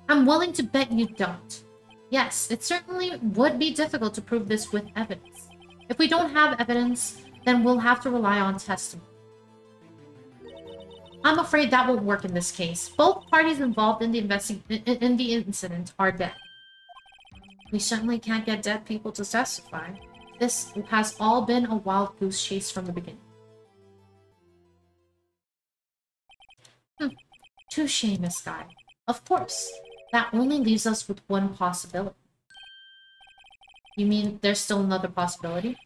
I'm willing to bet you don't. Yes, it certainly would be difficult to prove this with evidence. If we don't have evidence, then we'll have to rely on testimony. I'm afraid that won't work in this case. Both parties involved in the incident are dead. We certainly can't get dead people to testify. This has all been a wild goose chase from the beginning. Touché, Miss Guy. Of course. That only leaves us with one possibility. You mean there's still another possibility?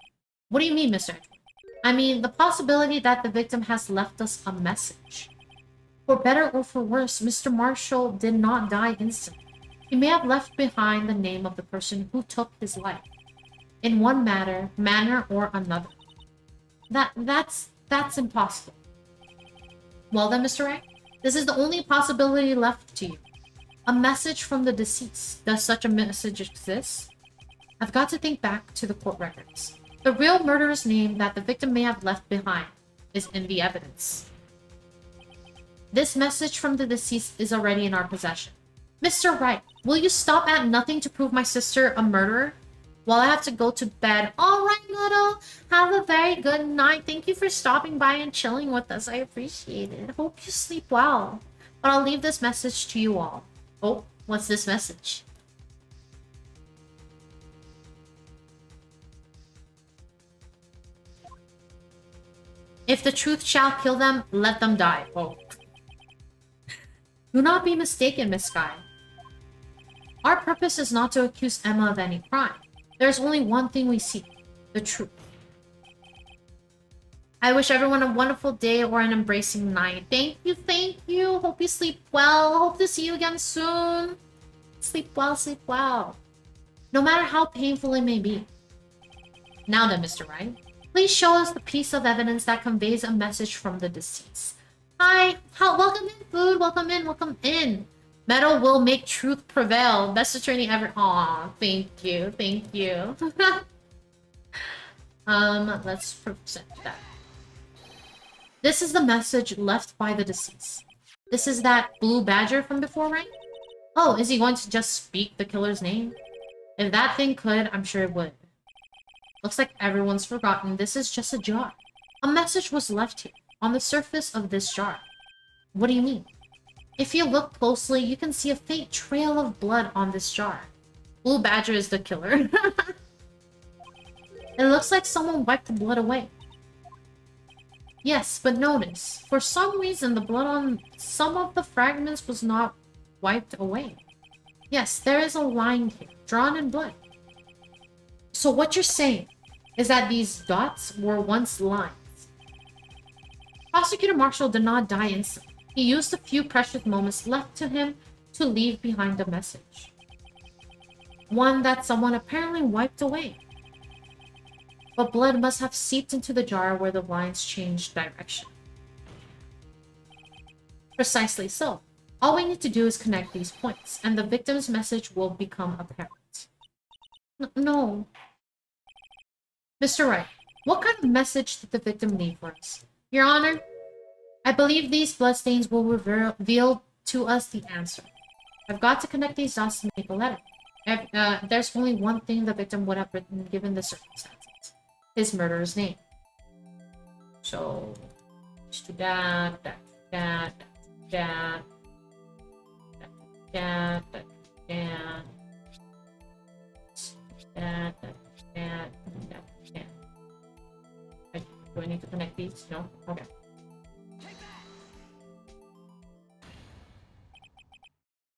What do you mean, Mr. Edgeworth? I mean, the possibility that the victim has left us a message. For better or for worse, Mr. Marshall did not die instantly. He may have left behind the name of the person who took his life, in one manner or another. That's impossible. Well then, Mr. Wright, this is the only possibility left to you. A message from the deceased. Does such a message exist? I've got to think back to the court records. The real murderer's name that the victim may have left behind is in the evidence. This message from the deceased is already in our possession. Mr. Wright, will you stop at nothing to prove my sister a murderer? Well, I have to go to bed. Alright, Meadow. Have a very good night. Thank you for stopping by and chilling with us. I appreciate it. Hope you sleep well. But I'll leave this message to you all. Oh, what's this message? If the truth shall kill them, let them die. Oh. Do not be mistaken, Miss Sky. Our purpose is not to accuse Emma of any crime. There's only one thing we seek, the truth. I wish everyone a wonderful day or an embracing night. Thank you, thank you. Hope you sleep well. Hope to see you again soon. Sleep well, sleep well. No matter how painful it may be. Now then, Mr. Wright, please show us the piece of evidence that conveys a message from the deceased. Hi, welcome in, food. Welcome in, welcome in. Meadow will make truth prevail. Best attorney ever. Aw, thank you, thank you. Let's present that. This is the message left by the deceased. This is that blue badger from before, right? Oh, is he going to just speak the killer's name? If that thing could, I'm sure it would. Looks like everyone's forgotten. This is just a jar. A message was left here, on the surface of this jar. What do you mean? If you look closely, you can see a faint trail of blood on this jar. Blue badger is the killer. It looks like someone wiped the blood away. Yes, but notice, for some reason the blood on some of the fragments was not wiped away. Yes, there is a line here, drawn in blood. So what you're saying is that these dots were once lines. Prosecutor Marshall did not die instantly. He used the few precious moments left to him to leave behind a message. One that someone apparently wiped away. But blood must have seeped into the jar where the lines changed direction. Precisely so. All we need to do is connect these points, and the victim's message will become apparent. No. Mr. Wright, what kind of message did the victim leave for us? Your Honor, I believe these bloodstains will reveal to us the answer. I've got to connect these dots to make a letter. There's only one thing the victim would have written given the circumstances. His murderer's name. So, let's do that. Do I need to connect these? No? Okay.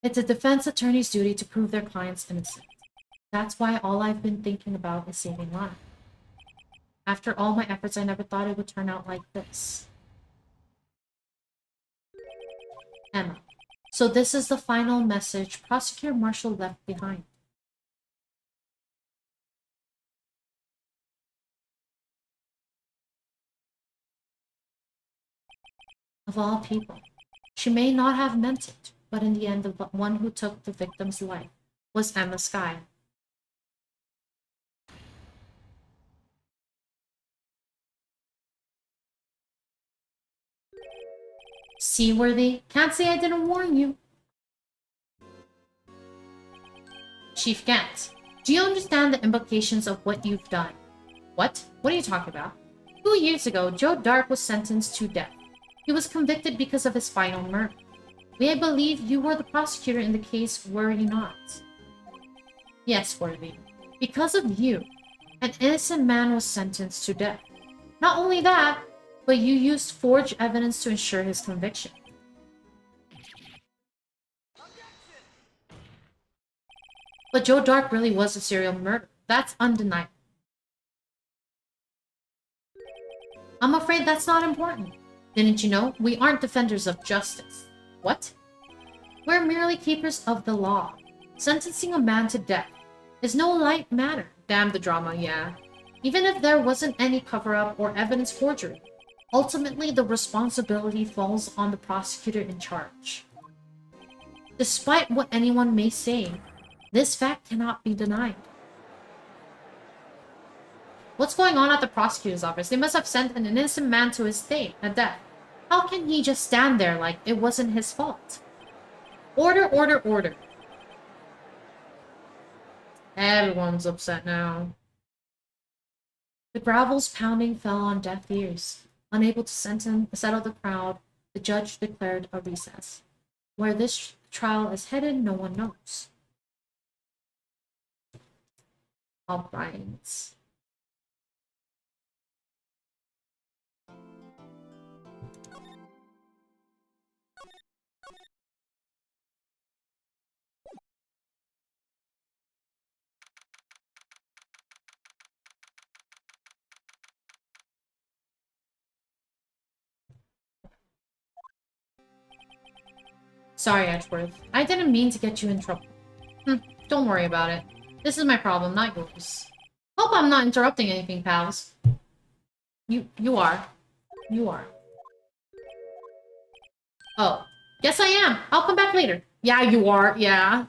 It's a defense attorney's duty to prove their client's innocent. That's why all I've been thinking about is saving lives. After all my efforts, I never thought it would turn out like this. Emma. So this is the final message Prosecutor Marshall left behind. Of all people, she may not have meant it, but in the end, the one who took the victim's life was Emma Sky. Seaworthy, can't say I didn't warn you. Chief Gant, do you understand the implications of what you've done? What? What are you talking about? 2 years ago, Joe Dark was sentenced to death. He was convicted because of his final murder. I believe you were the prosecutor in the case, were you not? Yes, Worthy. Because of you, an innocent man was sentenced to death. Not only that, but you used forged evidence to ensure his conviction. But Joe Dark really was a serial murderer. That's undeniable. I'm afraid that's not important. Didn't you know? We aren't defenders of justice. What? We're merely keepers of the law. Sentencing a man to death is no light matter. Damn the drama, yeah. Even if there wasn't any cover-up or evidence forgery, ultimately the responsibility falls on the prosecutor in charge. Despite what anyone may say, this fact cannot be denied. What's going on at the prosecutor's office? They must have sent an innocent man to his fate, a death. How can he just stand there like it wasn't his fault? Order, order, order. Everyone's upset now. The gravel's pounding fell on deaf ears. Unable to settle the crowd, the judge declared a recess. Where this trial is headed, no one knows. All right. Sorry, Edgeworth. I didn't mean to get you in trouble. Don't worry about it. This is my problem, not yours. Hope I'm not interrupting anything, pals. You are. You are. Oh. Yes, I am. I'll come back later. Yeah, you are. Yeah.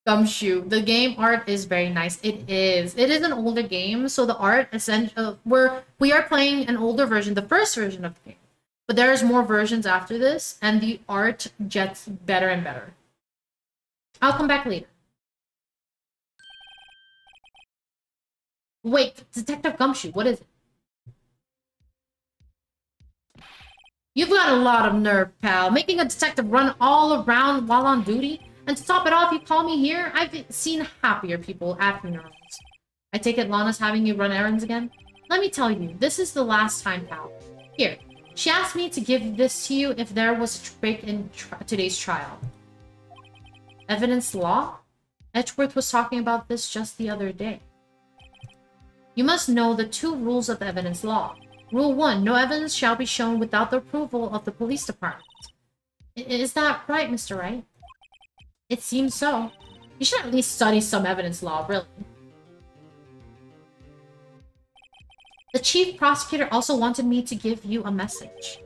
Gumshoe. The game art is very nice. It is. It is an older game, so the art essentially we are playing an older version, the first version of the game. But there's more versions after this, and the art gets better and better. I'll come back later. Wait, Detective Gumshoe, what is it? You've got a lot of nerve, pal. Making a detective run all around while on duty? And to top it off, you call me here? I've seen happier people at funerals. I take it Lana's having you run errands again? Let me tell you, this is the last time, pal. Here. She asked me to give this to you if there was a break in today's trial. Evidence law? Edgeworth was talking about this just the other day. You must know the 2 rules of evidence law. Rule 1, no evidence shall be shown without the approval of the police department. Is that right, Mr. Wright? It seems so. You should at least study some evidence law, really. The chief prosecutor also wanted me to give you a message.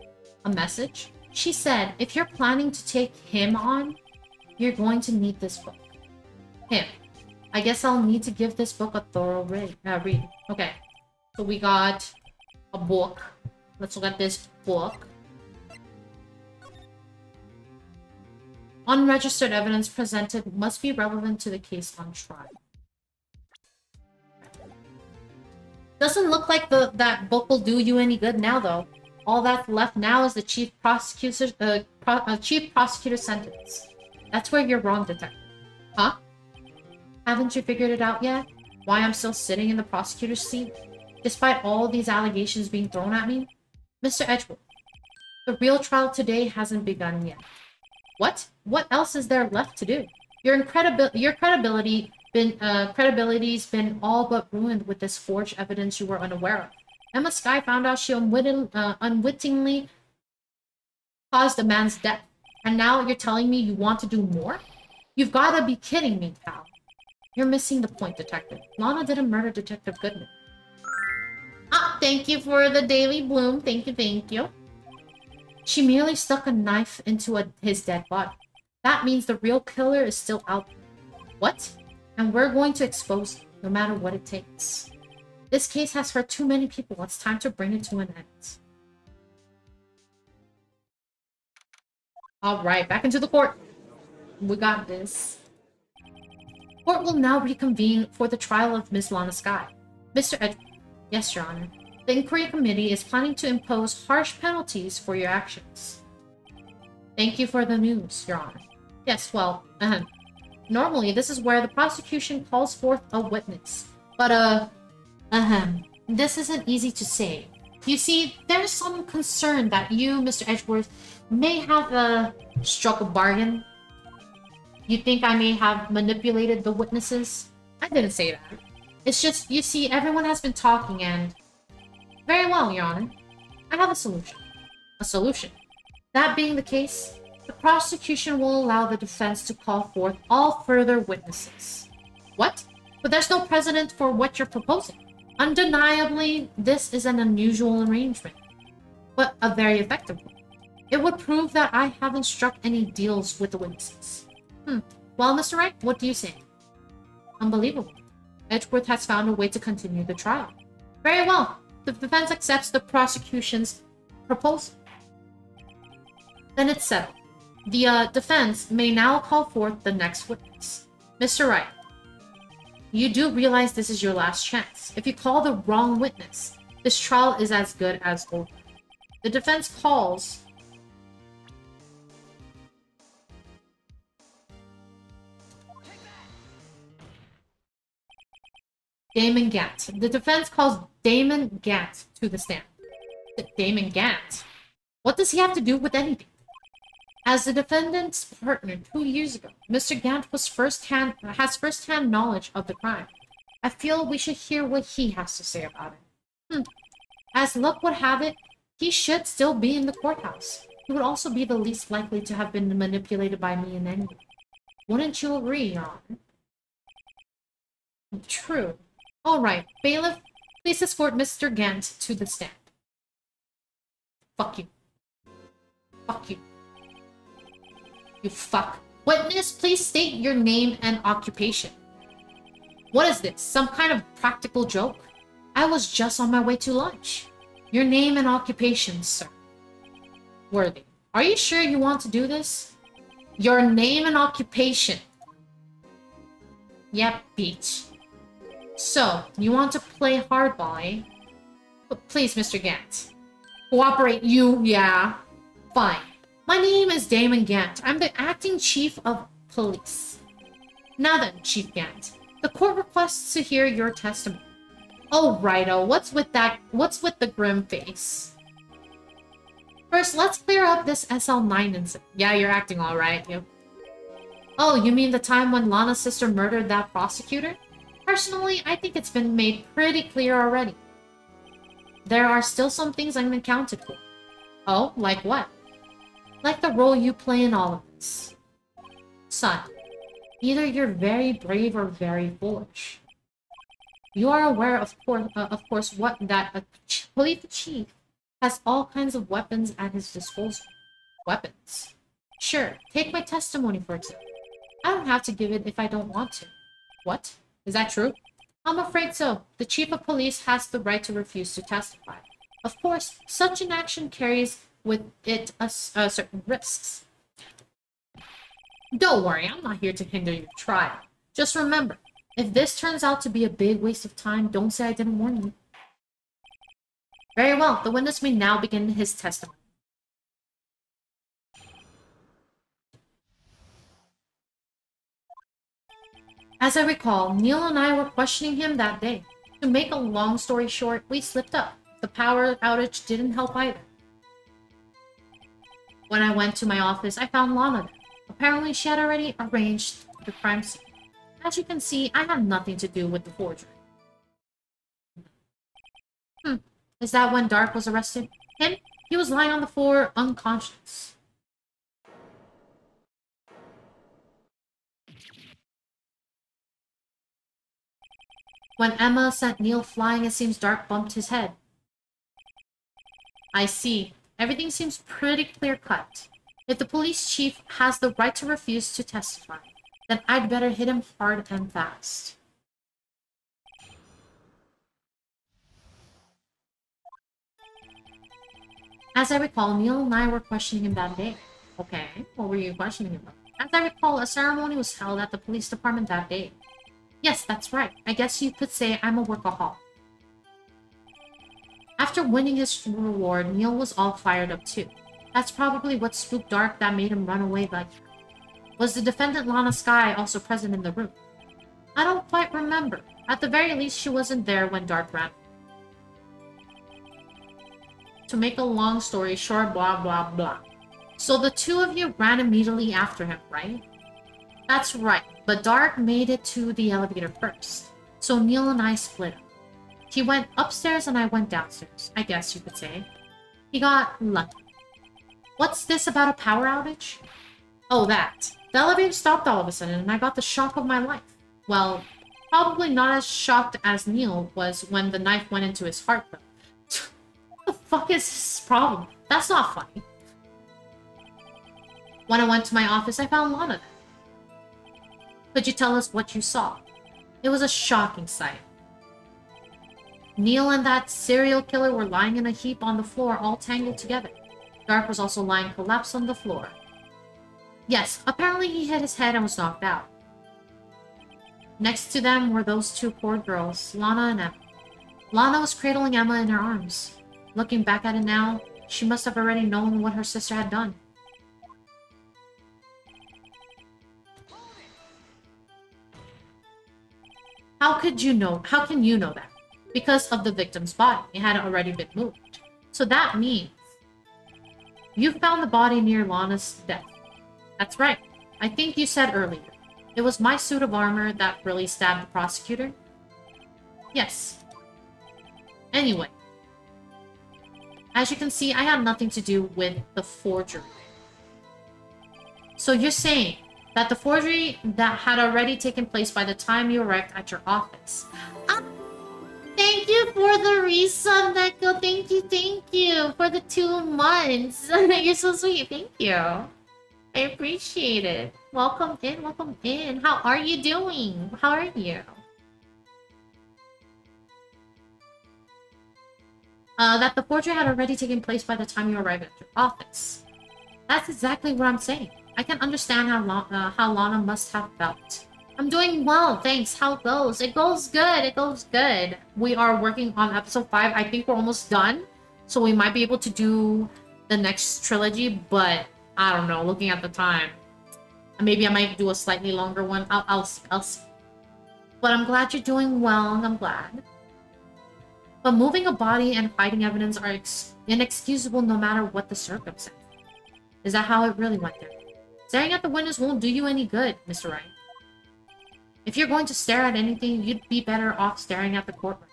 A message? She said, if you're planning to take him on, you're going to need this book. Him. I guess I'll need to give this book a thorough read. Okay. So we got a book. Let's look at this book. Unregistered evidence presented must be relevant to the case on trial. Doesn't look like that book will do you any good now, though. All that's left now is the chief prosecutor's sentence. That's where you're wrong, detective. Huh? Haven't you figured it out yet? Why I'm still sitting in the prosecutor's seat? Despite all these allegations being thrown at me? Mr. Edgeworth, the real trial today hasn't begun yet. What? What else is there left to do? Your credibility's been all but ruined with this forged evidence you were unaware of. Emma Skye found out she unwittingly caused a man's death. And now you're telling me you want to do more? You've gotta be kidding me, pal. You're missing the point, Detective. Lana didn't murder Detective Goodman. Ah, thank you for the daily bloom. Thank you, thank you. She merely stuck a knife into his dead body. That means the real killer is still out there. What? And we're going to expose him, no matter what it takes. This case has hurt too many people. It's time to bring it to an end. Alright, back into the court. We got this. Court will now reconvene for the trial of Miss Lana Skye. Mr. Edgeworth. Yes, Your Honor. The Inquiry Committee is planning to impose harsh penalties for your actions. Thank you for the news, Your Honor. Yes, well, normally this is where the prosecution calls forth a witness. But, this isn't easy to say. You see, there's some concern that you, Mr. Edgeworth, may have, struck a bargain. You think I may have manipulated the witnesses? I didn't say that. It's just, you see, everyone has been talking and... Very well, Your Honor. I have a solution. A solution? That being the case, The prosecution will allow the defense to call forth all further witnesses. What? But there's no precedent for what you're proposing. Undeniably, this is an unusual arrangement, but a very effective one. It would prove that I haven't struck any deals with the witnesses. Well, Mr. Wright, what do you say? Unbelievable. Edgeworth has found a way to continue the trial. Very well. The defense accepts the prosecution's proposal. Then it's settled. The defense may now call forth the next witness. Mr. Wright, you do realize this is your last chance. If you call the wrong witness, this trial is as good as over. The defense calls... Damon Gant. The defense calls Damon Gant to the stand. Damon Gant? What does he have to do with anything? As the defendant's partner 2 years ago, Mr. Gant has first-hand knowledge of the crime. I feel we should hear what he has to say about it. As luck would have it, he should still be in the courthouse. He would also be the least likely to have been manipulated by me in any way. Wouldn't you agree, Your Honor? True. All right, bailiff, please escort Mr. Gant to the stand. Fuck you. Fuck you. You fuck. Witness, please state your name and occupation. What is this? Some kind of practical joke? I was just on my way to lunch. Your name and occupation, sir. Worthy. Are you sure you want to do this? Your name and occupation. Yep, bitch. So, you want to play hardball, eh? But please, Mr. Gant. Cooperate, you, yeah. Fine. My name is Damon Gant. I'm the acting chief of police. Now then, Chief Gant, the court requests to hear your testimony. Oh, righto. What's with the grim face? First, let's clear up this SL9 incident. Yeah, you're acting all right. You. Oh, you mean the time when Lana's sister murdered that prosecutor? Personally, I think it's been made pretty clear already. There are still some things unaccounted for. Oh, like what? Like the role you play in all of this. Son, either you're very brave or very foolish. You are aware, of course, what that a police chief has all kinds of weapons at his disposal. Weapons? Sure, take my testimony for example. I don't have to give it if I don't want to. What? Is that true? I'm afraid so. The chief of police has the right to refuse to testify. Of course, such an action carries with it certain risks. Don't worry, I'm not here to hinder your trial. Just remember, if this turns out to be a big waste of time, don't say I didn't warn you. Very well, the witness may now begin his testimony. As I recall, Neil and I were questioning him that day. To make a long story short, we slipped up. The power outage didn't help either. When I went to my office, I found Lana there. Apparently, she had already arranged the crime scene. As you can see, I had nothing to do with the forgery. Is that when Dark was arrested? Him? He was lying on the floor, unconscious. When Emma sent Neil flying, it seems Dark bumped his head. I see. Everything seems pretty clear-cut. If the police chief has the right to refuse to testify, then I'd better hit him hard and fast. As I recall, Neil and I were questioning him that day. Okay, what were you questioning him about? As I recall, a ceremony was held at the police department that day. Yes, that's right. I guess you could say I'm a workaholic. After winning his reward, Neil was all fired up too. That's probably what spooked Dark that made him run away like that. Was the defendant Lana Skye also present in the room? I don't quite remember. At the very least, she wasn't there when Dark ran. To make a long story short, blah blah blah. So the two of you ran immediately after him, right? That's right, but Dark made it to the elevator first. So Neil and I split up. He went upstairs and I went downstairs, I guess you could say. He got lucky. What's this about a power outage? Oh, that. The elevator stopped all of a sudden, and I got the shock of my life. Well, probably not as shocked as Neil was when the knife went into his heart, though. What the fuck is his problem? That's not funny. When I went to my office, I found Lana there. Could you tell us what you saw? It was a shocking sight. Neil and that serial killer were lying in a heap on the floor, all tangled together. Dark was also lying collapsed on the floor. Yes, apparently he hit his head and was knocked out. Next to them were those two poor girls, Lana and Emma. Lana was cradling Emma in her arms. Looking back at it now, she must have already known what her sister had done. How can you know that? Because of the victim's body. It had already been moved. So that means you found the body near Lana's death. That's right. I think you said earlier. It was my suit of armor that really stabbed the prosecutor? Yes. Anyway. As you can see, I had nothing to do with the forgery. So you're saying that the forgery that had already taken place by the time you arrived at your office. Thank you for the resub, Neko. Thank you for the 2 months. You're so sweet. Thank you. I appreciate it. Welcome in, welcome in. How are you doing? How are you? That the forgery had already taken place by the time you arrived at your office. That's exactly what I'm saying. I can understand how Lana must have felt. I'm doing well, thanks. How it goes? It goes good. It goes good. We are working on episode 5. I think we're almost done. So we might be able to do the next trilogy, but I don't know. Looking at the time, maybe I might do a slightly longer one. I'll see. But I'm glad you're doing well. I'm glad. But moving a body and hiding evidence are inexcusable no matter what the circumstance. Is that how it really went there? Staring at the windows won't do you any good, Mr. Wright. If you're going to stare at anything, you'd be better off staring at the courtroom.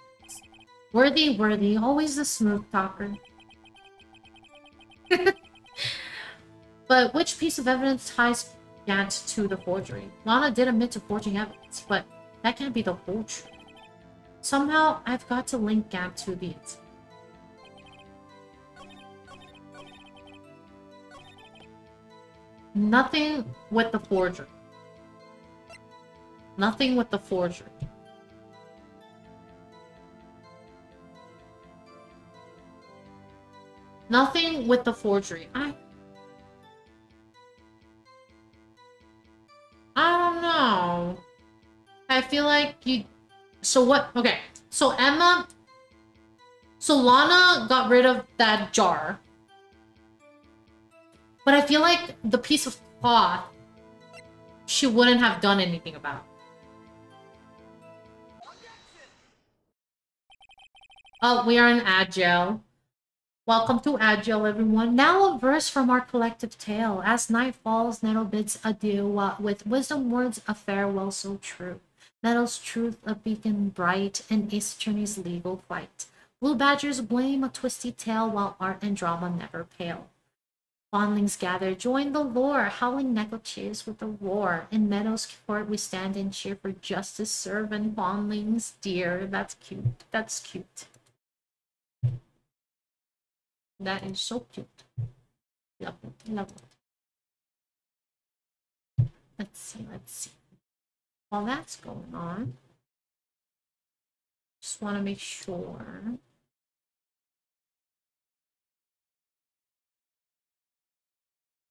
Worthy, always the smooth talker. But which piece of evidence ties Gant to the forgery? Lana did admit to forging evidence, but that can't be the whole truth. Somehow, I've got to link Gant to the incident. Nothing with the forgery. Nothing with the forgery. Nothing with the forgery. I don't know. I feel like you... So what? Okay. So Emma... So Lana got rid of that jar. But I feel like the piece of cloth, she wouldn't have done anything about. Oh, we are in Agile. Welcome to Agile, everyone. Now a verse from our collective tale. As night falls, Nettle bids adieu, with wisdom words a farewell so true. Nettle's truth a beacon bright in Ace Attorney's legal fight. Blue badgers blame a twisty tale, while art and drama never pale. Fondlings gather, join the lore, howling Neko cheers with a roar. In Meadow's court we stand and cheer for justice, serve and fondlings dear. That's cute. That's cute. That is so cute. Love it. Love it. Let's see. While that's going on, just want to make sure.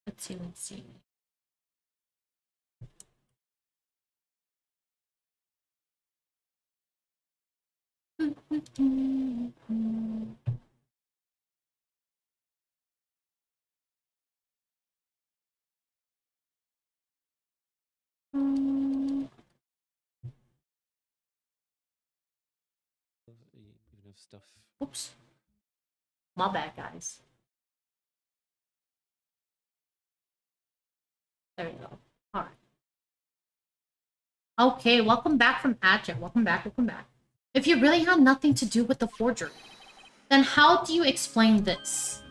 Let's see. Stuff. Oops. My bad, guys. There we go. Alright. Okay, welcome back from Agile. Welcome back. If you really had nothing to do with the forgery, then how do you explain this?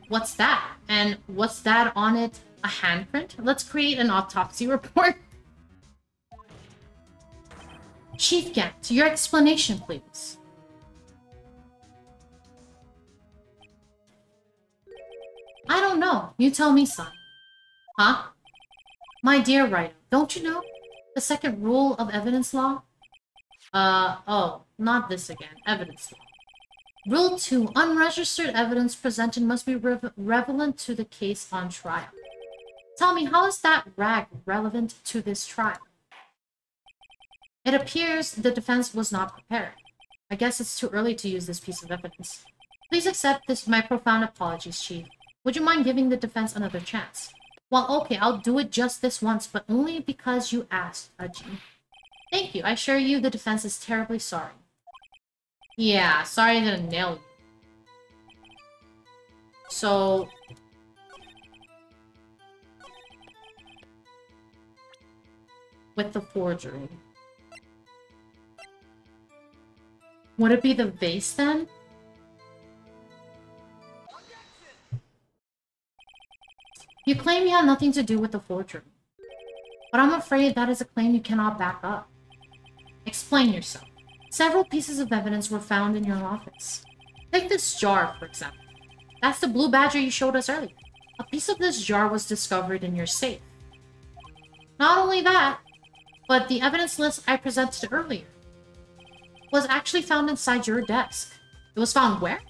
What's that? And what's that on it? A handprint? Let's create an autopsy report. Chief Gant, your explanation, please. I don't know. You tell me, son. Huh? My dear writer, don't you know the second rule of evidence law? Oh, not this again. Evidence law. Rule 2. Unregistered evidence presented must be relevant to the case on trial. Tell me, how is that rag relevant to this trial? It appears the defense was not prepared. I guess it's too early to use this piece of evidence. Please accept my profound apologies, Chief. Would you mind giving the defense another chance? Well, okay, I'll do it just this once, but only because you asked, Aji. Thank you. I assure you the defense is terribly sorry. Yeah, sorry I didn't nail you. So... with the forgery. Would it be the vase then? You claim you had nothing to do with the forgery. But I'm afraid that is a claim you cannot back up. Explain yourself. Several pieces of evidence were found in your office. Take this jar, for example. That's the blue badger you showed us earlier. A piece of this jar was discovered in your safe. Not only that, but the evidence list I presented earlier was actually found inside your desk. It was found where?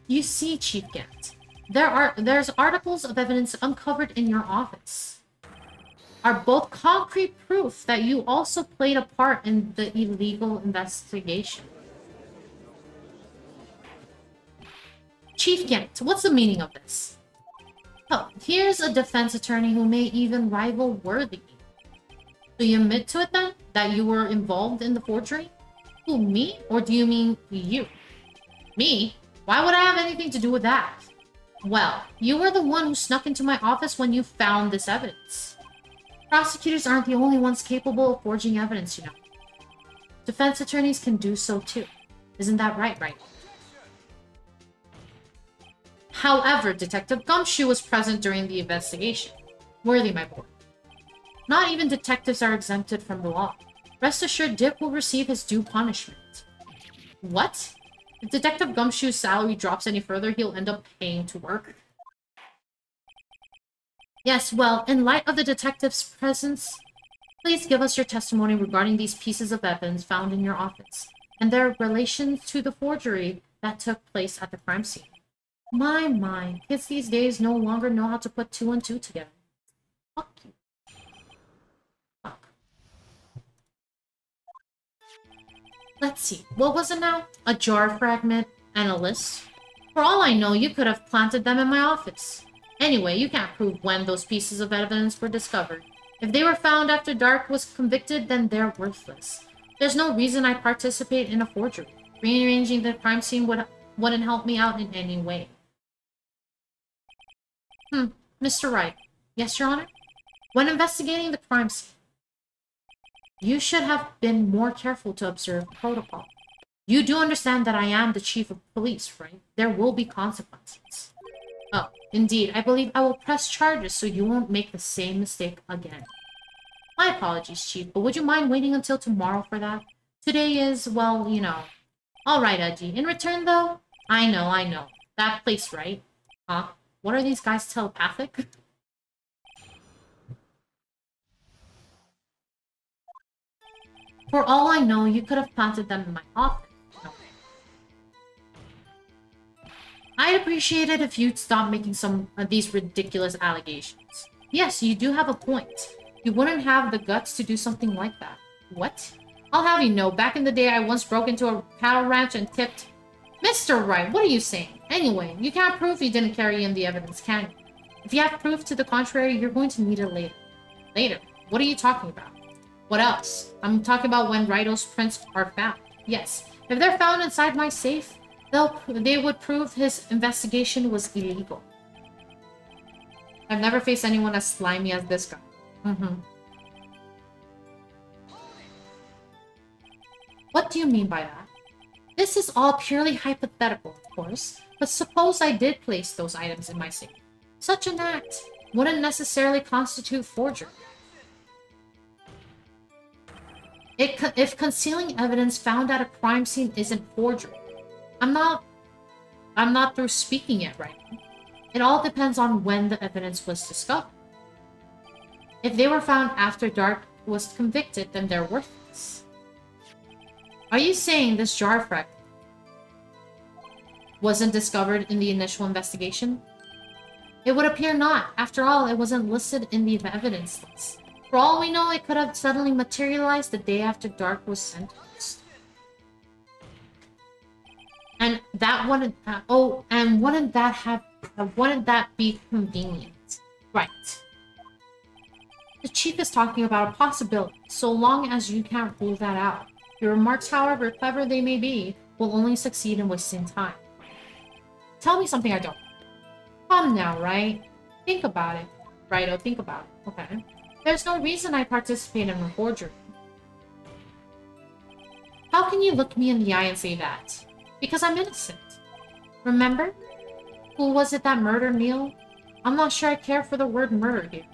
You see, Chief Gant. There's articles of evidence uncovered in your office. Are both concrete proof that you also played a part in the illegal investigation. Chief Gant, what's the meaning of this? Oh, here's a defense attorney who may even rival Worthy. Do you admit to it then, that you were involved in the forgery? Who, me? Or do you mean you? Me? Why would I have anything to do with that? Well, you were the one who snuck into my office when you found this evidence. Prosecutors aren't the only ones capable of forging evidence, you know. Defense attorneys can do so too. Isn't that right? However, Detective Gumshoe was present during the investigation. Worthy, my boy. Not even detectives are exempted from the law. Rest assured, Dick will receive his due punishment. What? If Detective Gumshoe's salary drops any further, he'll end up paying to work. Yes, well, in light of the detective's presence, please give us your testimony regarding these pieces of evidence found in your office, and their relation to the forgery that took place at the crime scene. My, kids these days no longer know how to put 2 and 2 together. Fuck you. Fuck. Let's see, what was it now? A jar fragment and a list? For all I know, you could have planted them in my office. Anyway, you can't prove when those pieces of evidence were discovered. If they were found after Dark was convicted, then they're worthless. There's no reason I participate in a forgery. Rearranging the crime scene wouldn't help me out in any way. Mr. Wright. Yes, Your Honor? When investigating the crime scene, you should have been more careful to observe protocol. You do understand that I am the chief of police, right? There will be consequences. Oh, indeed. I believe I will press charges so you won't make the same mistake again. My apologies, Chief, but would you mind waiting until tomorrow for that? Today is, well, you know. Alright, Edgy. In return, though, I know. That place, right? Huh? What are these guys, telepathic? For all I know, you could have planted them in my office. No. I'd appreciate it if you'd stop making some of these ridiculous allegations. Yes, you do have a point. You wouldn't have the guts to do something like that. What? I'll have you know, back in the day I once broke into a cattle ranch and tipped... Mr. Wright, what are you saying? Anyway, you can't prove you didn't carry in the evidence, can you? If you have proof to the contrary, you're going to need it later. Later? What are you talking about? What else? I'm talking about when Rido's prints are found. Yes, if they're found inside my safe, they would prove his investigation was illegal. I've never faced anyone as slimy as this guy. What do you mean by that? This is all purely hypothetical, of course, but suppose I did place those items in my safe. Such an act wouldn't necessarily constitute forgery. If concealing evidence found at a crime scene isn't forgery, I'm not through speaking yet right now. It all depends on when the evidence was discovered. If they were found after Dark was convicted, then they're worthless. Are you saying this jar fragment wasn't discovered in the initial investigation? It would appear not. After all, it wasn't listed in the evidence list. For all we know, it could have suddenly materialized the day after Dark was sentenced. And that wouldn't... wouldn't that be convenient? Right. The chief is talking about a possibility, so long as you can't rule that out. Your remarks, however clever they may be, will only succeed in wasting time. Tell me something I don't. Come now, right? Think about it. Righto, think about it. Okay. There's no reason I participate in a forgery. How can you look me in the eye and say that? Because I'm innocent. Remember? Who was it that murdered Neil? I'm not sure I care for the word murder here.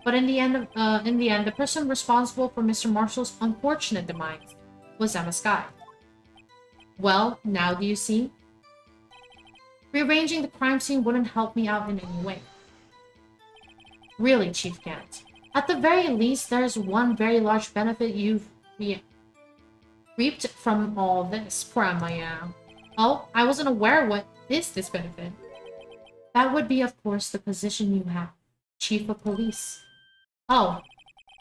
But in the end, the person responsible for Mr. Marshall's unfortunate demise was Emma Skye. Well, now do you see? Rearranging the crime scene wouldn't help me out in any way. Really, Chief Gant. At the very least, there's one very large benefit you've reaped from all this. Poor Emma, yeah. Oh, I wasn't aware. What is this benefit? That would be, of course, the position you have. Chief of Police. Oh.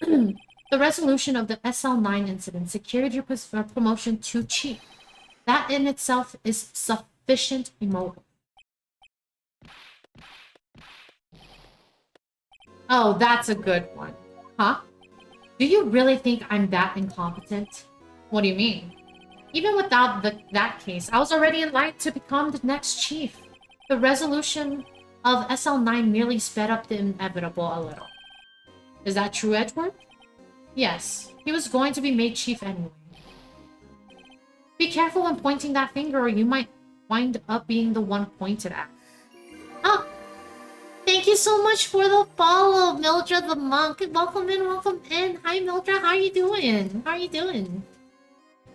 The resolution of the SL9 incident secured your promotion to Chief. That in itself is sufficient motive. Oh, that's a good one. Huh? Do you really think I'm that incompetent? What do you mean? Even without that case, I was already in line to become the next chief. The resolution of SL9 merely sped up the inevitable a little. Is that true, Edward? Yes. He was going to be made chief anyway. Be careful when pointing that finger or you might wind up being the one pointed at. Oh! Thank you so much for the follow, Mildred the Monk. Welcome in, welcome in. Hi, Mildred. How are you doing? How are you doing?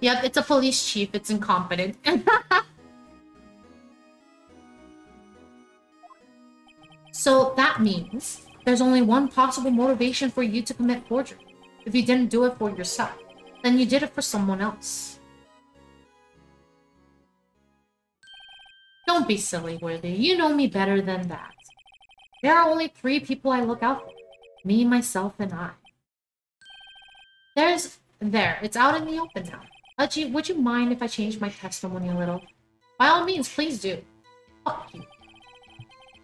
Yep, it's a police chief. It's incompetent. So that means there's only one possible motivation for you to commit forgery. If you didn't do it for yourself, then you did it for someone else. Don't be silly, Worthy. You know me better than that. There are only 3 people I look out for. Me, myself, and I. There. It's out in the open now. Udgy, would you mind if I change my testimony a little? By all means, please do. Fuck you.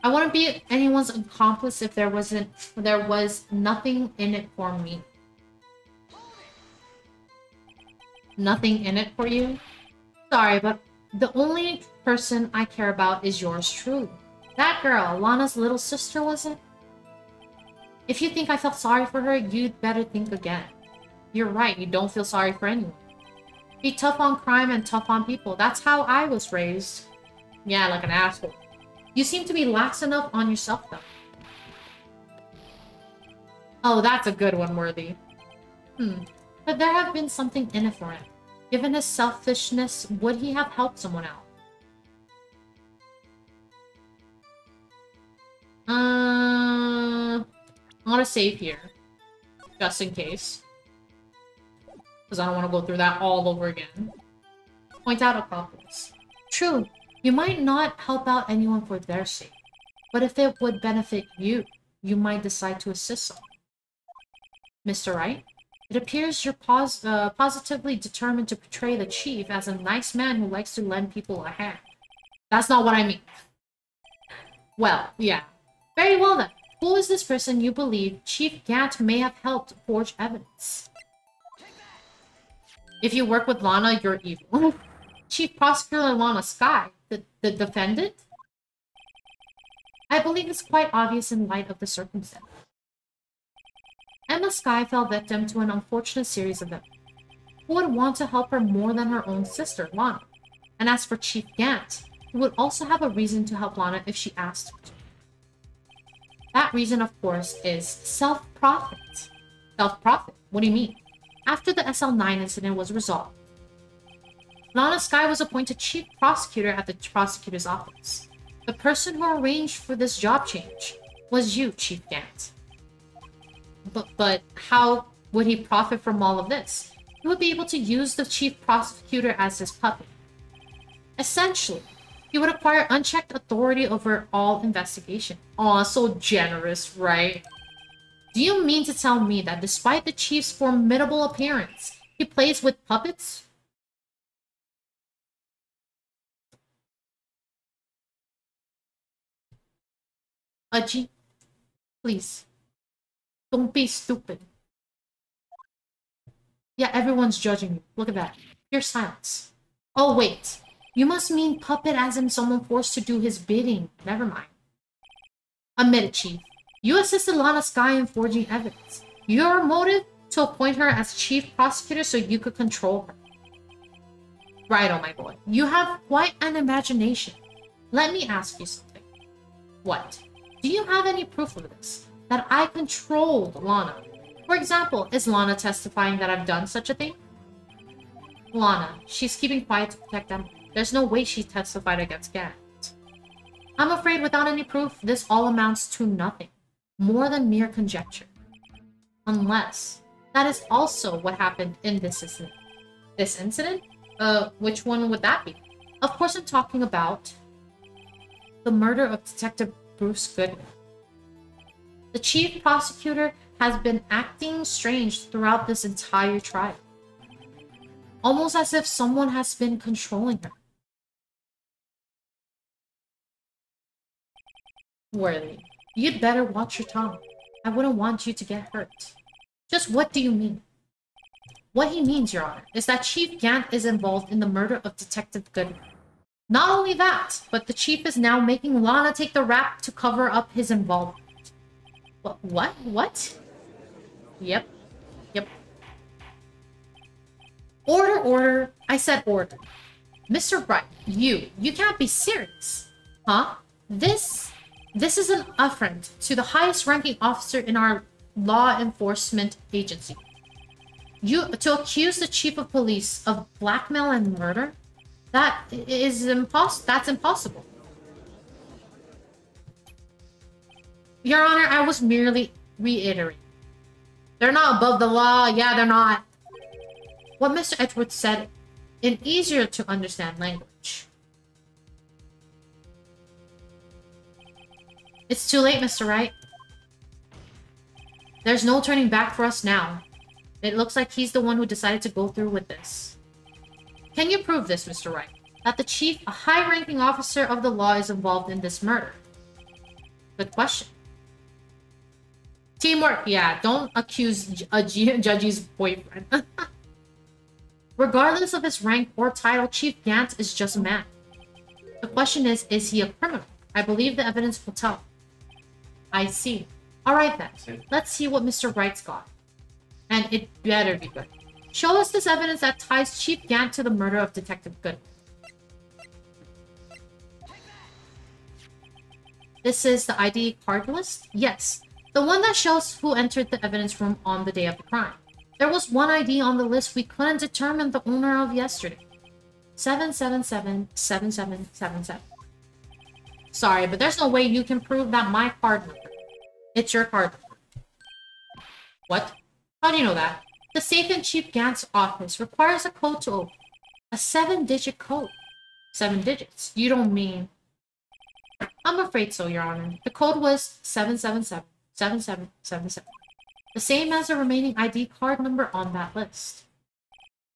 I wouldn't be anyone's accomplice if there was nothing in it for me. Nothing in it for you? Sorry, but the only person I care about is yours truly. That girl, Lana's little sister, was it? If you think I felt sorry for her, you'd better think again. You're right, you don't feel sorry for anyone. Be tough on crime and tough on people. That's how I was raised. Yeah, like an asshole. You seem to be lax enough on yourself, though. Oh, that's a good one, Worthy. But there have been something in it for him. Given his selfishness, would he have helped someone out? I'm gonna save here. Just in case. Because I don't want to go through that all over again. Point out accomplice. True, you might not help out anyone for their sake. But if it would benefit you, you might decide to assist someone. Mr. Wright, it appears you're positively determined to portray the chief as a nice man who likes to lend people a hand. That's not what I mean. Well, yeah. Very well then. Who is this person you believe Chief Gant may have helped forge evidence? If you work with Lana, you're evil. Chief Prosecutor Lana Skye, the defendant? I believe it's quite obvious in light of the circumstance. Emma Skye fell victim to an unfortunate series of events. Who would want to help her more than her own sister, Lana? And as for Chief Gant, he would also have a reason to help Lana if she asked him to. That reason, of course, is self-profit. Self-profit? What do you mean? After the SL9 incident was resolved, Lana Skye was appointed chief prosecutor at the prosecutor's office. The person who arranged for this job change was you, Chief Gant. But how would he profit from all of this? He would be able to use the chief prosecutor as his puppet. Essentially, he would acquire unchecked authority over all investigation. Aw, so generous, right? Do you mean to tell me that despite the chief's formidable appearance, he plays with puppets? Aji, please. Don't be stupid. Yeah, everyone's judging you. Look at that. Pure silence. Oh, wait. You must mean puppet as in someone forced to do his bidding. Never mind. Admit it, Chief. You assisted Lana Skye in forging evidence. Your motive? To appoint her as chief prosecutor so you could control her. Right, oh my boy. You have quite an imagination. Let me ask you something. What? Do you have any proof of this? That I controlled Lana? For example, is Lana testifying that I've done such a thing? Lana, she's keeping quiet to protect Emily. There's no way she testified against Gant. I'm afraid without any proof, this all amounts to nothing. More than mere conjecture. Unless that is also what happened in this incident. This incident? Which one would that be? Of course I'm talking about the murder of Detective Bruce Goodman. The chief prosecutor has been acting strange throughout this entire trial. Almost as if someone has been controlling her. Worthy, you'd better watch your tongue. I wouldn't want you to get hurt. Just what do you mean? What he means, Your Honor, is that Chief Gant is involved in the murder of Detective Goodman. Not only that, but the chief is now making Lana take the rap to cover up his involvement. What? What? Yep. Order, order. I said order. Mr. Wright, you can't be serious. Huh? This is an affront to the highest ranking officer in our law enforcement agency. To accuse the chief of police of blackmail and murder? That's impossible. Your Honor, I was merely reiterating. They're not above the law. Yeah, they're not. What Mr. Edwards said in easier to understand language. It's too late, Mr. Wright. There's no turning back for us now. It looks like he's the one who decided to go through with this. Can you prove this, Mr. Wright? That the chief, a high-ranking officer of the law, is involved in this murder? Good question. Teamwork, yeah. Don't accuse a judge's boyfriend. Regardless of his rank or title, Chief Gant is just a man. The question is he a criminal? I believe the evidence will tell. I see. Alright then. Let's see what Mr. Wright's got. And it better be good. Show us this evidence that ties Chief Gant to the murder of Detective Goodman. This is the ID card list? Yes. The one that shows who entered the evidence room on the day of the crime. There was one ID on the list we couldn't determine the owner of yesterday. 7777777. Sorry, but there's no way you can prove that my card number. It's your card number. What? How do you know that? The safe in Chief Gant's office requires a code to open. A 7-digit code. 7 digits. You don't mean... I'm afraid so, Your Honor. The code was 7777777. The same as the remaining ID card number on that list.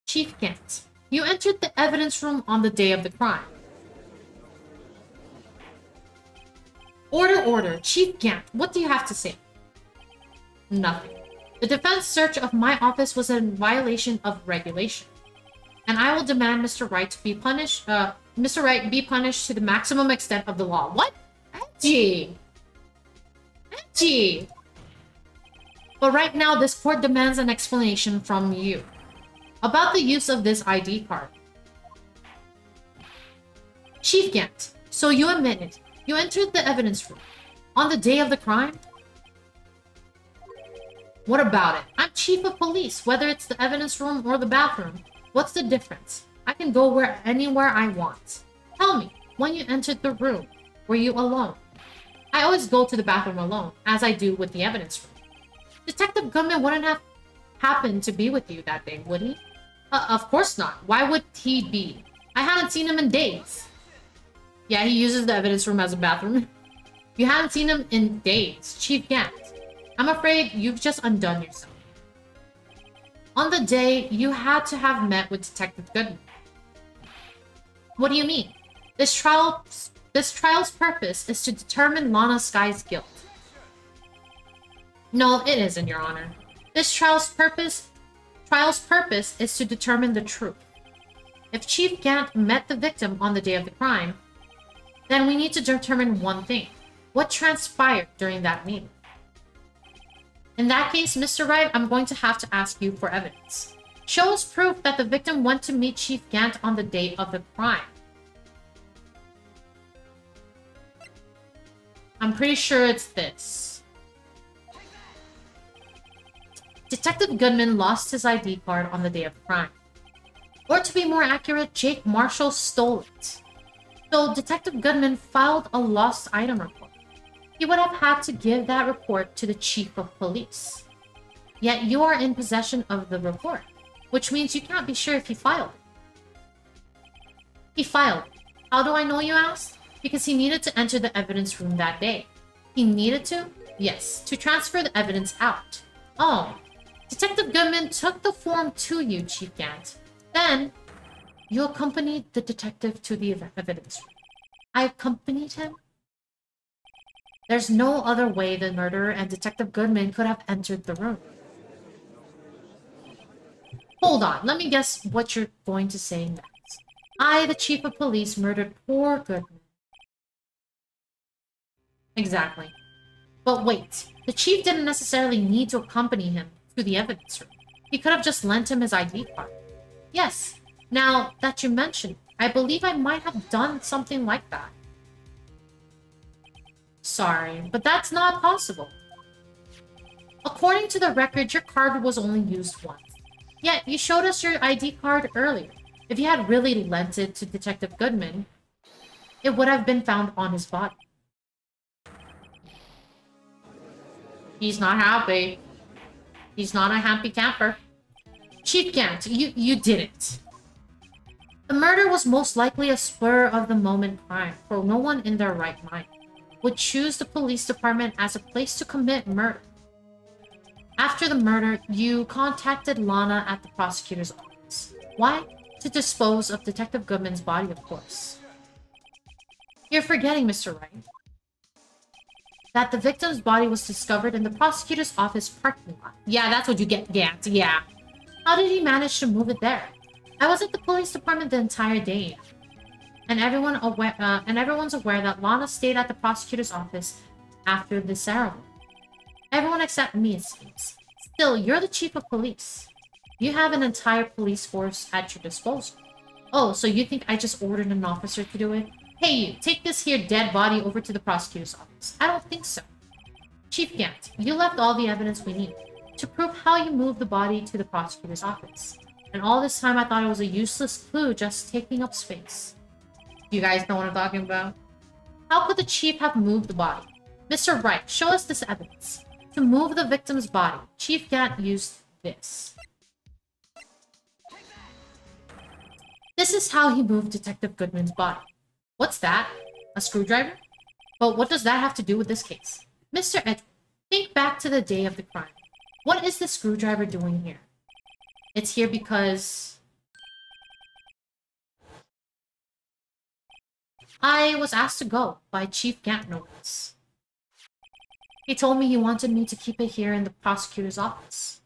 Chief Gant, you entered the evidence room on the day of the crime. Order, order. Chief Gant, what do you have to say? Nothing. The defense search of my office was in violation of regulation. And I will demand Mr. Wright to be punished, Mr. Wright be punished to the maximum extent of the law. What? Edgy. But right now, this court demands an explanation from you about the use of this ID card. Chief Gant, so you admitted you entered the evidence room on the day of the crime? What about it? I'm chief of police, whether it's the evidence room or the bathroom. What's the difference? I can go anywhere I want. Tell me, when you entered the room, were you alone? I always go to the bathroom alone, as I do with the evidence room. Detective Goodman wouldn't have happened to be with you that day, would he? Of course not. Why would he be? I hadn't seen him in days. Yeah, he uses the evidence room as a bathroom. You hadn't seen him in days. Chief Gant, I'm afraid you've just undone yourself. On the day, you had to have met with Detective Goodman. What do you mean? This trial's purpose is to determine Lana Sky's guilt. No, it isn't, Your Honor. This trial's purpose is to determine the truth. If Chief Gant met the victim on the day of the crime, then we need to determine one thing. What transpired during that meeting? In that case, Mr. Wright, I'm going to have to ask you for evidence. Show us proof that the victim went to meet Chief Gant on the day of the crime. I'm pretty sure it's this. Detective Goodman lost his ID card on the day of the crime. Or to be more accurate, Jake Marshall stole it. So Detective Goodman filed a lost item report. He would have had to give that report to the chief of police. Yet you are in possession of the report, which means you can't be sure if he filed it. He filed it. How do I know, you asked? Because he needed to enter the evidence room that day. He needed to? Yes, to transfer the evidence out. Oh, Detective Goodman took the form to you, Chief Gant. Then, you accompanied the detective to the evidence room. I accompanied him? There's no other way the murderer and Detective Goodman could have entered the room. Hold on, let me guess what you're going to say next. I, the chief of police, murdered poor Goodman. Exactly. But wait, the chief didn't necessarily need to accompany him to the evidence room. He could have just lent him his ID card. Yes, now that you mention it, I believe I might have done something like that. Sorry, but that's not possible. According to the record, your card was only used once. Yet, you showed us your ID card earlier. If you had really lent it to Detective Goodman, it would have been found on his body. He's not happy. He's not a happy camper. Chief Gant, you did it. The murder was most likely a spur-of-the-moment crime, for no one in their right mind would choose the police department as a place to commit murder. After the murder, you contacted Lana at the prosecutor's office. Why? To dispose of Detective Goodman's body, of course. You're forgetting, Mr. Wright, that the victim's body was discovered in the prosecutor's office parking lot. Yeah, that's what you get, Gant, yeah. How did he manage to move it there? I was at the police department the entire day, and everyone's aware that Lana stayed at the prosecutor's office after the ceremony. Everyone except me, it seems. Still, you're the chief of police. You have an entire police force at your disposal. Oh, so you think I just ordered an officer to do it? Hey, you, take this here dead body over to the prosecutor's office. I don't think so. Chief Gant, you left all the evidence we need to prove how you moved the body to the prosecutor's office. And all this time I thought it was a useless clue just taking up space. You guys know what I'm talking about? How could the chief have moved the body? Mr. Wright, show us this evidence. To move the victim's body, Chief Gant used this. This is how he moved Detective Goodman's body. What's that? A screwdriver? But what does that have to do with this case? Mr. Edward, think back to the day of the crime. What is the screwdriver doing here? It's here because I was asked to go by Chief Gant notice. He told me he wanted me to keep it here in the prosecutor's office.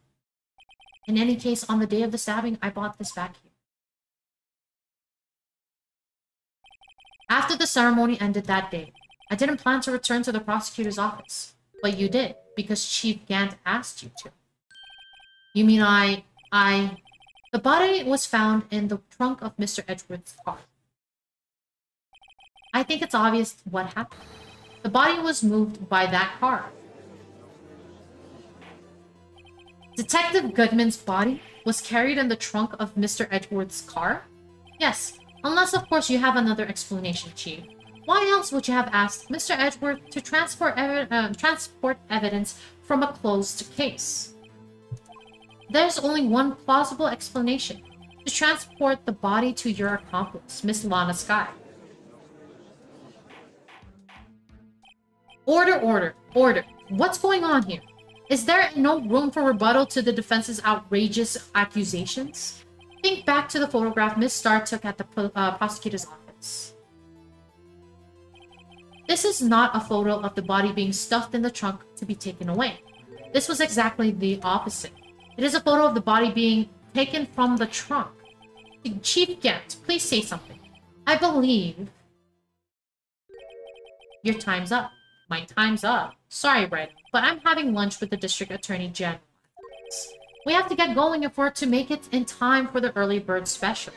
In any case, on the day of the stabbing, I bought this back here. After the ceremony ended that day, I didn't plan to return to the prosecutor's office. But you did, because Chief Gant asked you to. You mean The body was found in the trunk of Mr. Edgeworth's car. I think it's obvious what happened. The body was moved by that car. Detective Goodman's body was carried in the trunk of Mr. Edgeworth's car? Yes, unless of course you have another explanation, Chief. Why else would you have asked Mr. Edgeworth to transport evidence from a closed case? There's only one plausible explanation. To transport the body to your accomplice, Miss Lana Skye. Order. What's going on here? Is there no room for rebuttal to the defense's outrageous accusations? Think back to the photograph Miss Starr took at the prosecutor's office. This is not a photo of the body being stuffed in the trunk to be taken away. This was exactly the opposite. It is a photo of the body being taken from the trunk. Chief Gant, please say something. I believe... Your time's up. My time's up. Sorry, Red, but I'm having lunch with the District Attorney General. We have to get going if we're to make it in time for the early bird special.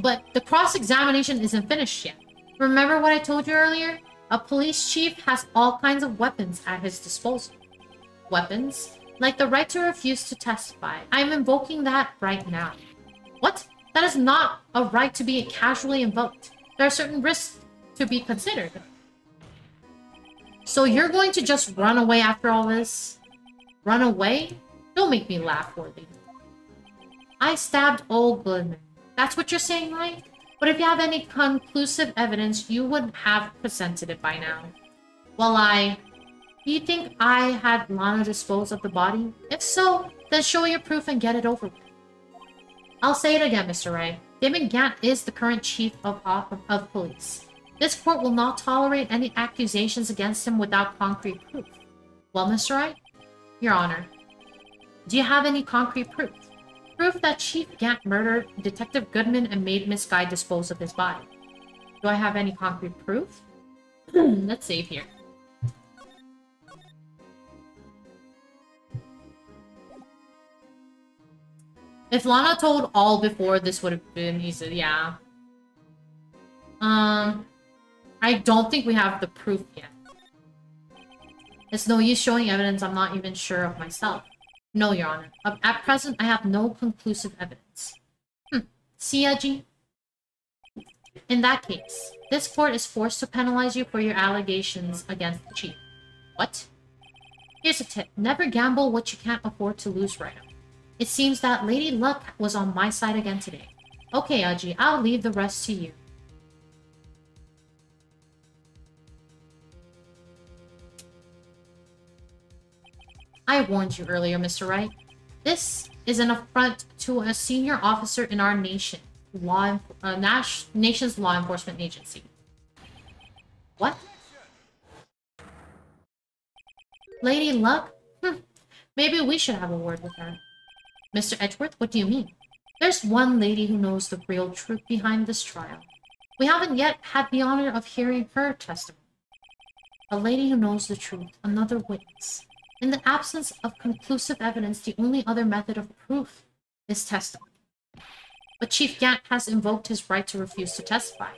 But the cross-examination isn't finished yet. Remember what I told you earlier? A police chief has all kinds of weapons at his disposal. Weapons? Like the right to refuse to testify. I'm invoking that right now. What? That is not a right to be casually invoked. There are certain risks to be considered. So you're going to just run away after all this? Run away? Don't make me laugh, Worthy. I stabbed old Goodman. That's what you're saying, right? But if you have any conclusive evidence, you would have presented it by now. Well, do you think I had Lana dispose of the body? If so, then show your proof and get it over with. I'll say it again, Mr. Wright. Damon Gant is the current chief of police. This court will not tolerate any accusations against him without concrete proof. Well, Mr. Wright? Your Honor. Do you have any concrete proof? Proof that Chief Gant murdered Detective Goodman and made Miss Guy dispose of his body. Do I have any concrete proof? Let's save here. If Lana told all before, this would have been easy, yeah. I don't think we have the proof yet. It's no use showing evidence I'm not even sure of myself. No, Your Honor. At present, I have no conclusive evidence. See, Edgy? In that case, this court is forced to penalize you for your allegations against the chief. What? Here's a tip. Never gamble what you can't afford to lose right now. It seems that Lady Luck was on my side again today. Okay, Edgy, I'll leave the rest to you. I warned you earlier, Mr. Wright. This is an affront to a senior officer in our nation, nation's law enforcement agency. What? Lady Luck? Maybe we should have a word with her. Mr. Edgeworth, what do you mean? There's one lady who knows the real truth behind this trial. We haven't yet had the honor of hearing her testimony. A lady who knows the truth, another witness. In the absence of conclusive evidence, the only other method of proof is testimony. But Chief Gant has invoked his right to refuse to testify.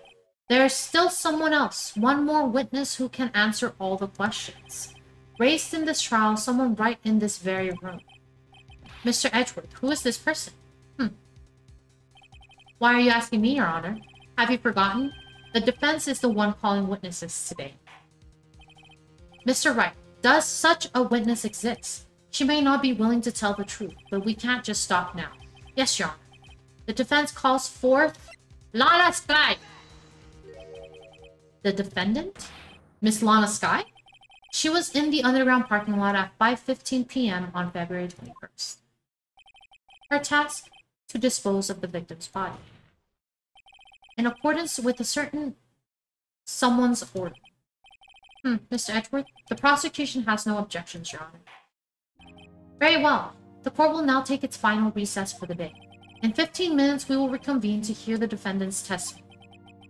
There is still someone else, one more witness who can answer all the questions. Raised in this trial, someone right in this very room. Mr. Edgeworth, who is this person? Why are you asking me, Your Honor? Have you forgotten? The defense is the one calling witnesses today. Mr. Wright, does such a witness exist? She may not be willing to tell the truth, but we can't just stop now. Yes, Your Honor. The defense calls forth Lana Skye. The defendant? Miss Lana Skye? She was in the underground parking lot at 5:15 p.m. on February 21st. Her task? To dispose of the victim's body. In accordance with a certain someone's order. Mr. Edgeworth, the prosecution has no objections, Your Honor. Very well. The court will now take its final recess for the day. In 15 minutes, we will reconvene to hear the defendant's testimony.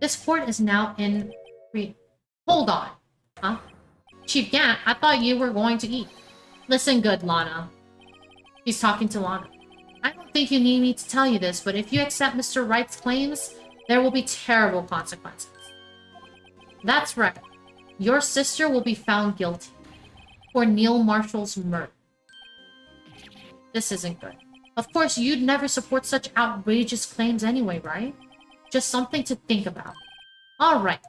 This court is now in... Hold on. Huh? Chief Gant, I thought you were going to eat. Listen good, Lana. He's talking to Lana. I don't think you need me to tell you this, but if you accept Mr. Wright's claims, There will be terrible consequences. That's right. Your sister will be found guilty for Neil Marshall's murder. This isn't good. Of course, you'd never support such outrageous claims anyway, right? Just something to think about. Alright.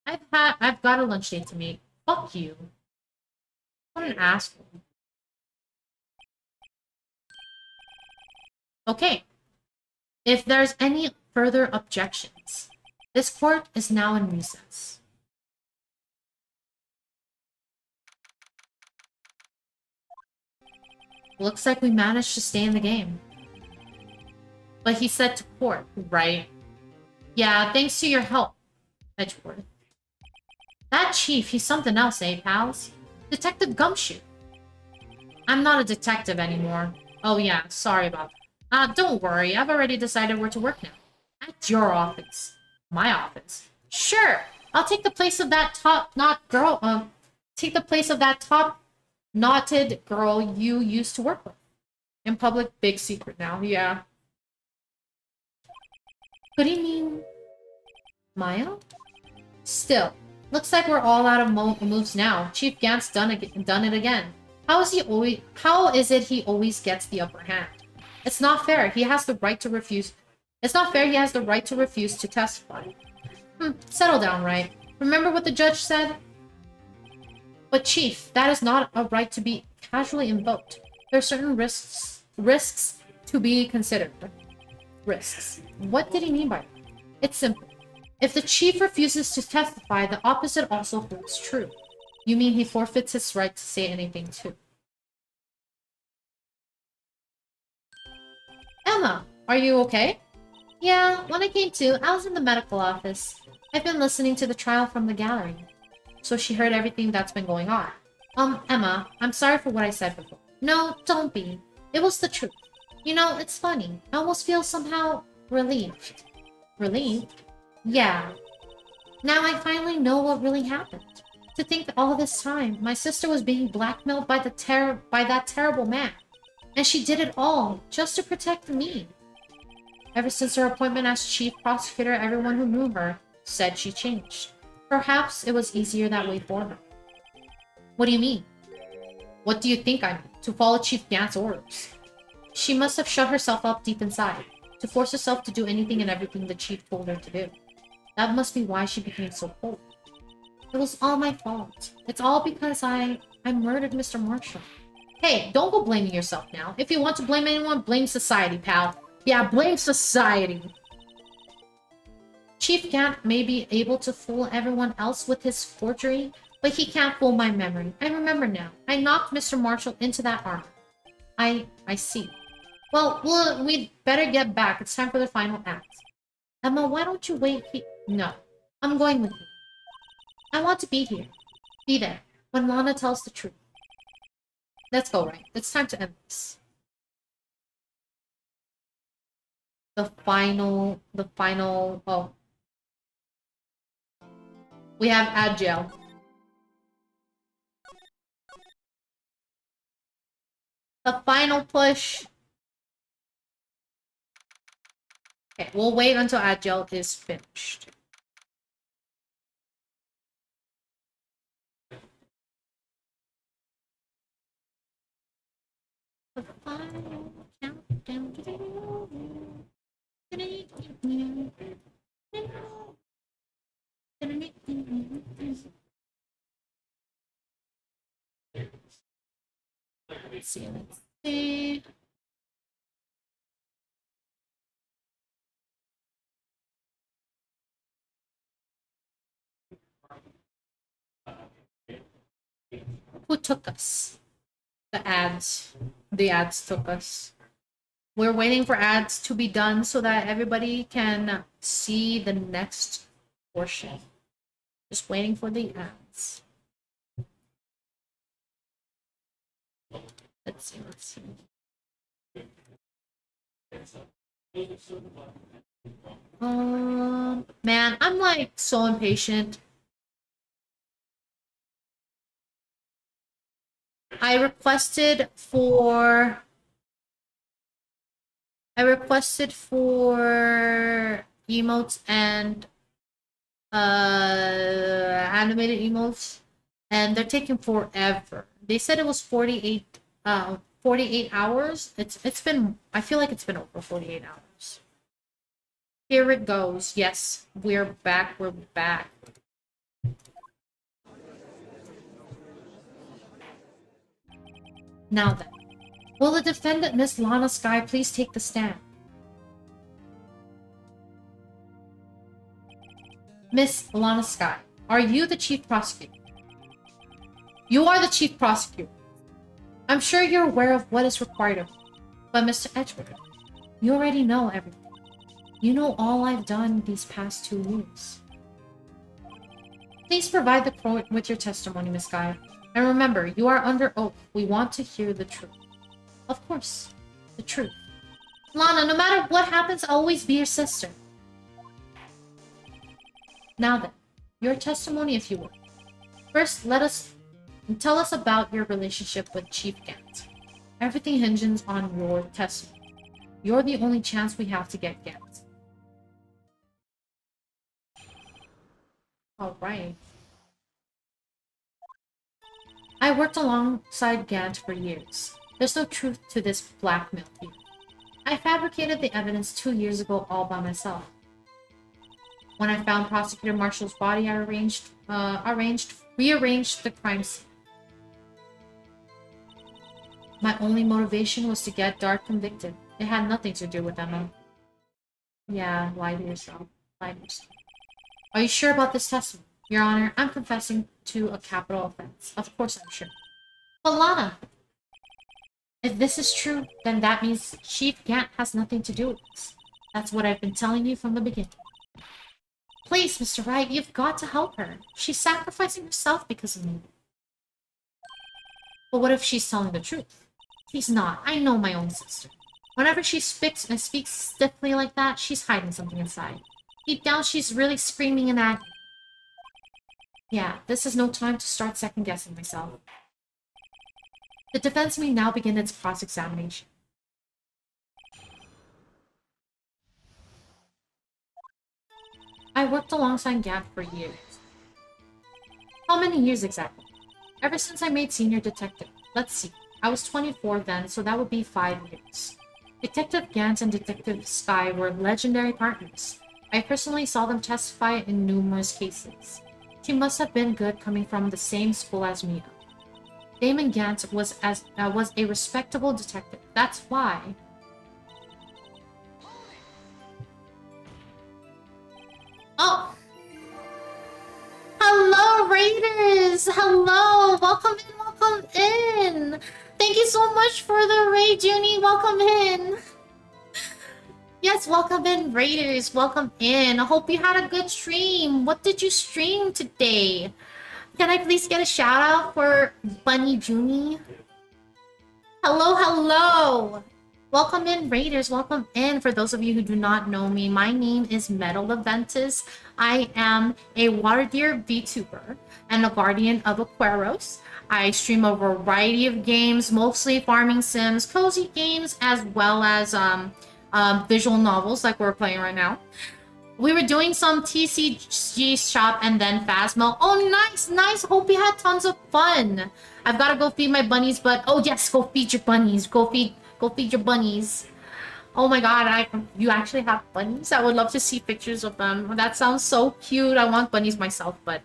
I've got a lunch date to make. Fuck you. What an asshole. Okay. If there's any further objections, this court is now in recess. Looks like we managed to stay in the game. But he said to court, right? Yeah, thanks to your help, Edgeworth. That chief, he's something else, eh, pals? Detective Gumshoe. I'm not a detective anymore. Oh yeah, sorry about that. Don't worry, I've already decided where to work now. At your office. My office. Sure, I'll take the place of that top-knotted girl you used to work with. In public, big secret now, yeah. Could he mean Maya? Still, looks like we're all out of moves now. Chief Gant's done it again. How is it he always gets the upper hand? It's not fair. He has the right to refuse. It's not fair. He has the right to refuse to testify. Settle down, right? Remember what the judge said? But Chief, that is not a right to be casually invoked. There are certain risks to be considered. Risks. What did he mean by that? It's simple. If the chief refuses to testify, the opposite also holds true. You mean he forfeits his right to say anything too? Emma, are you okay? Yeah, when I came to, I was in the medical office. I've been listening to the trial from the gallery. So she heard everything that's been going on. Emma, I'm sorry for what I said before. No, don't be. It was the truth. You know, it's funny. I almost feel somehow relieved. Relieved? Yeah. Now I finally know what really happened. To think that all this time, my sister was being blackmailed by that terrible man. And she did it all, just to protect me. Ever since her appointment as chief prosecutor, everyone who knew her said she changed. Perhaps it was easier that way for her. What do you mean? What do you think I mean? To follow Chief Gant's orders. She must have shut herself up deep inside, to force herself to do anything and everything the chief told her to do. That must be why she became so cold. It was all my fault. It's all because I murdered Mr. Marshall. Hey, don't go blaming yourself now. If you want to blame anyone, blame society, pal. Yeah, blame society. Chief Gant may be able to fool everyone else with his forgery, but he can't fool my memory. I remember now. I knocked Mr. Marshall into that armor. I see. Well, we'd better get back. It's time for the final act. Emma, why don't you wait here? No. I'm going with you. I want to be here. Be there. When Lana tells the truth. Let's go, right? It's time to end this. The final... Oh. We have Agile. The final push. Okay, we'll wait until Agile is finished. The final countdown to the let's see. Who took us? The ads. The ads took us. We're waiting for ads to be done so that everybody can see the next portion. Just waiting for the ads. Let's see. Man, I'm like so impatient. I requested for emotes and animated emotes, and they're taking forever. They said it was 48 hours. It's been, I feel like it's been over 48 hours. Here it goes. Yes, we're back. We're back. Now then, will the defendant, Miss Lana Sky, please take the stand? Miss Lana Sky, are you the chief prosecutor? You are the chief prosecutor. I'm sure you're aware of what is required of you. But Mr. Edgeworth, you already know everything. You know all I've done these past 2 years. Please provide the court with your testimony, Miss Sky. And remember, you are under oath. We want to hear the truth. Of course, the truth. Lana, no matter what happens, I'll always be your sister. Now then, your testimony, if you will. First, tell us about your relationship with Chief Gant. Everything hinges on your testimony. You're the only chance we have to get Gant. Alright. I worked alongside Gant for years. There's no truth to this blackmail theory. I fabricated the evidence 2 years ago all by myself. When I found Prosecutor Marshall's body, I rearranged the crime scene. My only motivation was to get Dart convicted. It had nothing to do with Emma. Yeah, lie to yourself. Lie to yourself. Are you sure about this testimony? Your Honor, I'm confessing to a capital offense. Of course I'm sure. But Lana, if this is true, then that means Chief Gant has nothing to do with this. That's what I've been telling you from the beginning. Please, Mr. Wright, you've got to help her. She's sacrificing herself because of me. But what if she's telling the truth? She's not. I know my own sister. Whenever she speaks stiffly like that, she's hiding something inside. Deep down, she's really screaming in agony. Yeah, this is no time to start second-guessing myself. The defense may now begin its cross-examination. I worked alongside Gant for years. How many years exactly? Ever since I made senior detective. Let's see. I was 24 then, so that would be 5 years. Detective Gant and Detective Sky were legendary partners. I personally saw them testify in numerous cases. She must have been good coming from the same school as Meadow. Damon Gant was a respectable detective. That's why. Oh! Hello, Raiders! Hello! Welcome in, welcome in! Thank you so much for the raid, Junie! Welcome in! Yes, welcome in, Raiders! Welcome in! I hope you had a good stream! What did you stream today? Can I please get a shout out for Bunny Junie? Hello, hello! Welcome in, Raiders. Welcome in. For those of you who do not know me, my name is Meadow Leventis. I am a Water Deer VTuber and a guardian of Aquaros. I stream a variety of games, mostly farming sims, cozy games, as well as visual novels like we're playing right now. We were doing some TCG shop and then Phasmo. Oh, nice, nice. Hope you had tons of fun. I've got to go feed my bunnies, but oh yes, go feed your bunnies. Go feed your bunnies. Oh my god, you actually have bunnies? I would love to see pictures of them. That sounds so cute. I want bunnies myself, but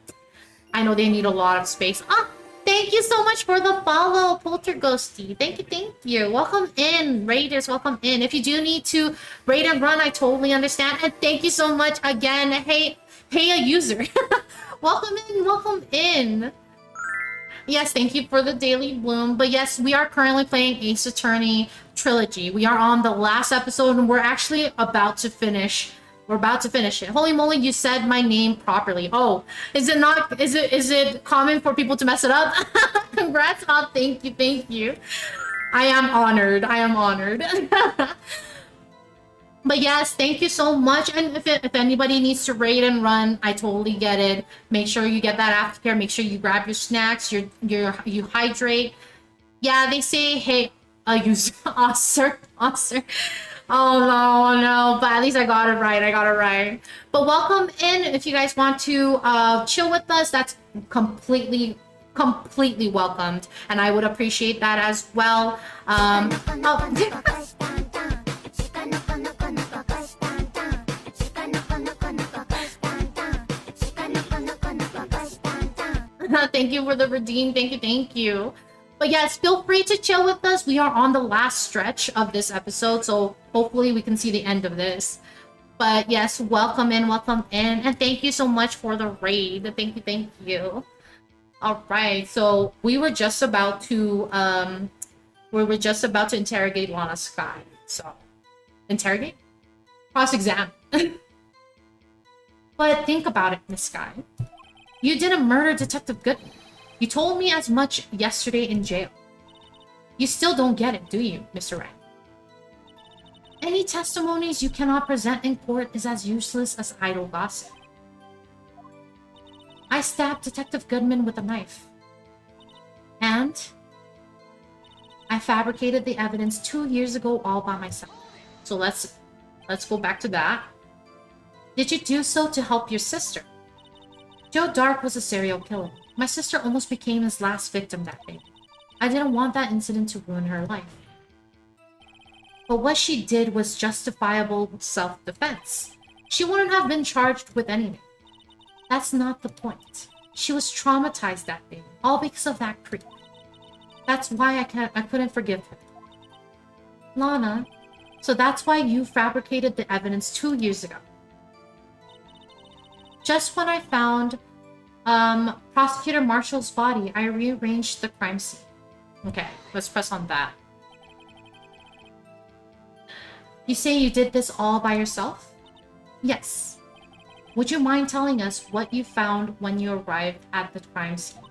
I know they need a lot of space. Ah, thank you so much for the follow, Polterghosty. Thank you, thank you. Welcome in, Raiders. Welcome in. If you do need to raid and run, I totally understand. And thank you so much again. Hey a user. Welcome in, welcome in. Yes, thank you for the daily bloom. But yes, we are currently playing Ace Attorney Trilogy. We are on the last episode and we're actually about to finish. We're about to finish it. Holy moly, you said my name properly. Oh, is it common for people to mess it up? Congrats. Oh, thank you, thank you. I am honored. I am honored. But yes, thank you so much. And if anybody needs to raid and run, I totally get it. Make sure you get that aftercare. Make sure you grab your snacks. You hydrate. Yeah, they say, hey, user, officer. Oh no, no, but at least I got it right. I got it right. But welcome in. If you guys want to chill with us, that's completely welcomed, and I would appreciate that as well. Thank you for the redeem. Thank you, thank you. But yes, feel free to chill with us. We are on the last stretch of this episode, so hopefully we can see the end of this. But yes, welcome in, and thank you so much for the raid. Thank you. All right, so we were just about to interrogate Lana Sky. So, interrogate? Cross-examine. But think about it, Miss Sky. You didn't murder Detective Goodman. You told me as much yesterday in jail. You still don't get it, do you, Mr. Wright? Any testimonies you cannot present in court is as useless as idle gossip. I stabbed Detective Goodman with a knife. And I fabricated the evidence 2 years ago all by myself. So let's go back to that. Did you do so to help your sister? Joe Dark was a serial killer. My sister almost became his last victim that day. I didn't want that incident to ruin her life. But what she did was justifiable self-defense. She wouldn't have been charged with anything. That's not the point. She was traumatized that day, all because of that creep. That's why I couldn't forgive her. Lana, so that's why you fabricated the evidence 2 years ago. Just when I found Prosecutor Marshall's body, I rearranged the crime scene. Okay, let's press on that. You say you did this all by yourself? Yes. Would you mind telling us what you found when you arrived at the crime scene?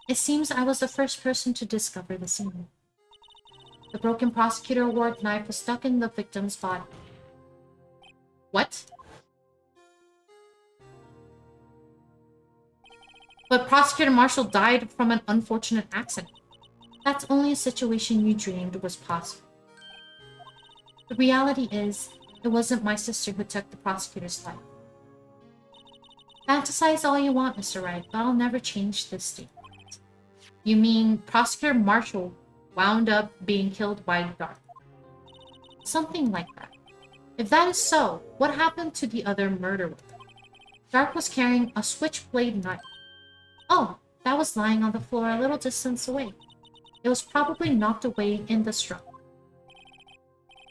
It seems I was the first person to discover the scene. The broken Prosecutor Award knife was stuck in the victim's body. What? But Prosecutor Marshall died from an unfortunate accident. That's only a situation you dreamed was possible. The reality is, it wasn't my sister who took the prosecutor's life. Fantasize all you want, Mr. Wright, but I'll never change this statement. You mean Prosecutor Marshall wound up being killed by Dark? Something like that. If that is so, what happened to the other murder weapon? Dark was carrying a switchblade knife. Oh, that was lying on the floor a little distance away. It was probably knocked away in the struggle.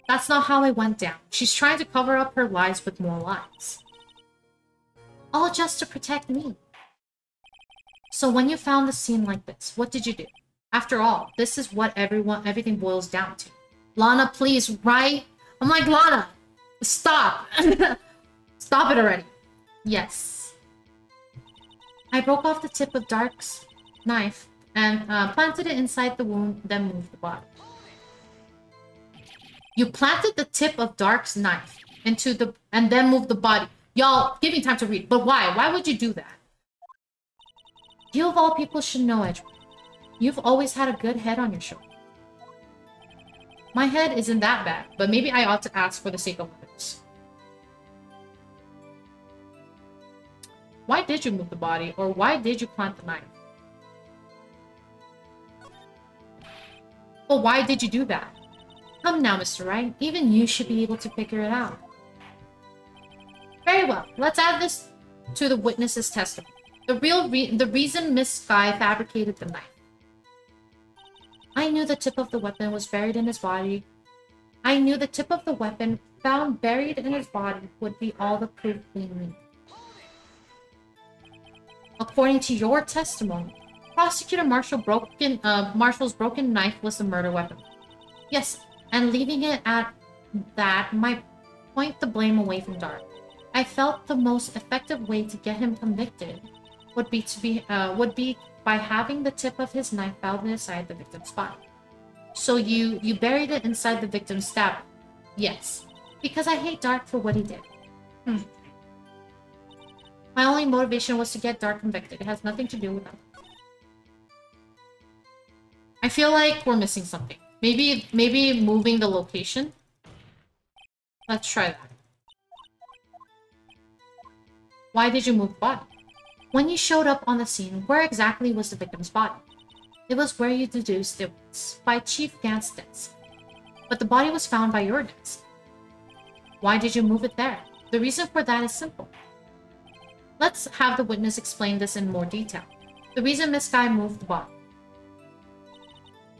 That's not how it went down. She's trying to cover up her lies with more lies. All just to protect me. So when you found the scene like this, what did you do? After all, this is what everything boils down to. Lana, please, right? I'm like, Lana, stop. Stop it already. Yes. I broke off the tip of Dark's knife and planted it inside the wound, then moved the body. You planted the tip of Dark's knife into the... and then moved the body. Y'all, give me time to read. But why? Why would you do that? You of all people should know, Edgewood. You've always had a good head on your shoulder. My head isn't that bad, but maybe I ought to ask for the sake of others. Why did you move the body, or why did you plant the knife? Well, why did you do that? Come now, Mr. Wright. Even you should be able to figure it out. Very well. Let's add this to the witness's testimony. The reason Miss Sky fabricated the knife. I knew the tip of the weapon was buried in his body. I knew the tip of the weapon found buried in his body would be all the proof we need. According to your testimony, Prosecutor Marshall's broken knife was the murder weapon. Yes, and leaving it at that might point the blame away from Dark. I felt the most effective way to get him convicted would be by having the tip of his knife found inside the victim's body. So you buried it inside the victim's stab. Yes, because I hate Dark for what he did. My only motivation was to get Dark convicted. It has nothing to do with that. I feel like we're missing something. Maybe moving the location? Let's try that. Why did you move the body? When you showed up on the scene, where exactly was the victim's body? It was where you deduced it was, by Chief Gant's desk. But the body was found by your desk. Why did you move it there? The reason for that is simple. Let's have the witness explain this in more detail. The reason Miss Guy moved the body.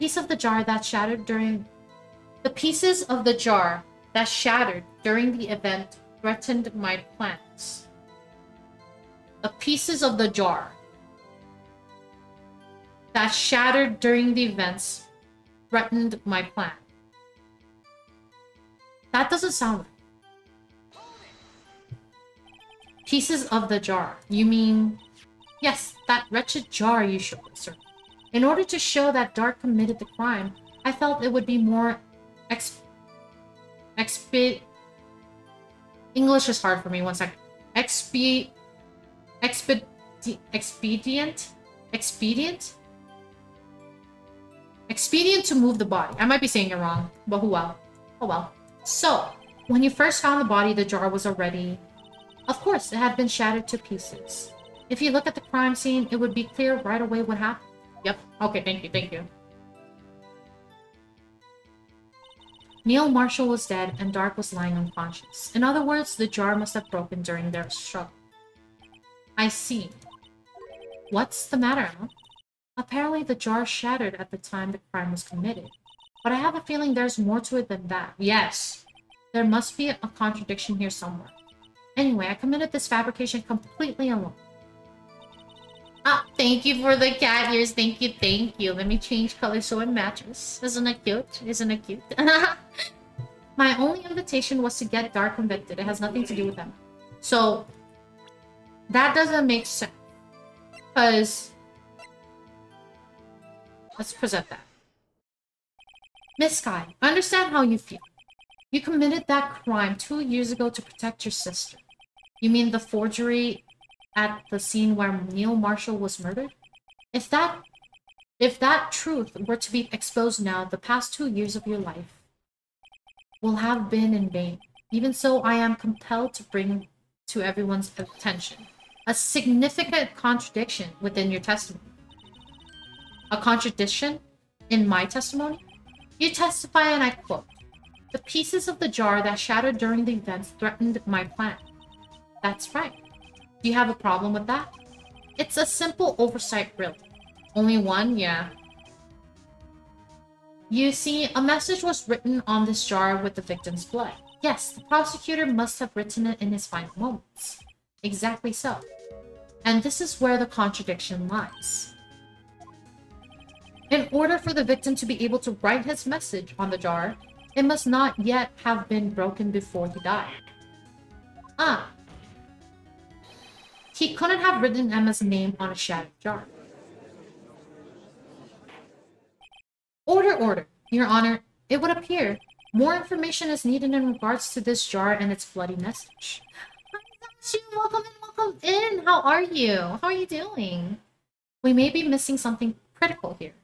The pieces of the jar that shattered during the event threatened my plans. The pieces of the jar that shattered during the events threatened my plan. That doesn't sound right. Pieces of the jar. You mean... Yes, that wretched jar you showed us, sir. In order to show that Dark committed the crime, I felt it would be more English is hard for me, one second. Expedient to move the body. I might be saying it wrong, but oh well. Oh well. So, when you first found the body, the jar was already... Of course, it had been shattered to pieces. If you look at the crime scene, it would be clear right away what happened. Yep. Okay, thank you. Neil Marshall was dead and Dark was lying unconscious. In other words, the jar must have broken during their struggle. I see. What's the matter, Emma? Apparently the jar shattered at the time the crime was committed. But I have a feeling there's more to it than that. Yes. There must be a contradiction here somewhere. Anyway, I committed this fabrication completely alone. Ah, thank you for the cat ears. Thank you. Let me change colors so it matches. Isn't it cute? My only invitation was to get Dark convicted. It has nothing to do with them. So, that doesn't make sense. Because... Let's present that. Miss Sky, I understand how you feel. You committed that crime 2 years ago to protect your sister. You mean the forgery at the scene where Neil Marshall was murdered? If that truth were to be exposed now, the past 2 years of your life will have been in vain. Even so, I am compelled to bring to everyone's attention a significant contradiction within your testimony. A contradiction in my testimony? You testify, and I quote, "The pieces of the jar that shattered during the events threatened my plan." That's right. Do you have a problem with that? It's a simple oversight, really. Only one? Yeah. You see, a message was written on this jar with the victim's blood. Yes, the prosecutor must have written it in his final moments. Exactly so. And this is where the contradiction lies. In order for the victim to be able to write his message on the jar, it must not yet have been broken before he died. Ah. He couldn't have written Emma's name on a shattered jar. Order. Your Honor, it would appear more information is needed in regards to this jar and its bloody message. Welcome in. How are you? How are you doing? We may be missing something critical here.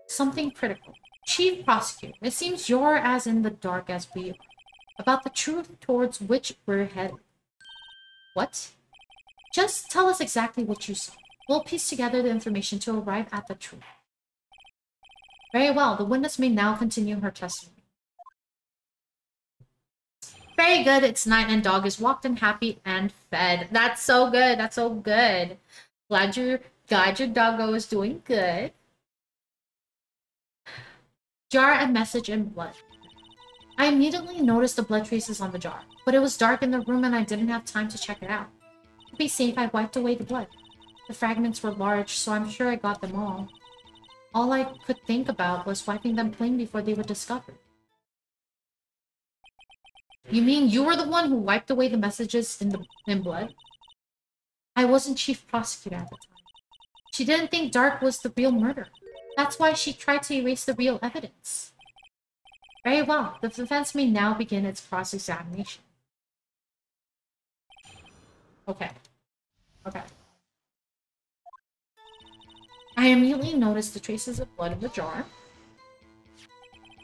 Something critical. Chief Prosecutor, it seems you're as in the dark as we are about the truth towards which we're headed. What? Just tell us exactly what you saw. We'll piece together the information to arrive at the truth. Very well, the witness may now continue her testimony. Very good, it's night and dog is walked in happy and fed. That's so good, that's so good. Glad your doggo is doing good. Jar and message in blood. I immediately noticed the blood traces on the jar, but it was dark in the room and I didn't have time to check it out. To be safe, I wiped away the blood. The fragments were large, so I'm sure I got them all. All I could think about was wiping them clean before they were discovered. You mean you were the one who wiped away the messages in blood? I wasn't chief prosecutor at the time. She didn't think Dark was the real murderer. That's why she tried to erase the real evidence. Very well, the defense may now begin its cross-examination. Okay. I immediately noticed the traces of blood in the jar.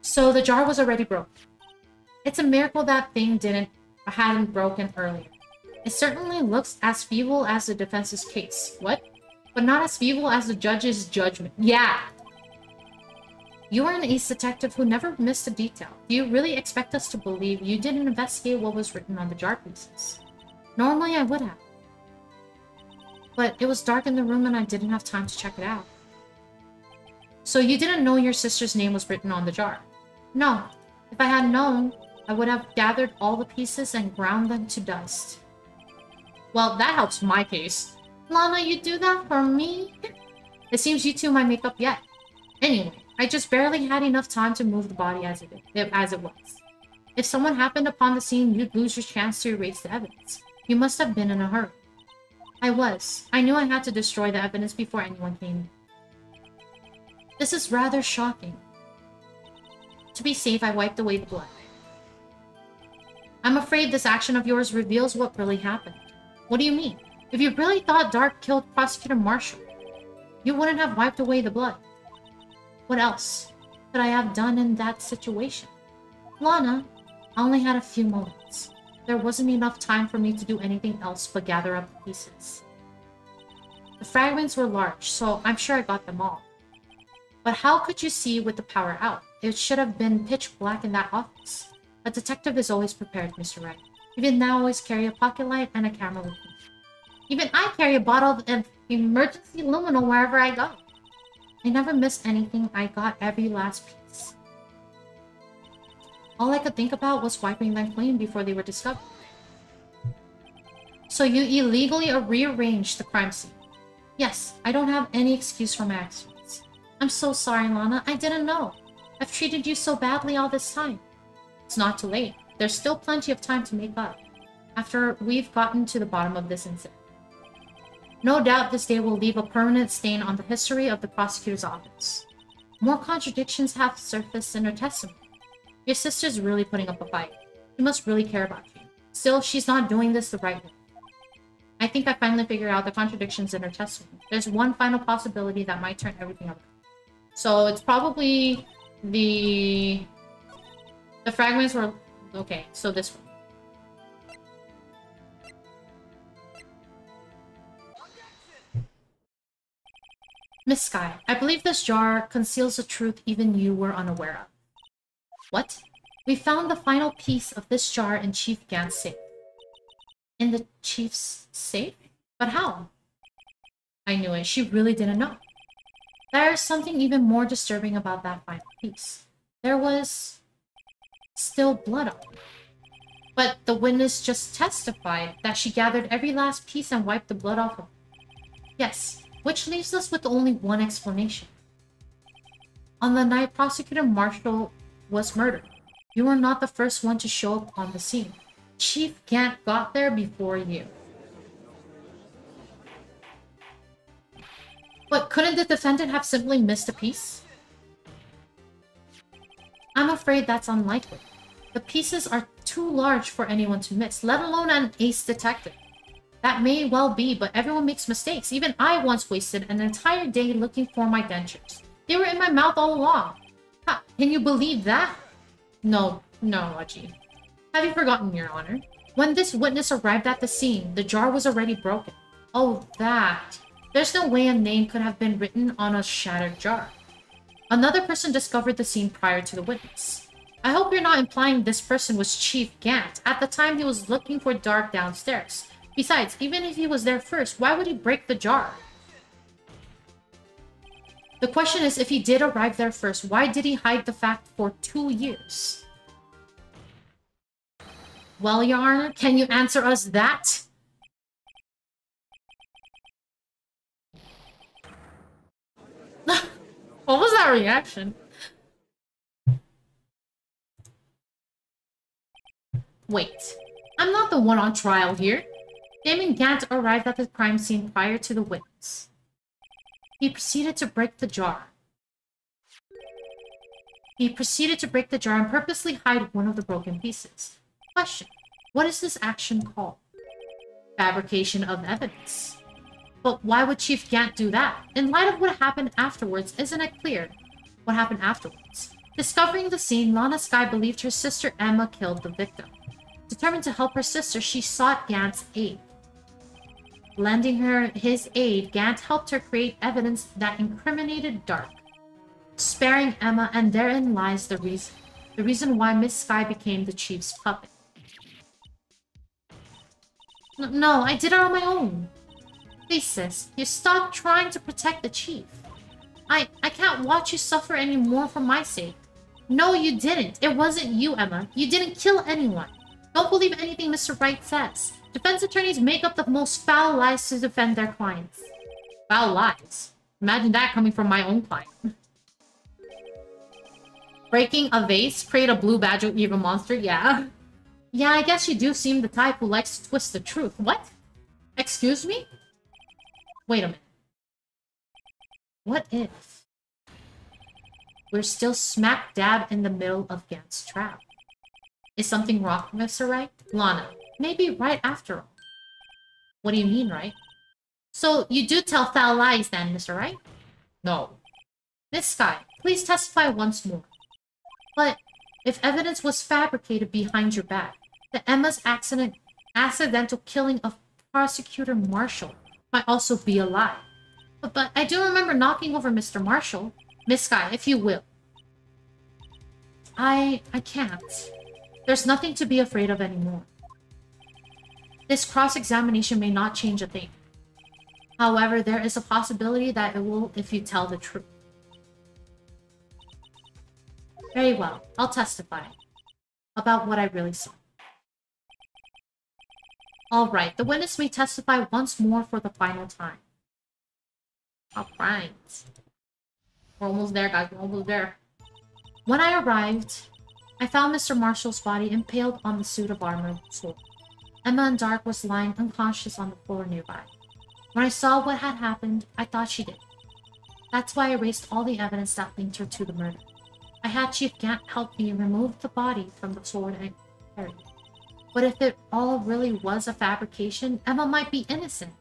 So the jar was already broken. It's a miracle that thing hadn't broken earlier. It certainly looks as feeble as the defense's case. What? But not as feeble as the judge's judgment. Yeah! You are an ace detective who never missed a detail. Do you really expect us to believe you didn't investigate what was written on the jar pieces? Normally I would have. But it was dark in the room and I didn't have time to check it out. So you didn't know your sister's name was written on the jar? No. If I had known, I would have gathered all the pieces and ground them to dust. Well, that helps my case. Lana, you do that for me? It seems you two might make up yet. Anyway, I just barely had enough time to move the body as it was. If someone happened upon the scene, you'd lose your chance to erase the evidence. You must have been in a hurry. I was. I knew I had to destroy the evidence before anyone came. This is rather shocking. To be safe, I wiped away the blood. I'm afraid this action of yours reveals what really happened. What do you mean? If you really thought Dark killed Prosecutor Marshall, you wouldn't have wiped away the blood. What else could I have done in that situation? Lana, I only had a few moments. There wasn't enough time for me to do anything else but gather up the pieces. The fragments were large, so I'm sure I got them all. But how could you see with the power out? It should have been pitch black in that office. A detective is always prepared, Mr. Wright. Even now, I always carry a pocket light and a camera with me. Even I carry a bottle of emergency luminol wherever I go. I never miss anything. I got every last piece. All I could think about was wiping them clean before they were discovered. So you illegally rearranged the crime scene? Yes, I don't have any excuse for my actions. I'm so sorry, Lana. I didn't know. I've treated you so badly all this time. It's not too late. There's still plenty of time to make up, after we've gotten to the bottom of this incident. No doubt this day will leave a permanent stain on the history of the prosecutor's office. More contradictions have surfaced in her testimony. Your sister's really putting up a fight. She must really care about you. Still, she's not doing this the right way. I think I finally figured out the contradictions in her testimony. There's one final possibility that might turn everything up. So it's probably the fragments were... Okay, so this one. Miss Sky, I believe this jar conceals a truth even you were unaware of. What? We found the final piece of this jar in Chief Gant's safe. In the Chief's safe? But how? I knew it. She really didn't know. There's something even more disturbing about that final piece. There was still blood on it. But the witness just testified that she gathered every last piece and wiped the blood off of it. Yes. Which leaves us with only one explanation. On the night Prosecutor Marshall was murdered, you were not the first one to show up on the scene. Chief Gant got there before you. But couldn't the defendant have simply missed a piece? I'm afraid that's unlikely. The pieces are too large for anyone to miss, let alone an ace detective. That may well be, but everyone makes mistakes. Even I once wasted an entire day looking for my dentures. They were in my mouth all along. Ha, can you believe that? No, Aji. Have you forgotten, Your Honor? When this witness arrived at the scene, the jar was already broken. Oh, that. There's no way a name could have been written on a shattered jar. Another person discovered the scene prior to the witness. I hope you're not implying this person was Chief Gant. At the time, he was looking for Dark downstairs. Besides, even if he was there first, why would he break the jar? The question is, if he did arrive there first, why did he hide the fact for 2 years? Well, Your Honor, can you answer us that? What was that reaction? Wait, I'm not the one on trial here. Damon Gant arrived at the crime scene prior to the witness. He proceeded to break the jar. And purposely hide one of the broken pieces. Question: what is this action called? Fabrication of evidence. But why would Chief Gant do that? In light of what happened afterwards, isn't it clear what happened afterwards? Discovering the scene, Lana Skye believed her sister Emma killed the victim. Determined to help her sister, she sought Gant's aid. Lending her his aid, Gant helped her create evidence that incriminated Dark, sparing Emma, and therein lies the reason why Miss Skye became the Chief's puppet. No, I did it on my own. Please, sis, you stop trying to protect the Chief. I can't watch you suffer anymore for my sake. No, you didn't. It wasn't you, Emma. You didn't kill anyone. Don't believe anything Mr. Wright says. Defense attorneys make up the most foul lies to defend their clients. Foul lies? Imagine that coming from my own client. Breaking a vase? Create a blue badger evil monster? Yeah. Yeah, I guess you do seem the type who likes to twist the truth. What? Excuse me? Wait a minute. What if we're still smack dab in the middle of Gant's trap? Is something wrong, Mr. Wright? Lana, maybe right after all. What do you mean, right? So you do tell foul lies then, Mr. Wright? No. Miss Skye, please testify once more. But if evidence was fabricated behind your back, the Emma's accidental killing of Prosecutor Marshall might also be a lie. But I do remember knocking over Mr. Marshall. Miss Skye, if you will. I can't. There's nothing to be afraid of anymore. This cross-examination may not change a thing. However, there is a possibility that it will if you tell the truth. Very well, I'll testify about what I really saw. Alright, the witness may testify once more for the final time. Alright. We're almost there, guys. We're almost there. When I arrived, I found Mr. Marshall's body impaled on the suit of armor sword. Emma and Dark was lying unconscious on the floor nearby. When I saw what had happened, I thought she did. That's why I erased all the evidence that linked her to the murder. I had Chief Gant help me remove the body from the sword and carry it. But if it all really was a fabrication, Emma might be innocent.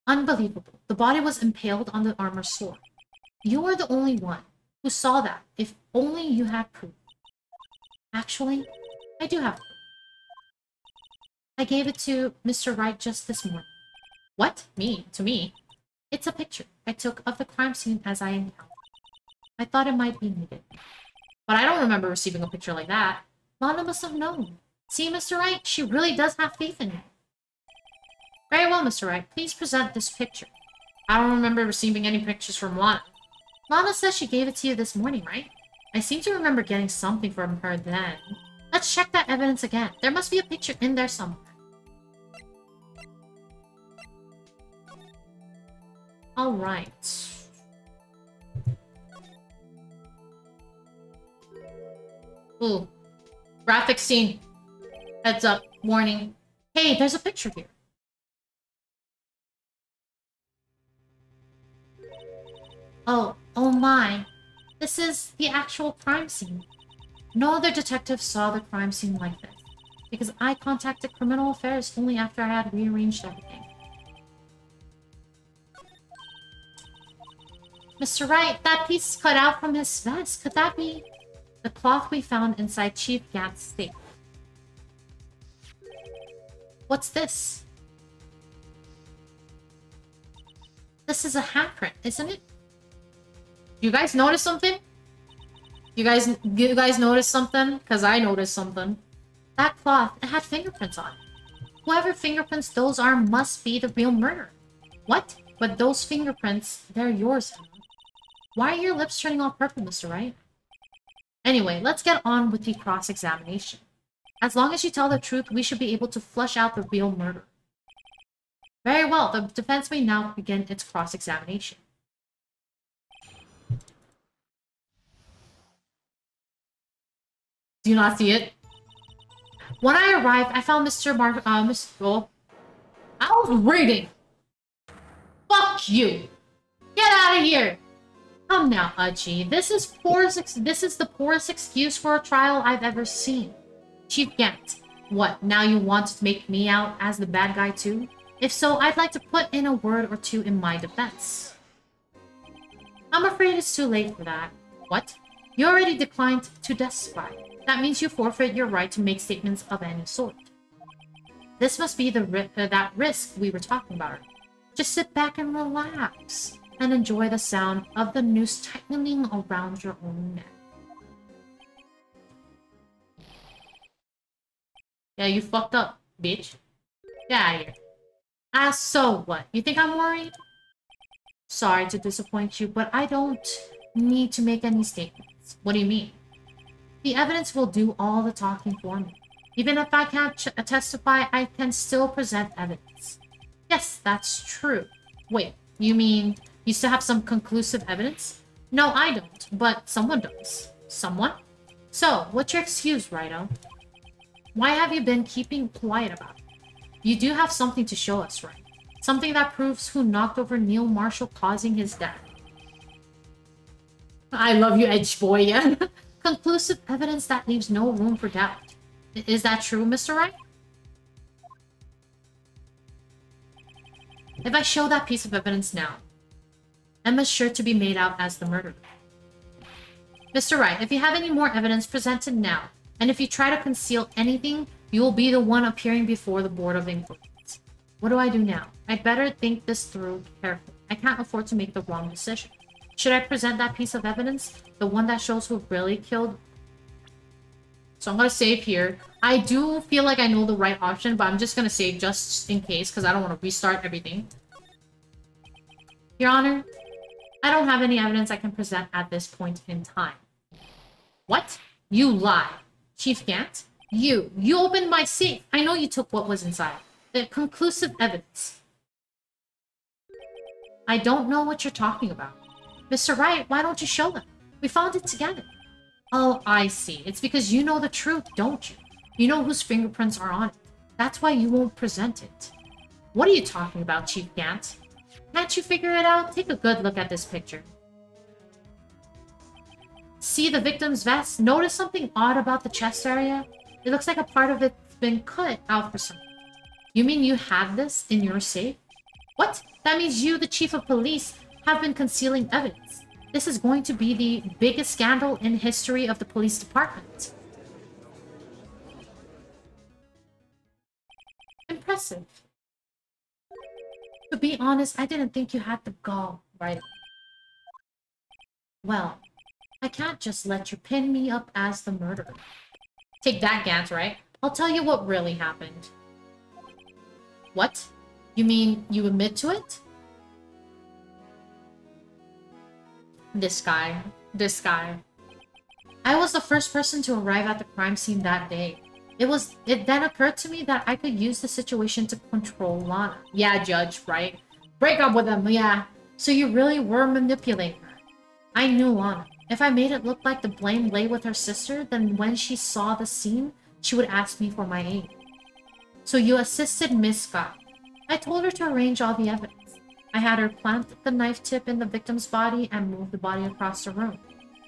Unbelievable. The body was impaled on the armor sword. You are the only one who saw that, if only you had proof. Actually, I do have proof. I gave it to Mr. Wright just this morning. What? Me? To me? It's a picture I took of the crime scene as I encountered. I thought it might be needed. But I don't remember receiving a picture like that. Lana must have known. See, Mr. Wright, she really does have faith in you. Very well, Mr. Wright. Please present this picture. I don't remember receiving any pictures from Lana. Lana says she gave it to you this morning, right? I seem to remember getting something from her then. Let's check that evidence again. There must be a picture in there somewhere. Alright. Ooh. Graphic scene. Heads up. Warning. Hey, there's a picture here. Oh my. This is the actual crime scene. No other detective saw the crime scene like this, because I contacted Criminal Affairs only after I had rearranged everything. Mr. Wright, that piece cut out from his vest. Could that be the cloth we found inside Chief Gant's safe? What's this? This is a handprint, isn't it? You guys notice something? You guys notice something? Because I noticed something. That cloth, it had fingerprints on it. Whoever fingerprints those are must be the real murderer. What? But those fingerprints, they're yours. Why are your lips turning all purple, Mr. Wright? Anyway, let's get on with the cross-examination. As long as you tell the truth, we should be able to flush out the real murderer. Very well, the defense may now begin its cross-examination. Do you not see it? When I arrived, I found Mr. I was reading. Fuck you. Get out of here. Come now, Hachi. This is the poorest excuse for a trial I've ever seen. Chief Gant, what, now you want to make me out as the bad guy too? If so, I'd like to put in a word or two in my defense. I'm afraid it's too late for that. What? You already declined to testify. That means you forfeit your right to make statements of any sort. This must be that risk we were talking about. Just sit back and relax, and enjoy the sound of the noose tightening around your own neck. Yeah, you fucked up, bitch. Get out of here. Ah, so what? You think I'm worried? Sorry to disappoint you, but I don't need to make any statements. What do you mean? The evidence will do all the talking for me. Even if I can't testify, I can still present evidence. Yes, that's true. Wait, you mean you still have some conclusive evidence? No, I don't, but someone does. Someone? So, what's your excuse, Rido? Why have you been keeping quiet about it? You do have something to show us, right? Something that proves who knocked over Neil Marshall, causing his death. I love you, Edge Boy, yeah. Conclusive evidence that leaves no room for doubt. Is that true, Mr. Wright? If I show that piece of evidence now, Emma's sure to be made out as the murderer. Mr. Wright, if you have any more evidence, present it now. And if you try to conceal anything, you will be the one appearing before the Board of Inquiries. What do I do now? I'd better think this through carefully. I can't afford to make the wrong decision. Should I present that piece of evidence? The one that shows who really killed... So I'm going to save here. I do feel like I know the right option, but I'm just going to save just in case, because I don't want to restart everything. Your Honor, I don't have any evidence I can present at this point in time. What? You lie. Chief Gant? You opened my safe. I know you took what was inside. The conclusive evidence. I don't know what you're talking about. Mr. Wright, why don't you show them? We found it together. Oh, I see. It's because you know the truth, don't you? You know whose fingerprints are on it. That's why you won't present it. What are you talking about, Chief Gant? Can't you figure it out? Take a good look at this picture. See the victim's vest? Notice something odd about the chest area? It looks like a part of it's been cut out for something. You mean you had this in your safe? What? That means you, the chief of police, have been concealing evidence. This is going to be the biggest scandal in history of the police department. Impressive. To be honest, I didn't think you had the gall, right? Well, I can't just let you pin me up as the murderer. Take that, Gant, right? I'll tell you what really happened. What? You mean you admit to it? This guy. I was the first person to arrive at the crime scene that day. It then occurred to me that I could use the situation to control Lana. Yeah, Judge, right? Break up with him, yeah. So you really were manipulating her. I knew Lana. If I made it look like the blame lay with her sister, then when she saw the scene, she would ask me for my aid. So you assisted Miss Scott. I told her to arrange all the evidence. I had her plant the knife tip in the victim's body and move the body across the room.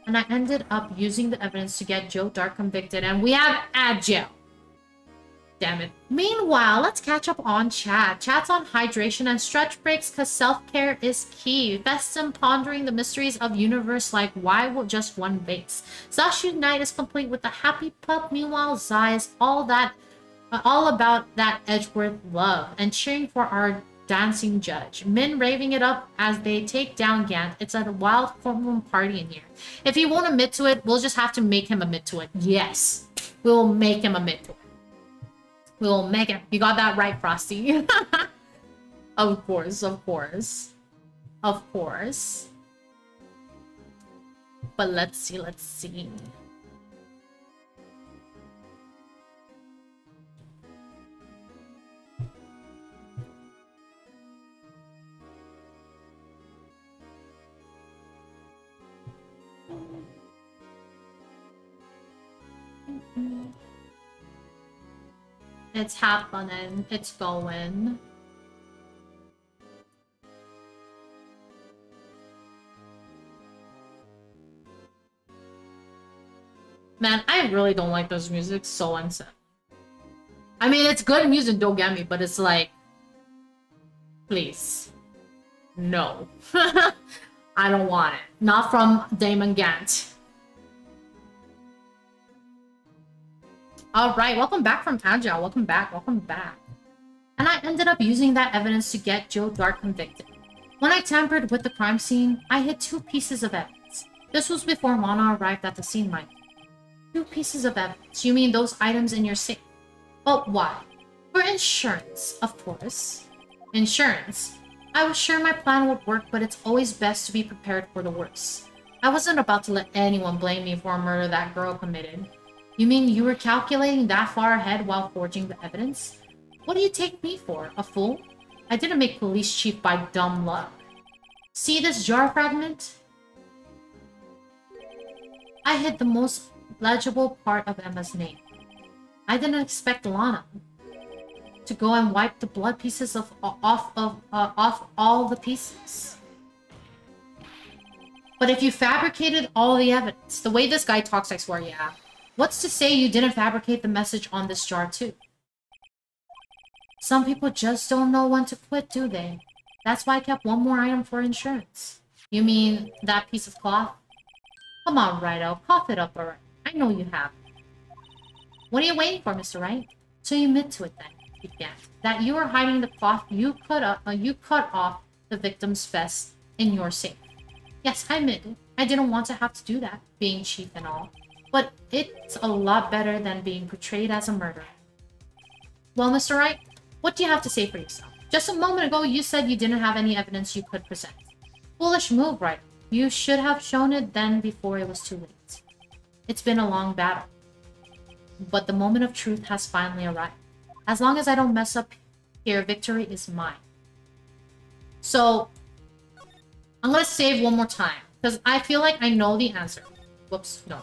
And I ended up using the evidence to get Joe Dark convicted, and we have Agile. Damn it. Meanwhile, let's catch up on chat. Chat's on hydration and stretch breaks because self-care is key. Vestim pondering the mysteries of universe like why will just one base. Zashu Knight is complete with the happy pup. Meanwhile, Zai is all about that Edgeworth love and cheering for our dancing judge. Min raving it up as they take down Gant. It's a wild courtroom party in here. If he won't admit to it, we'll just have to make him admit to it. Yes. We'll make him admit to it. We'll make it. You got that right, Frosty. Of course. But let's see. It's happening. It's going. Man, I really don't like this music. So unsettling. I mean, it's good music, don't get me, but it's like... Please. No. I don't want it. Not from Damon Gant. Alright, welcome back from Agile. Welcome back, welcome back. And I ended up using that evidence to get Joe Dart convicted. When I tampered with the crime scene, I hid 2 pieces of evidence. This was before Mana arrived at the scene, Mike. 2 pieces of evidence? You mean those items in your safe? But why? For insurance, of course. Insurance? I was sure my plan would work, but it's always best to be prepared for the worst. I wasn't about to let anyone blame me for a murder that girl committed. You mean you were calculating that far ahead while forging the evidence? What do you take me for? A fool? I didn't make police chief by dumb luck. See this jar fragment? I hid the most legible part of Emma's name. I didn't expect Lana to go and wipe the blood pieces off all the pieces. But if you fabricated all the evidence, the way this guy talks, I swear, yeah. What's to say you didn't fabricate the message on this jar too? Some people just don't know when to quit, do they? That's why I kept one more item for insurance. You mean that piece of cloth? Come on, Righto, cough it up alright. I know you have. What are you waiting for, Mr. Wright? So you admit to it then, he began. That you were hiding the cloth you cut off the victim's vest in your safe. Yes, I admit it. I didn't want to have to do that, being chief and all. But it's a lot better than being portrayed as a murderer. Well, Mr. Wright, what do you have to say for yourself? Just a moment ago, you said you didn't have any evidence you could present. Foolish move, Wright. You should have shown it then before it was too late. It's been a long battle. But the moment of truth has finally arrived. As long as I don't mess up here, victory is mine. So, I'm gonna save one more time. Because I feel like I know the answer. Whoops, no.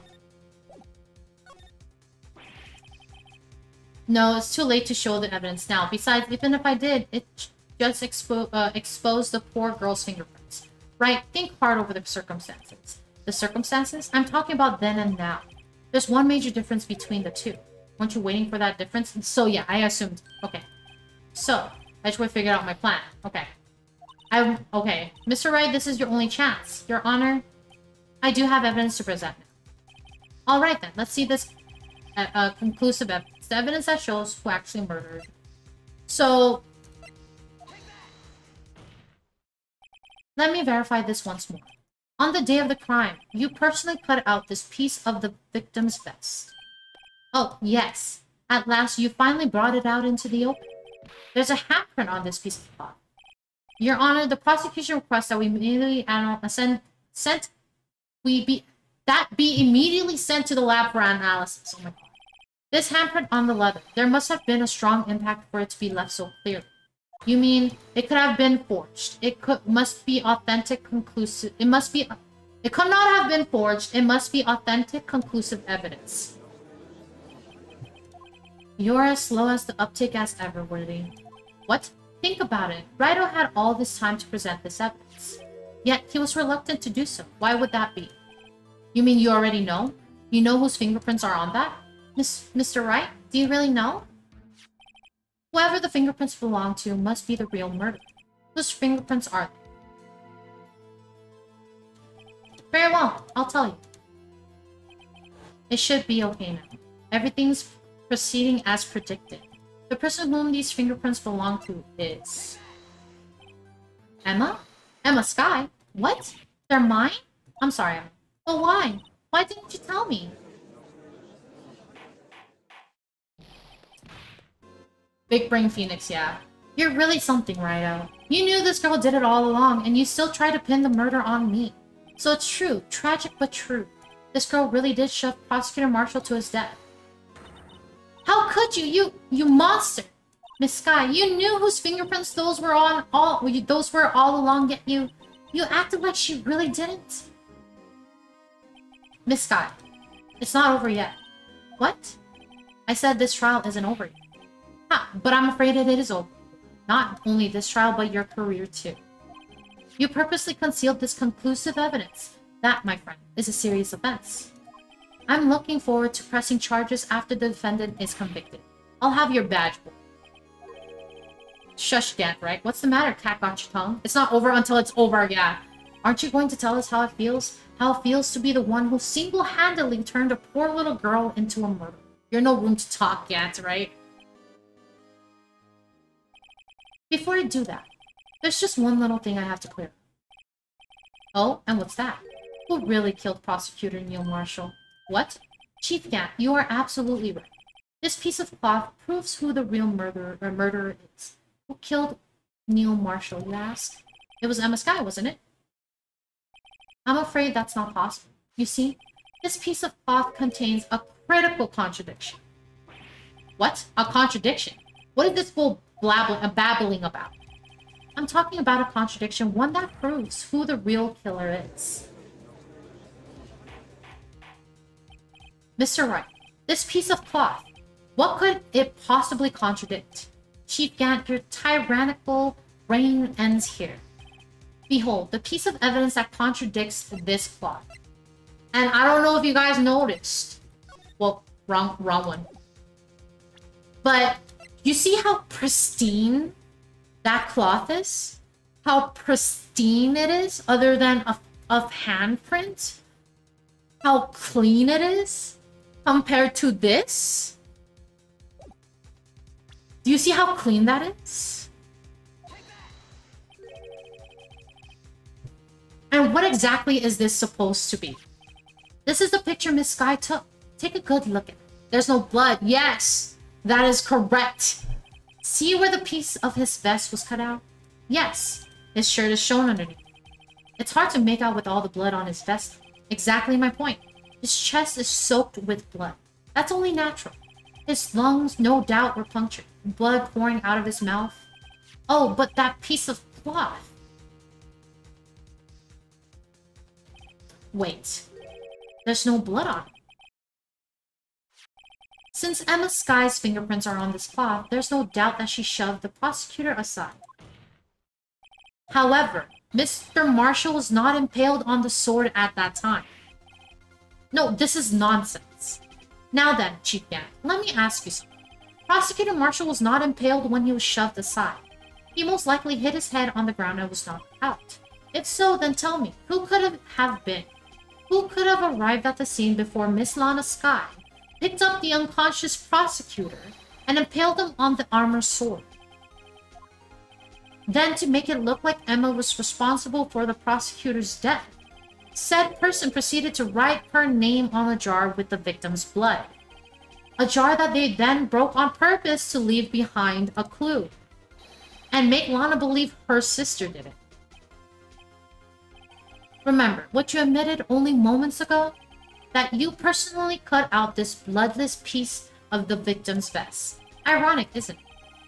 No, it's too late to show the evidence now. Besides, even if I did, it just exposed the poor girl's fingerprints. Right? Think hard over the circumstances. The circumstances? I'm talking about then and now. There's one major difference between the two. Weren't you waiting for that difference? So yeah, I assumed. Okay. So, Edgewood figured out my plan. Okay. Okay. Mr. Wright, this is your only chance. Your Honor, I do have evidence to present now. Alright then, let's see this conclusive evidence. The evidence that shows who actually murdered. So, let me verify this once more. On the day of the crime, you personally cut out this piece of the victim's vest. Oh, yes. At last, you finally brought it out into the open. There's a handprint on this piece of cloth. Your Honor, the prosecution requests that we immediately be immediately sent to the lab for analysis. Oh my god. This handprint on the leather. There must have been a strong impact for it to be left so clearly. You mean it could have been forged? Must be authentic, conclusive. It could not have been forged. It must be authentic, conclusive evidence. You're as slow as the uptake as ever, Worthy. What? Think about it. Rido had all this time to present this evidence. Yet he was reluctant to do so. Why would that be? You mean you already know? You know whose fingerprints are on that? Mr. Wright, do you really know? Whoever the fingerprints belong to must be the real murderer. Whose fingerprints are they? Very well, I'll tell you. It should be okay now. Everything's proceeding as predicted. The person whom these fingerprints belong to is... Emma? Emma Sky? What? They're mine? I'm sorry, Emma. But why? Why didn't you tell me? Big Brain Phoenix, yeah. You're really something, Rido. You knew this girl did it all along, and you still tried to pin the murder on me. So it's true. Tragic, but true. This girl really did shove Prosecutor Marshall to his death. How could you? You monster! Miss Sky, you knew whose fingerprints those were all along, yet you acted like she really didn't. Miss Sky, it's not over yet. What? I said this trial isn't over yet. But I'm afraid it is over. Not only this trial, but your career too. You purposely concealed this conclusive evidence. That, my friend, is a serious offense. I'm looking forward to pressing charges after the defendant is convicted. I'll have your badge. Shush, Gant, right? What's the matter, cat got your tongue? It's not over until it's over, yeah. Aren't you going to tell us how it feels? How it feels to be the one who single-handedly turned a poor little girl into a murderer? You're no room to talk yet, right? Before I do that, there's just one little thing I have to clear. Oh, and what's that? Who really killed Prosecutor Neil Marshall? What? Chief Gant, you are absolutely right. This piece of cloth proves who the real murderer is. Who killed Neil Marshall, you ask? It was Emma Skye, wasn't it? I'm afraid that's not possible. You see, this piece of cloth contains a critical contradiction. What? A contradiction? What is this fool babbling about? I'm talking about a contradiction, one that proves who the real killer is. Mr. Wright, this piece of cloth, what could it possibly contradict? Chief Gant, your tyrannical reign ends here. Behold, the piece of evidence that contradicts this cloth. And I don't know if you guys noticed. Well, wrong one. But you see how pristine that cloth is? How pristine it is, other than a handprint? How clean it is compared to this? Do you see how clean that is? And what exactly is this supposed to be? This is the picture Miss Skye took. Take a good look at it. There's no blood. Yes, that is correct. See where the piece of his vest was cut out? Yes, his shirt is shown underneath. It's hard to make out with all the blood on his vest. Exactly my point. His chest is soaked with blood. That's only natural. His lungs, no doubt, were punctured. Blood pouring out of his mouth. Oh, but that piece of cloth. Wait. There's no blood on it. Since Emma Skye's fingerprints are on this cloth, there's no doubt that she shoved the prosecutor aside. However, Mr. Marshall was not impaled on the sword at that time. No, this is nonsense. Now then, Chief Gant, let me ask you something. Prosecutor Marshall was not impaled when he was shoved aside. He most likely hit his head on the ground and was knocked out. If so, then tell me, who could it have been? Who could have arrived at the scene before Miss Lana Skye picked up the unconscious prosecutor and impaled him on the armor sword? Then, to make it look like Emma was responsible for the prosecutor's death, said person proceeded to write her name on a jar with the victim's blood. A jar that they then broke on purpose to leave behind a clue and make Lana believe her sister did it. Remember what you admitted only moments ago? That you personally cut out this bloodless piece of the victim's vest. Ironic, isn't it?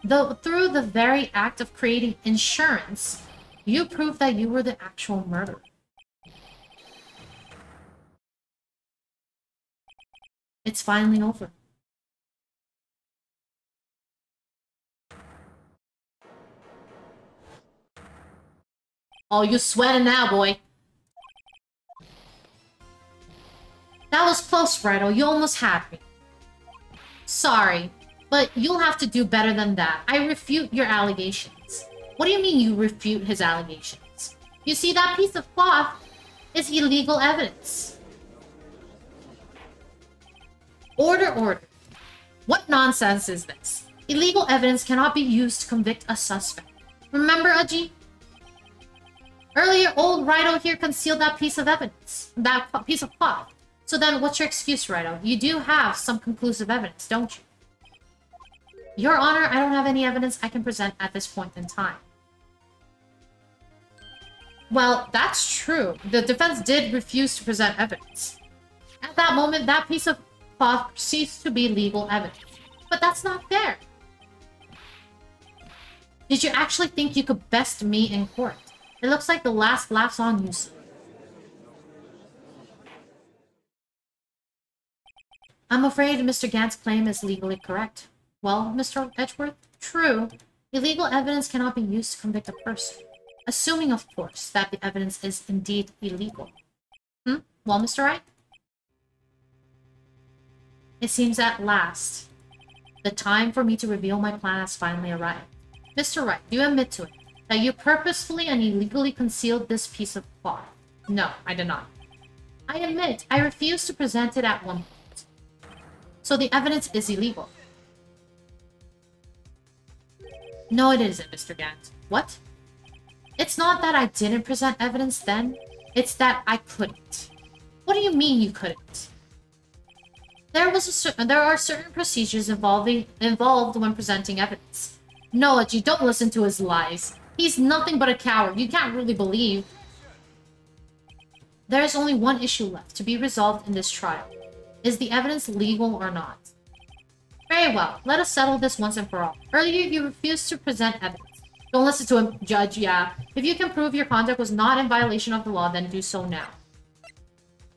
Though through the very act of creating insurance, you proved that you were the actual murderer. It's finally over. Oh, you sweating now, boy. That was close, Riddle. You almost had me. Sorry, but you'll have to do better than that. I refute your allegations. What do you mean you refute his allegations? You see, that piece of cloth is illegal evidence. Order. What nonsense is this? Illegal evidence cannot be used to convict a suspect. Remember, Aji? Earlier, old Rido here concealed that piece of evidence. That piece of cloth. So then, what's your excuse, Rido? You do have some conclusive evidence, don't you? Your Honor, I don't have any evidence I can present at this point in time. Well, that's true. The defense did refuse to present evidence. At that moment, that piece of cloth ceased to be legal evidence. But that's not fair. Did you actually think you could best me in court? It looks like the last laugh's on you, sir. I'm afraid Mr. Gant's claim is legally correct. Well, Mr. Edgeworth, true. Illegal evidence cannot be used to convict a person. Assuming, of course, that the evidence is indeed illegal. Well, Mr. Wright? It seems at last, the time for me to reveal my plan has finally arrived. Mr. Wright, do you admit to it? that you purposefully and illegally concealed this piece of cloth. No, I did not. I admit, I refused to present it at one point. So the evidence is illegal. No, it isn't, Mr. Gant. What? It's not that I didn't present evidence then. It's that I couldn't. What do you mean you couldn't? There are certain procedures involved when presenting evidence. No, you don't listen to his lies. He's nothing but a coward. You can't really believe. There is only one issue left to be resolved in this trial. Is the evidence legal or not? Very well. Let us settle this once and for all. Earlier, you refused to present evidence. Don't listen to him, Judge, yeah. If you can prove your conduct was not in violation of the law, then do so now.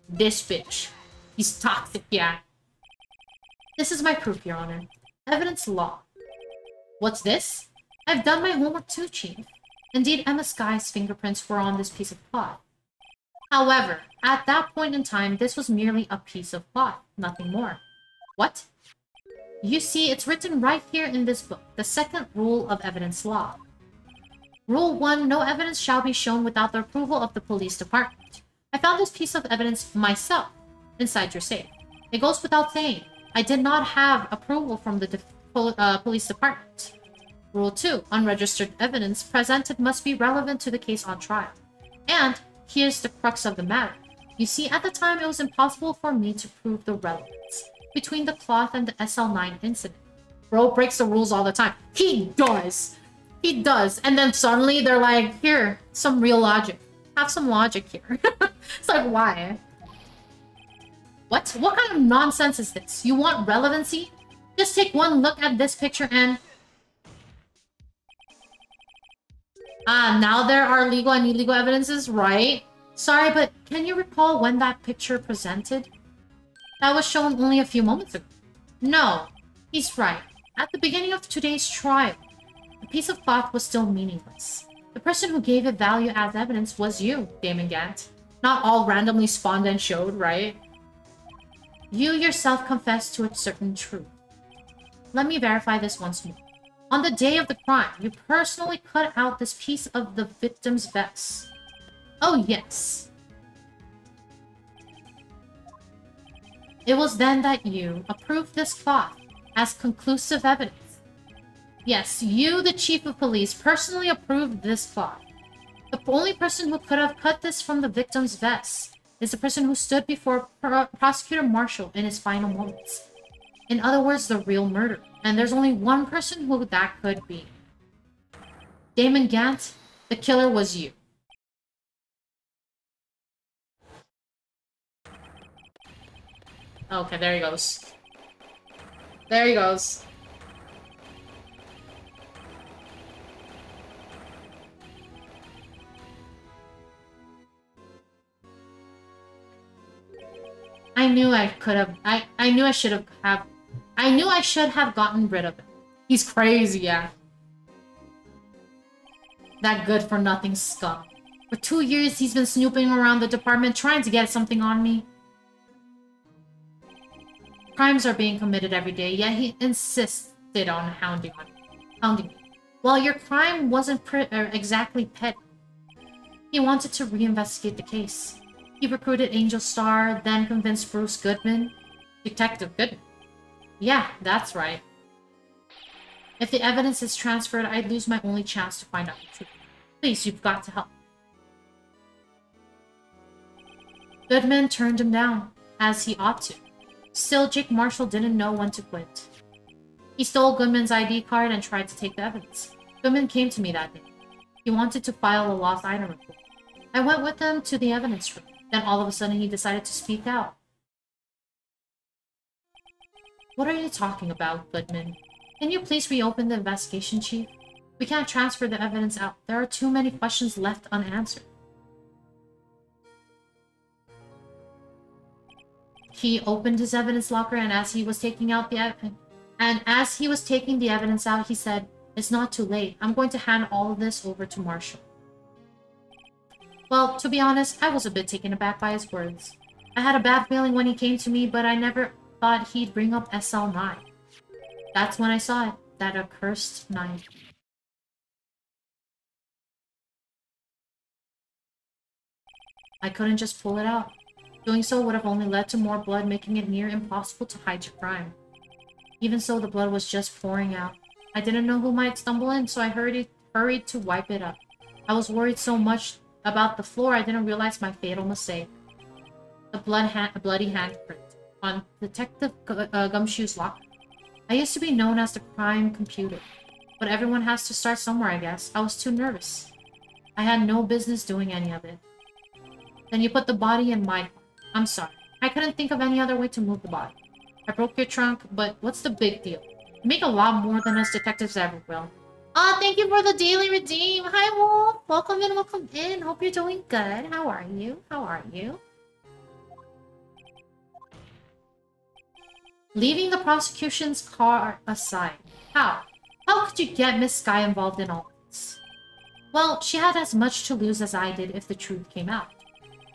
This bitch. He's toxic, yeah. This is my proof, Your Honor. Evidence law. What's this? I've done my homework too, Chief. Indeed, Emma Sky's fingerprints were on this piece of cloth. However, at that point in time, this was merely a piece of cloth, nothing more. What? You see, it's written right here in this book, the second rule of evidence law. Rule 1, no evidence shall be shown without the approval of the police department. I found this piece of evidence myself, inside your safe. It goes without saying, I did not have approval from the police department. Rule 2, unregistered evidence presented must be relevant to the case on trial. And here's the crux of the matter. You see, at the time, it was impossible for me to prove the relevance between the cloth and the SL9 incident. Bro breaks the rules all the time. He does. He does. And then suddenly they're like, here, some real logic. Have some logic here. It's like, why? What? What kind of nonsense is this? You want relevancy? Just take one look at this picture and... now there are legal and illegal evidences, right? Sorry, but can you recall when that picture presented? That was shown only a few moments ago. No, he's right. At the beginning of today's trial, the piece of cloth was still meaningless. The person who gave it value as evidence was you, Damon Gant. Not all randomly spawned and showed, right? You yourself confessed to a certain truth. Let me verify this once more. On the day of the crime, you personally cut out this piece of the victim's vest. Oh, yes. It was then that you approved this cloth as conclusive evidence. Yes, you, the chief of police, personally approved this cloth. The only person who could have cut this from the victim's vest is the person who stood before Prosecutor Marshall in his final moments. In other words, the real murderer. And there's only one person who that could be. Damon Gant, the killer was you. Okay, there he goes. There he goes. I knew I could have... I knew I should have... I knew I should have gotten rid of him. He's crazy, yeah. That good-for-nothing scum. For 2 years, he's been snooping around the department trying to get something on me. Crimes are being committed every day, yet he insisted on hounding me. While your crime wasn't exactly petty, he wanted to reinvestigate the case. He recruited Angel Star, then convinced Bruce Goodman. Detective Goodman. Yeah, that's right. If the evidence is transferred, I'd lose my only chance to find out the truth. Please, you've got to help. Goodman turned him down, as he ought to. Still, Jake Marshall didn't know when to quit. He stole Goodman's ID card and tried to take the evidence. Goodman came to me that day. He wanted to file a lost item report. I went with him to the evidence room. Then all of a sudden he decided to speak out. What are you talking about, Goodman? Can you please reopen the investigation, Chief? We can't transfer the evidence out. There are too many questions left unanswered. He opened his evidence locker, and as he was taking the evidence out, he said, "It's not too late. I'm going to hand all of this over to Marshall." Well, to be honest, I was a bit taken aback by his words. I had a bad feeling when he came to me, but I never thought he'd bring up SL9. That's when I saw it, that accursed knife. I couldn't just pull it out. Doing so would have only led to more blood, making it near impossible to hide your crime. Even so, the blood was just pouring out. I didn't know who might stumble in, so I hurried to wipe it up. I was worried so much about the floor, I didn't realize my fatal mistake. A bloody handprint on Detective Gumshoe's locker. I used to be known as the crime computer, but everyone has to start somewhere, I guess. I was too nervous. I had no business doing any of it. Then you put the body in my car. I'm sorry. I couldn't think of any other way to move the body. I broke your trunk, but what's the big deal? You make a lot more than us detectives ever will. Oh, thank you for the daily redeem. Hi, Wolf. Welcome in, welcome in. Hope you're doing good. How are you? How are you? Leaving the prosecution's car aside. How? How could you get Miss Sky involved in all this? Well, she had as much to lose as I did if the truth came out.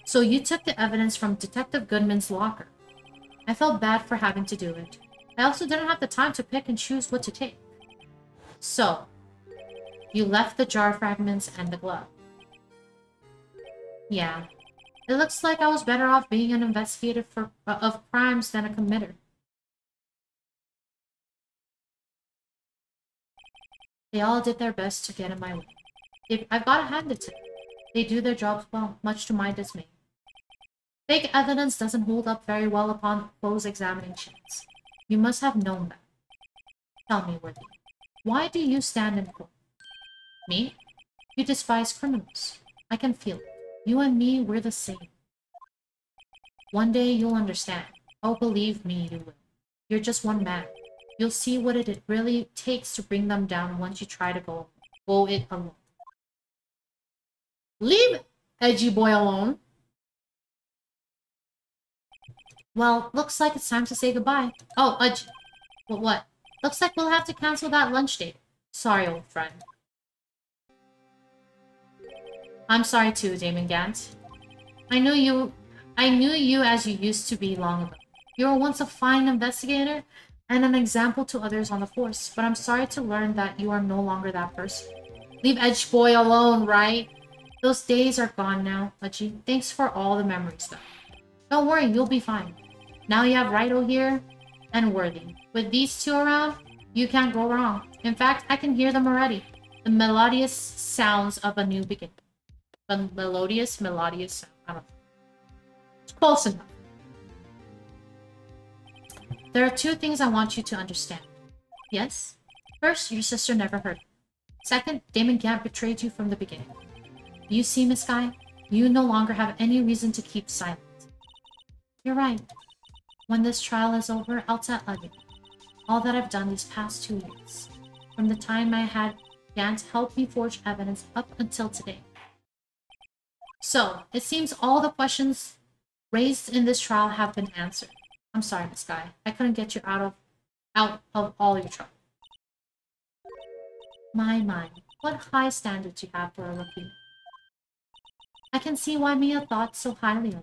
So you took the evidence from Detective Goodman's locker. I felt bad for having to do it. I also didn't have the time to pick and choose what to take. So, you left the jar fragments and the glove. Yeah. It looks like I was better off being an investigator of crimes than a committer. They all did their best to get in my way. I've got to hand it to them. They do their jobs well, much to my dismay. Fake evidence doesn't hold up very well upon close examinations. You must have known that. Tell me, Worthy, why do you stand in court? Me? You despise criminals. I can feel it. You and me, we're the same. One day you'll understand. Oh, believe me, you will. You're just one man. You'll see what it really takes to bring them down once you try to go it alone. Leave Edgy Boy alone. Well, looks like it's time to say goodbye. Oh, well, what? Looks like we'll have to cancel that lunch date. Sorry, old friend. I'm sorry too, Damon Gant. I knew you as you used to be long ago. You were once a fine investigator and an example to others on the force, but I'm sorry to learn that you are no longer that person. Leave Edge Boy alone, right? Those days are gone now, Edgy. Thanks for all the memories, though. Don't worry, you'll be fine. Now you have Rido here and Worthy. With these two around, you can't go wrong. In fact, I can hear them already. The melodious sounds of a new beginning. The melodious sound. I don't know. It's close enough. There are two things I want you to understand. Yes? First, your sister never hurt you. Second, Damon Gant betrayed you from the beginning. You see, Miss Guy? You no longer have any reason to keep silent. You're right. When this trial is over, I'll tell you all that I've done these past 2 years. From the time I had Gant help me forge evidence up until today. So, it seems all the questions raised in this trial have been answered. I'm sorry, Miss Guy. I couldn't get you out of all your trouble. My, what high standards you have for a rookie. I can see why Mia thought so highly of you.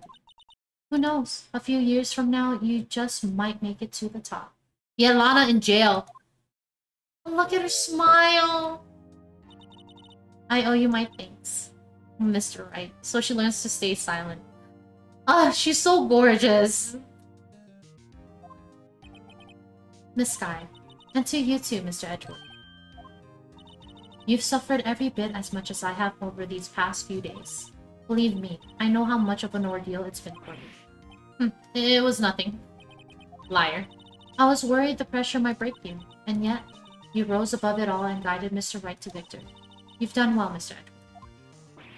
Who knows? A few years from now, you just might make it to the top. Yeah, Lana in jail. Look at her smile. I owe you my thanks, Mr. Wright. So she learns to stay silent. Ah, she's so gorgeous. Miss Sky, and to you too, Mr. Edward. You've suffered every bit as much as I have over these past few days. Believe me, I know how much of an ordeal it's been for you. It was nothing. Liar. I was worried the pressure might break you, and yet, you rose above it all and guided Mr. Wright to victory. You've done well, Mr. Edward.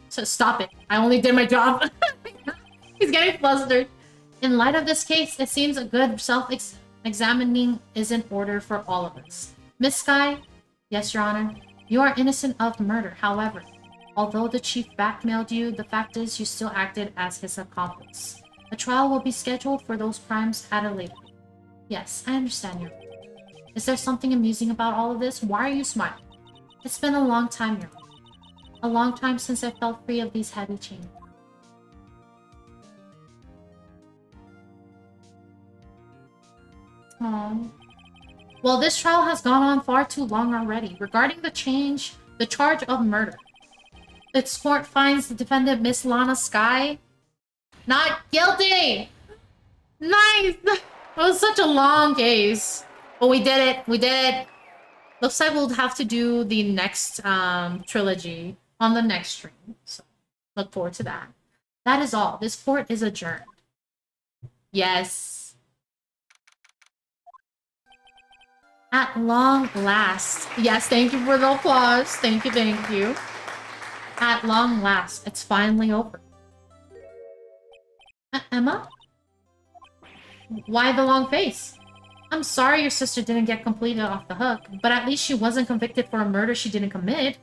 So stop it. I only did my job. He's getting flustered. In light of this case, it seems a good self-examining is in order for all of us. Miss Sky, yes, Your Honor, you are innocent of murder. However, although the chief blackmailed you, the fact is you still acted as his accomplice. A trial will be scheduled for those crimes at a later date. Yes, I understand your point. Is there something amusing about all of this? Why are you smiling? It's been a long time, Your Honor. A long time since I felt free of these heavy chains. Aww. Well, this trial has gone on far too long already. Regarding the charge of murder, its court finds the defendant, Miss Lana Sky, Not guilty! Nice! It was such a long case. But we did it. We did it. Looks like we'll have to do the next trilogy on the next stream. So look forward to that. That is all. This court is adjourned. Yes. At long last. Yes, thank you for the applause. Thank you, thank you. At long last, it's finally over. Emma? Why the long face? I'm sorry your sister didn't get completely off the hook, but at least she wasn't convicted for a murder she didn't commit.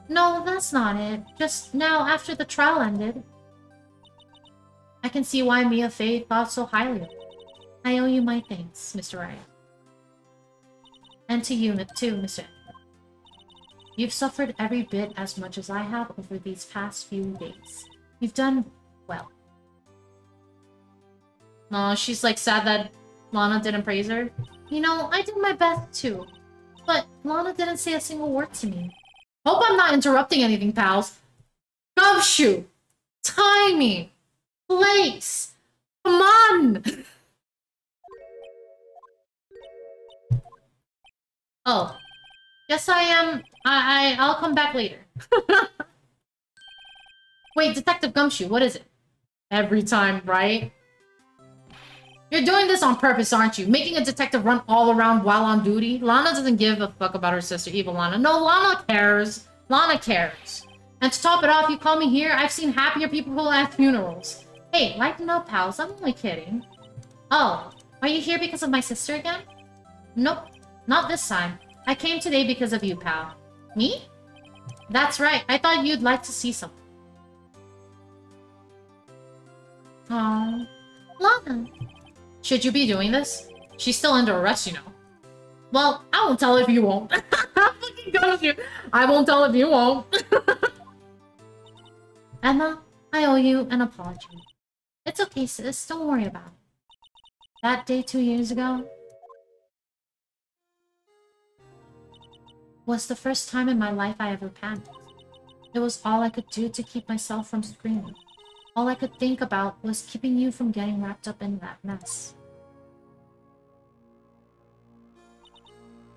No, that's not it. Just now, after the trial ended. I can see why Mia Fey thought so highly of you. I owe you my thanks, Mr. Wright. And to you, too, Mr. Edward. You've suffered every bit as much as I have over these past few days. You've done well. No, she's like sad that Lana didn't praise her. You know, I did my best too. But Lana didn't say a single word to me. Hope I'm not interrupting anything, pals. Gumshoe! Timing! Place! Come on! Oh. Yes, I am. I'll come back later. Wait, Detective Gumshoe, what is it? Every time, right? You're doing this on purpose, aren't you? Making a detective run all around while on duty? Lana doesn't give a fuck about her sister, evil Lana. No, Lana cares. Lana cares. And to top it off, you call me here? I've seen happier people at funerals. Hey, lighten up, pals. I'm only kidding. Oh, are you here because of my sister again? Nope, not this time. I came today because of you, pal. Me? That's right. I thought you'd like to see someone. Oh, Lana. Should you be doing this? She's still under arrest, you know. Well, I won't tell if you won't. I'm fucking done with you. I won't tell if you won't. Emma, I owe you an apology. It's okay, sis. Don't worry about it. That day 2 years ago was the first time in my life I ever panicked. It was all I could do to keep myself from screaming. All I could think about was keeping you from getting wrapped up in that mess.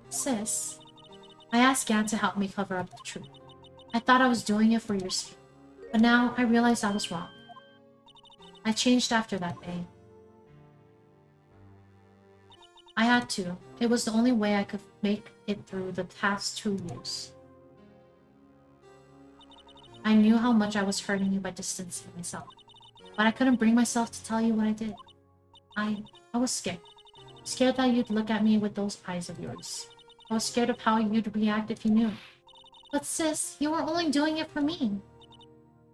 Sis, I asked Gad to help me cover up the truth. I thought I was doing it for your sake, but now I realize I was wrong. I changed after that day. I had to. It was the only way I could make it through the past 2 years. I knew how much I was hurting you by distancing myself, but I couldn't bring myself to tell you what I did. I was scared. Scared that you'd look at me with those eyes of yours. I was scared of how you'd react if you knew. But sis, you were only doing it for me.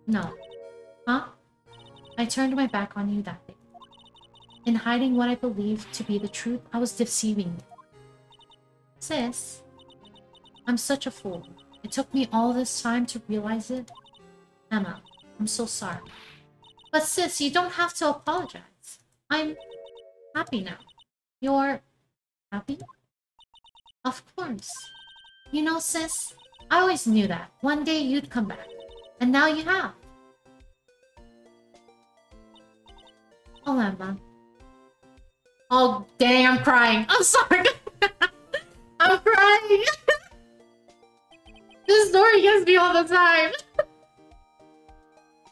No. Huh? I turned my back on you that day. In hiding what I believed to be the truth, I was deceiving you. Sis, I'm such a fool. It took me all this time to realize it. Emma, I'm so sorry. But sis, you don't have to apologize. I'm happy now. You're happy? Of course. You know, sis, I always knew that one day you'd come back. And now you have. Oh, Emma. Oh, dang, I'm crying. I'm sorry. I'm crying. This story gets me all the time.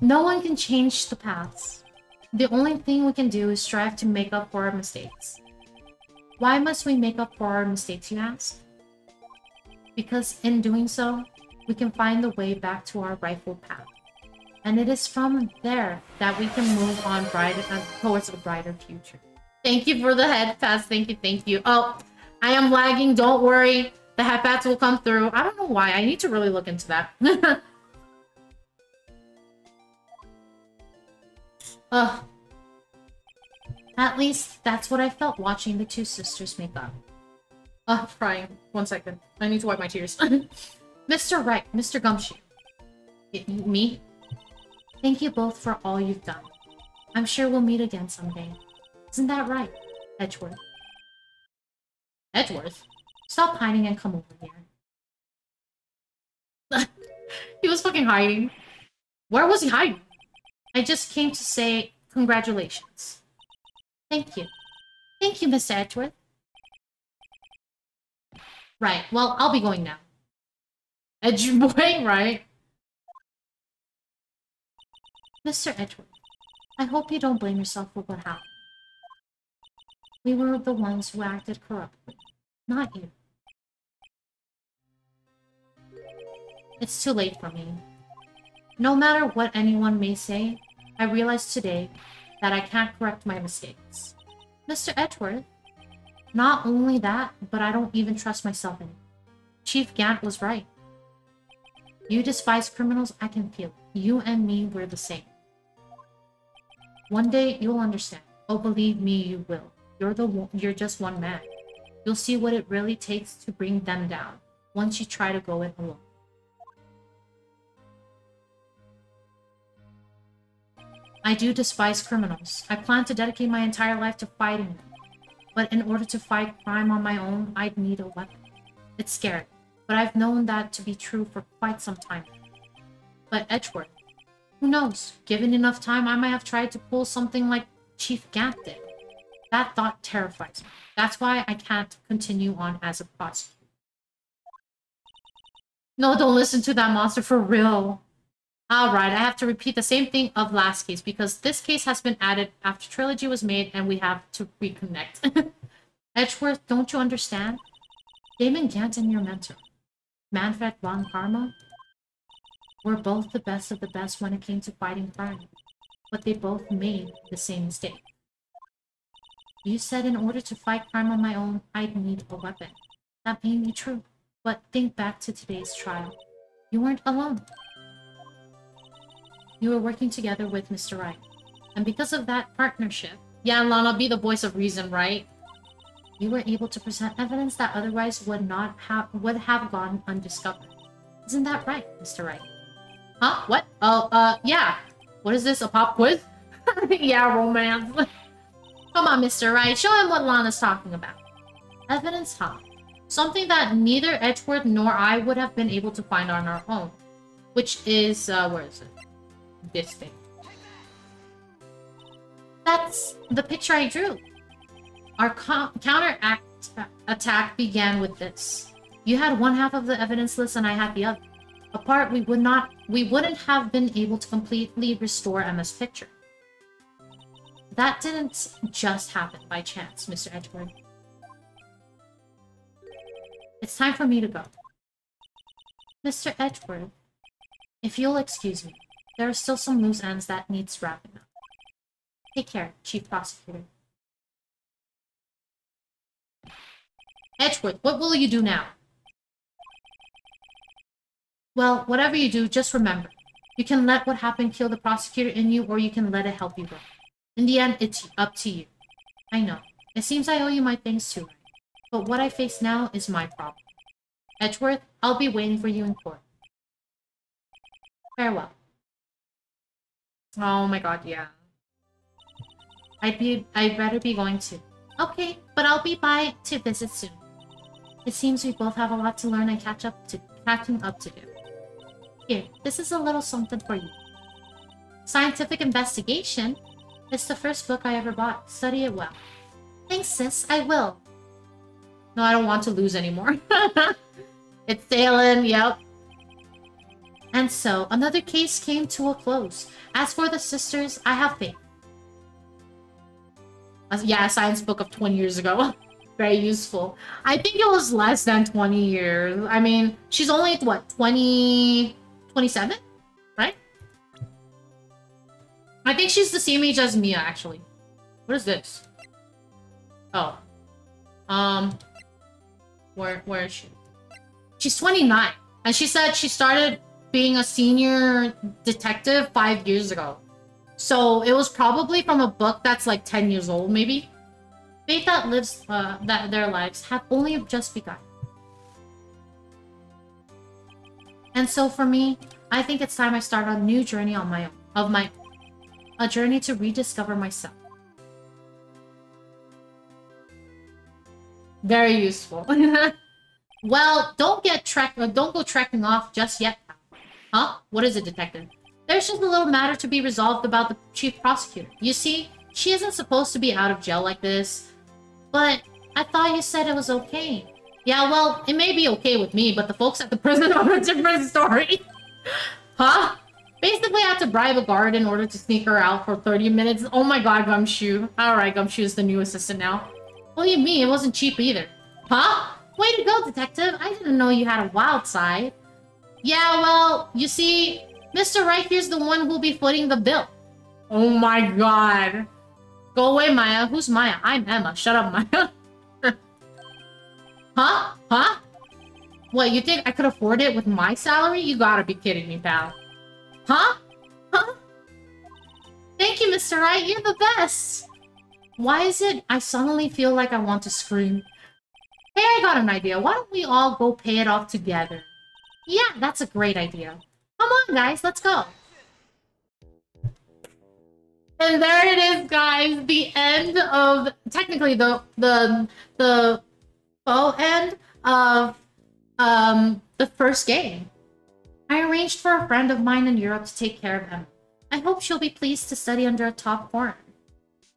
No one can change the past. The only thing we can do is strive to make up for our mistakes. Why must we make up for our mistakes, you ask? Because in doing so, we can find the way back to our rightful path. And it is from there that we can move on towards a brighter future. Thank you for the head pass. Thank you, thank you. Oh, I am lagging. Don't worry. The head pass will come through. I don't know why. I need to really look into that. Ugh. At least that's what I felt watching the two sisters make up. I'm crying. 1 second. I need to wipe my tears. Mr. Wright, Mr. Gumshoe. Me? Thank you both for all you've done. I'm sure we'll meet again someday. Isn't that right, Edgeworth? Edgeworth? Stop hiding and come over here. He was fucking hiding. Where was he hiding? I just came to say congratulations. Thank you. Thank you, Mr. Edgeworth. Right, well, I'll be going now. Edgeway, right? Mr. Edgeworth, I hope you don't blame yourself for what happened. We were the ones who acted corruptly, not you. It's too late for me. No matter what anyone may say, I realize today that I can't correct my mistakes. Mr. Edgeworth, not only that, but I don't even trust myself anymore. Chief Gant was right. You despise criminals, I can feel it. You and me, we're the same. One day, you'll understand. Oh, believe me, you will. You're just one man. You'll see what it really takes to bring them down, once you try to go it alone. I do despise criminals. I plan to dedicate my entire life to fighting them. But in order to fight crime on my own, I'd need a weapon. It's scary, but I've known that to be true for quite some time. But Edgeworth, who knows? Given enough time, I might have tried to pull something like Chief Gant did. That thought terrifies me. That's why I can't continue on as a prosecutor. No, don't listen to that monster for real. Alright, I have to repeat the same thing of last case because this case has been added after Trilogy was made and we have to reconnect. Edgeworth, don't you understand? Damon Gant and your mentor, Manfred von Karma, were both the best of the best when it came to fighting crime, but they both made the same mistake. You said in order to fight crime on my own, I'd need a weapon. That may be true, but think back to today's trial. You weren't alone. You were working together with Mr. Wright. And because of that partnership... Yeah, Lana, be the voice of reason, right? You were able to present evidence that otherwise would have gone undiscovered. Isn't that right, Mr. Wright? Huh? What? Oh, yeah. What is this, a pop quiz? Yeah, romance. Come on, Mr. Wright, show him what Lana's talking about. Evidence, huh? Something that neither Edgeworth nor I would have been able to find on our own. Which is, where is it? This thing. That's the picture I drew. Our attack began with this. You had one half of the evidence list and I had the other. Apart, we wouldn't have been able to completely restore Emma's picture. That didn't just happen by chance, Mr. Edgeworth. It's time for me to go. Mr. Edgeworth, if you'll excuse me, there are still some loose ends that needs wrapping up. Take care, Chief Prosecutor. Edgeworth, what will you do now? Well, whatever you do, just remember. You can let what happened kill the prosecutor in you, or you can let it help you grow. In the end, it's up to you. I know. It seems I owe you my thanks too, but what I face now is my problem. Edgeworth, I'll be waiting for you in court. Farewell. Oh my god, yeah. I'd better be going to. Okay, but I'll be by to visit soon. It seems we both have a lot to learn and catching up to do. Here, this is a little something for you. Scientific Investigation? It's the first book I ever bought. Study it well. Thanks, sis. I will. No, I don't want to lose anymore. It's sailing, yep. And so, another case came to a close. As for the sisters, I have faith. Yeah, a science book of 20 years ago. Very useful. I think it was less than 20 years. I mean, she's only, what, 27? Right? I think she's the same age as Mia, actually. What is this? Oh. Where is she? She's 29. And she said she started being a senior detective 5 years ago. So it was probably from a book that's like 10 years old, maybe. Faith that lives that their lives have only just begun. And so for me, I think it's time I start a new journey on my own, a journey to rediscover myself. Very useful. Well, don't go trekking off just yet. Huh? What is it, detective? There's just a little matter to be resolved about the chief prosecutor. You see, she isn't supposed to be out of jail like this. But I thought you said it was okay. Yeah, well, it may be okay with me, but the folks at the prison are a different story. Huh? Basically, I had to bribe a guard in order to sneak her out for 30 minutes. Oh my god, Gumshoe. Alright, Gumshoe is the new assistant now. Believe me, it wasn't cheap either. Huh? Way to go, detective. I didn't know you had a wild side. Yeah, well, you see, Mr. Right here's the one who'll be footing the bill. Oh my god. Go away, Maya. Who's Maya? I'm Emma. Shut up, Maya. Huh? Huh? What, you think I could afford it with my salary? You gotta be kidding me, pal. Huh? Huh? Thank you, Mr. Wright. You're the best. Why is it I suddenly feel like I want to scream? Hey, I got an idea. Why don't we all go pay it off together? Yeah, that's a great idea. Come on, guys. Let's go. And there it is, guys. The end of... Technically, the faux end of the first game. I arranged for a friend of mine in Europe to take care of him. I hope she'll be pleased to study under a top coroner.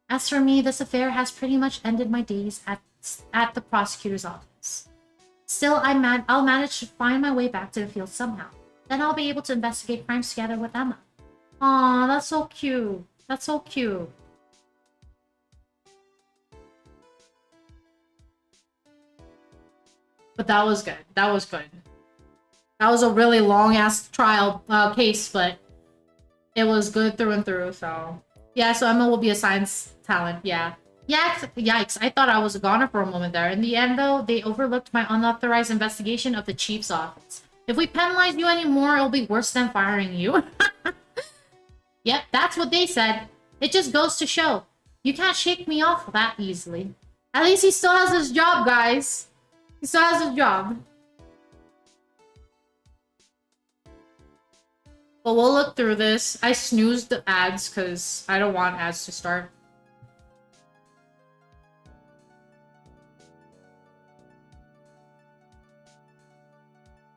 As for me, this affair has pretty much ended my days at the prosecutor's office. Still, I'll manage to find my way back to the field somehow. Then I'll be able to investigate crimes together with Emma. Aw, that's so cute. That's so cute. But that was good. That was good. That was a really long-ass trial case, but it was good through and through, so... Yeah, so Emma will be a science talent, yeah. Yikes, I thought I was a goner for a moment there. In the end, though, they overlooked my unauthorized investigation of the chief's office. If we penalize you anymore, it'll be worse than firing you. Yep, that's what they said. It just goes to show. You can't shake me off that easily. At least he still has his job, guys. He still has his job. But we'll look through this. I snoozed the ads because I don't want ads to start.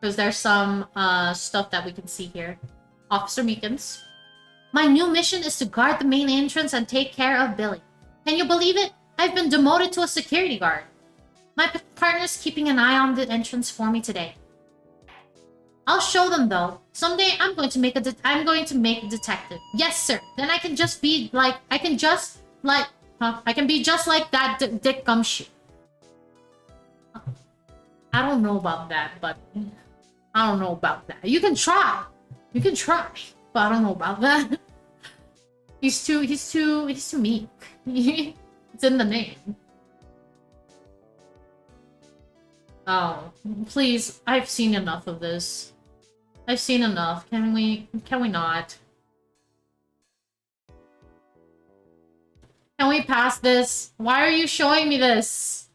Because there's some stuff that we can see here. Officer Meekins. My new mission is to guard the main entrance and take care of Billy. Can you believe it? I've been demoted to a security guard. My partner's keeping an eye on the entrance for me today. I'll show them though. Someday I'm going to make a detective. Yes, sir. Then I can just be like I can be just like that Dick Gumshoe. I don't know about that, but I don't know about that. You can try. You can try, but I don't know about that. He's too meek. It's in the name. Oh, please. I've seen enough of this. I've seen enough. Can we not? Can we pass this? Why are you showing me this?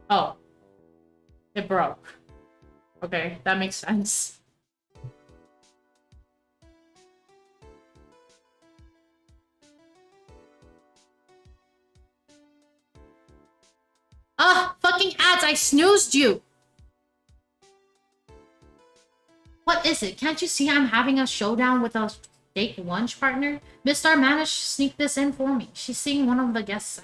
Oh. It broke. Okay, that makes sense. Ah, fucking ads, I snoozed you! What is it? Can't you see I'm having a showdown with a fake lunch partner? Miss Star managed to sneak this in for me. She's seeing one of the guests.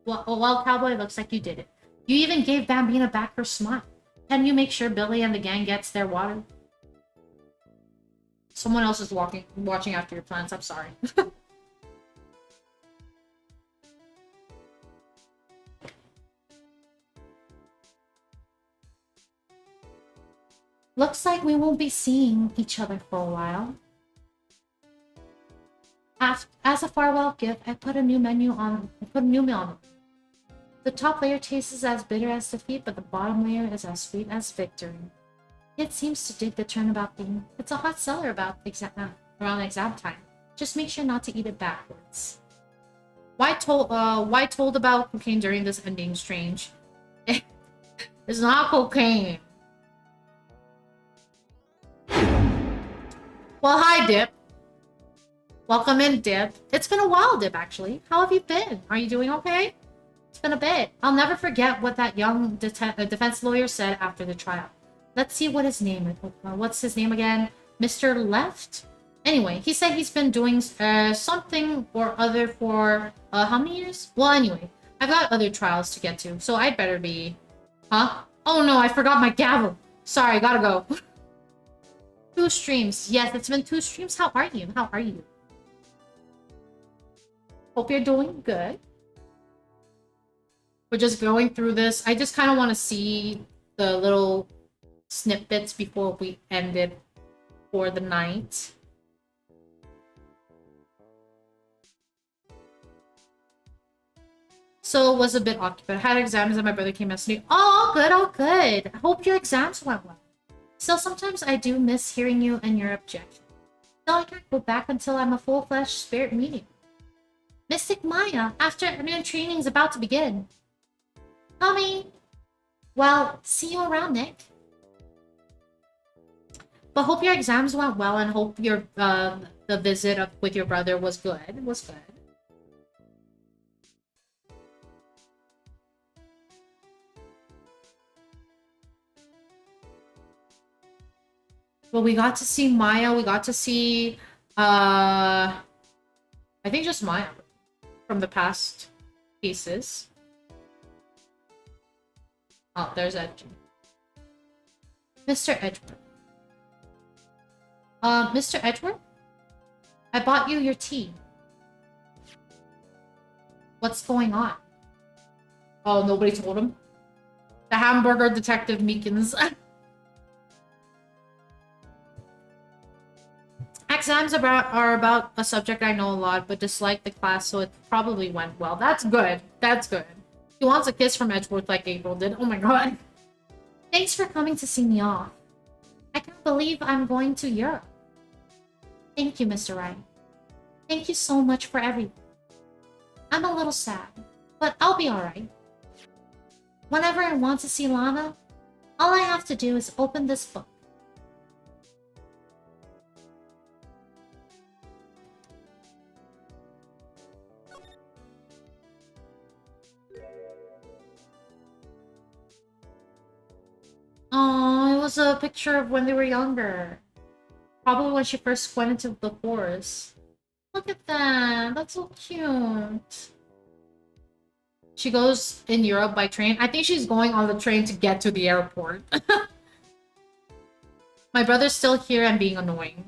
Well, Cowboy, looks like you did it. You even gave Bambina back her smile. Can you make sure Billy and the gang gets their water? Someone else is watching after your plans. I'm sorry. Looks like we won't be seeing each other for a while. As a farewell gift, I put a new meal on. The top layer tastes as bitter as defeat, but the bottom layer is as sweet as victory. It seems to dig the turnabout theme. It's a hot seller around exam time. Just make sure not to eat it backwards. Why told about cocaine during this ending strange? It's not cocaine. Well, hi, Dip. Welcome in, Dip. It's been a while, Dip, actually. How have you been? Are you doing okay? It's been a bit. I'll never forget what that young defense lawyer said after the trial. Let's see what his name is. What's his name again? Mr. Left? Anyway, he said he's been doing something or other for how many years? Well, anyway, I've got other trials to get to, so I'd better be... Huh? Oh no, I forgot my gavel. Sorry, gotta go. 2 streams. Yes, it's been 2 streams. How are you? How are you? Hope you're doing good. We're just going through this. I just kind of want to see the little snippets before we end it for the night. So was a bit occupied. I had exams and my brother came yesterday. Oh, all good, all good. I hope your exams went well. Still, sometimes I do miss hearing you and your objections. Still, I can't go back until I'm a full-fledged spirit medium. Mystic Maya, afternoon training is about to begin. Coming. Well, see you around, Nick. But hope your exams went well and hope your the visit with your brother was good. Was good. Well, we got to see Maya. We got to see, I think just Maya from the past pieces. Oh, there's Edward. Mr. Edward. Mr. Edward? I bought you your tea. What's going on? Oh, nobody told him? The hamburger detective Meekins. Exams are about a subject I know a lot, but dislike the class, so it probably went well. That's good. That's good. He wants a kiss from Edgeworth like April did. Oh my god. Thanks for coming to see me off. I can't believe I'm going to Europe. Thank you, Mr. Ryan. Thank you so much for everything. I'm a little sad, but I'll be alright. Whenever I want to see Lana, all I have to do is open this book. Oh, it was a picture of when they were younger. Probably when she first went into the forest. Look at that. That's so cute. She goes in Europe by train. I think she's going on the train to get to the airport. My brother's still here and being annoying.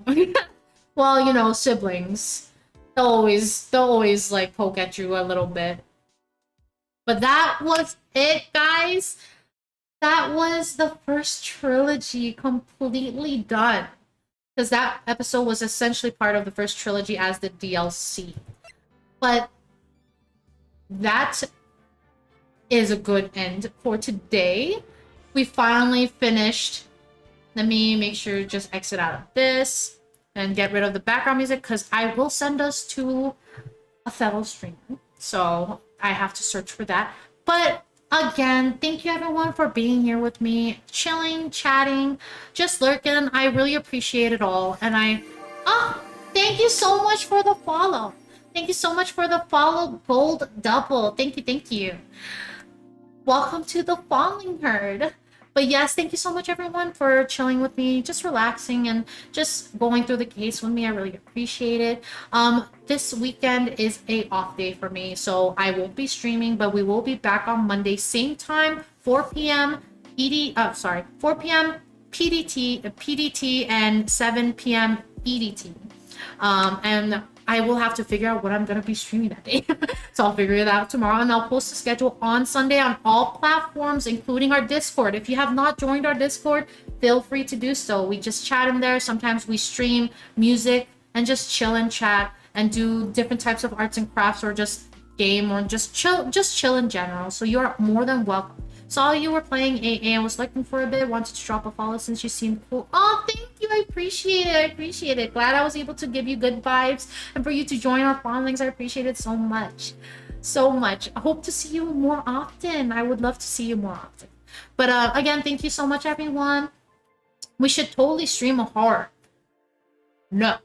Well, you know, siblings. They'll always like poke at you a little bit. But that was it, guys. That was the first trilogy completely done. Because that episode was essentially part of the first trilogy as the DLC. But that is a good end for today. We finally finished. Let me make sure to just exit out of this and get rid of the background music because I will send us to a fellow streamer. So I have to search for that. But again, thank you everyone for being here with me, chilling, chatting, just lurking. I really appreciate it all. And thank you so much for the follow. Thank you so much for the follow gold double. Thank you, thank you. Welcome to the Falling Herd. But yes, thank you so much everyone for chilling with me, just relaxing and just going through the case with me. I really appreciate it. This weekend is a off day for me, so I won't be streaming, but we will be back on Monday, same time, 4 p.m. 4 p.m. PDT and 7 p.m. EDT. And I will have to figure out what I'm going to be streaming that day. So I'll figure it out tomorrow, and I'll post the schedule on Sunday on all platforms, including our Discord. If you have not joined our Discord, feel free to do so. We just chat in there. Sometimes we stream music and just chill and chat and do different types of arts and crafts or just game or just chill in general. So you're more than welcome. Saw you were playing AA and was looking for a bit. Wanted to drop a follow since you seemed cool. Oh, thank you. I appreciate it. I appreciate it. Glad I was able to give you good vibes and for you to join our followings. I appreciate it so much. So much. I hope to see you more often. I would love to see you more often. But again, thank you so much, everyone. We should totally stream a horror. No.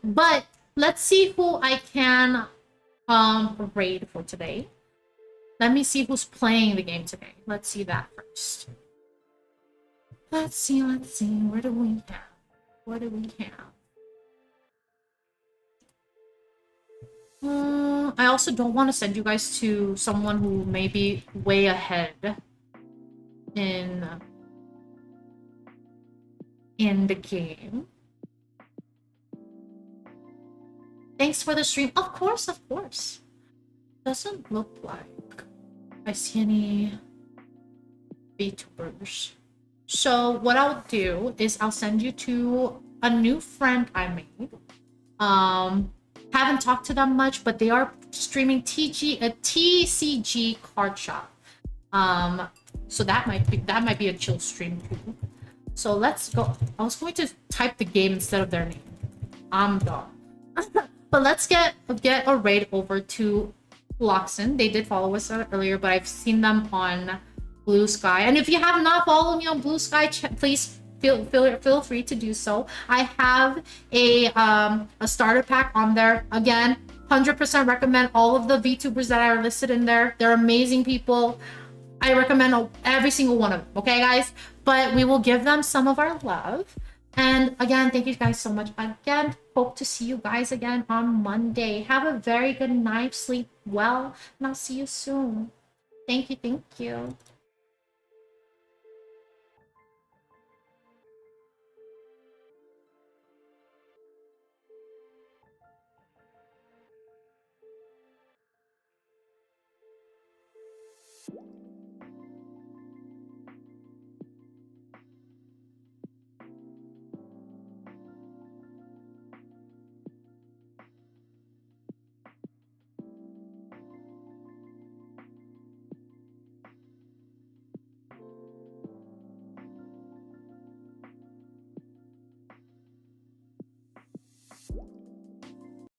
But let's see who I can raid for today. Let me see who's playing the game today. Let's see that first. Let's see. Where do we have? What do we have? I also don't want to send you guys to someone who may be way ahead in the game. Thanks for the stream. Of course, of course. Doesn't look like I see any VTubers. So what I'll do is I'll send you to a new friend I made. Haven't talked to them much, but they are streaming TCG card shop. So that might be a chill stream too. So let's go. I was going to type the game instead of their name. I'm dumb. But let's get a raid over to Loxon. They did follow us earlier, but I've seen them on Blue Sky. And if you have not followed me on Blue Sky, please feel free to do so. I have a starter pack on there. Again, 100% recommend all of the VTubers that are listed in there. They're amazing people. I recommend every single one of them. Okay, guys? But we will give them some of our love. And again, thank you guys so much. Again, hope to see you guys again on Monday. Have a very good night. Sleep well. And I'll see you soon. Thank you. Thank you.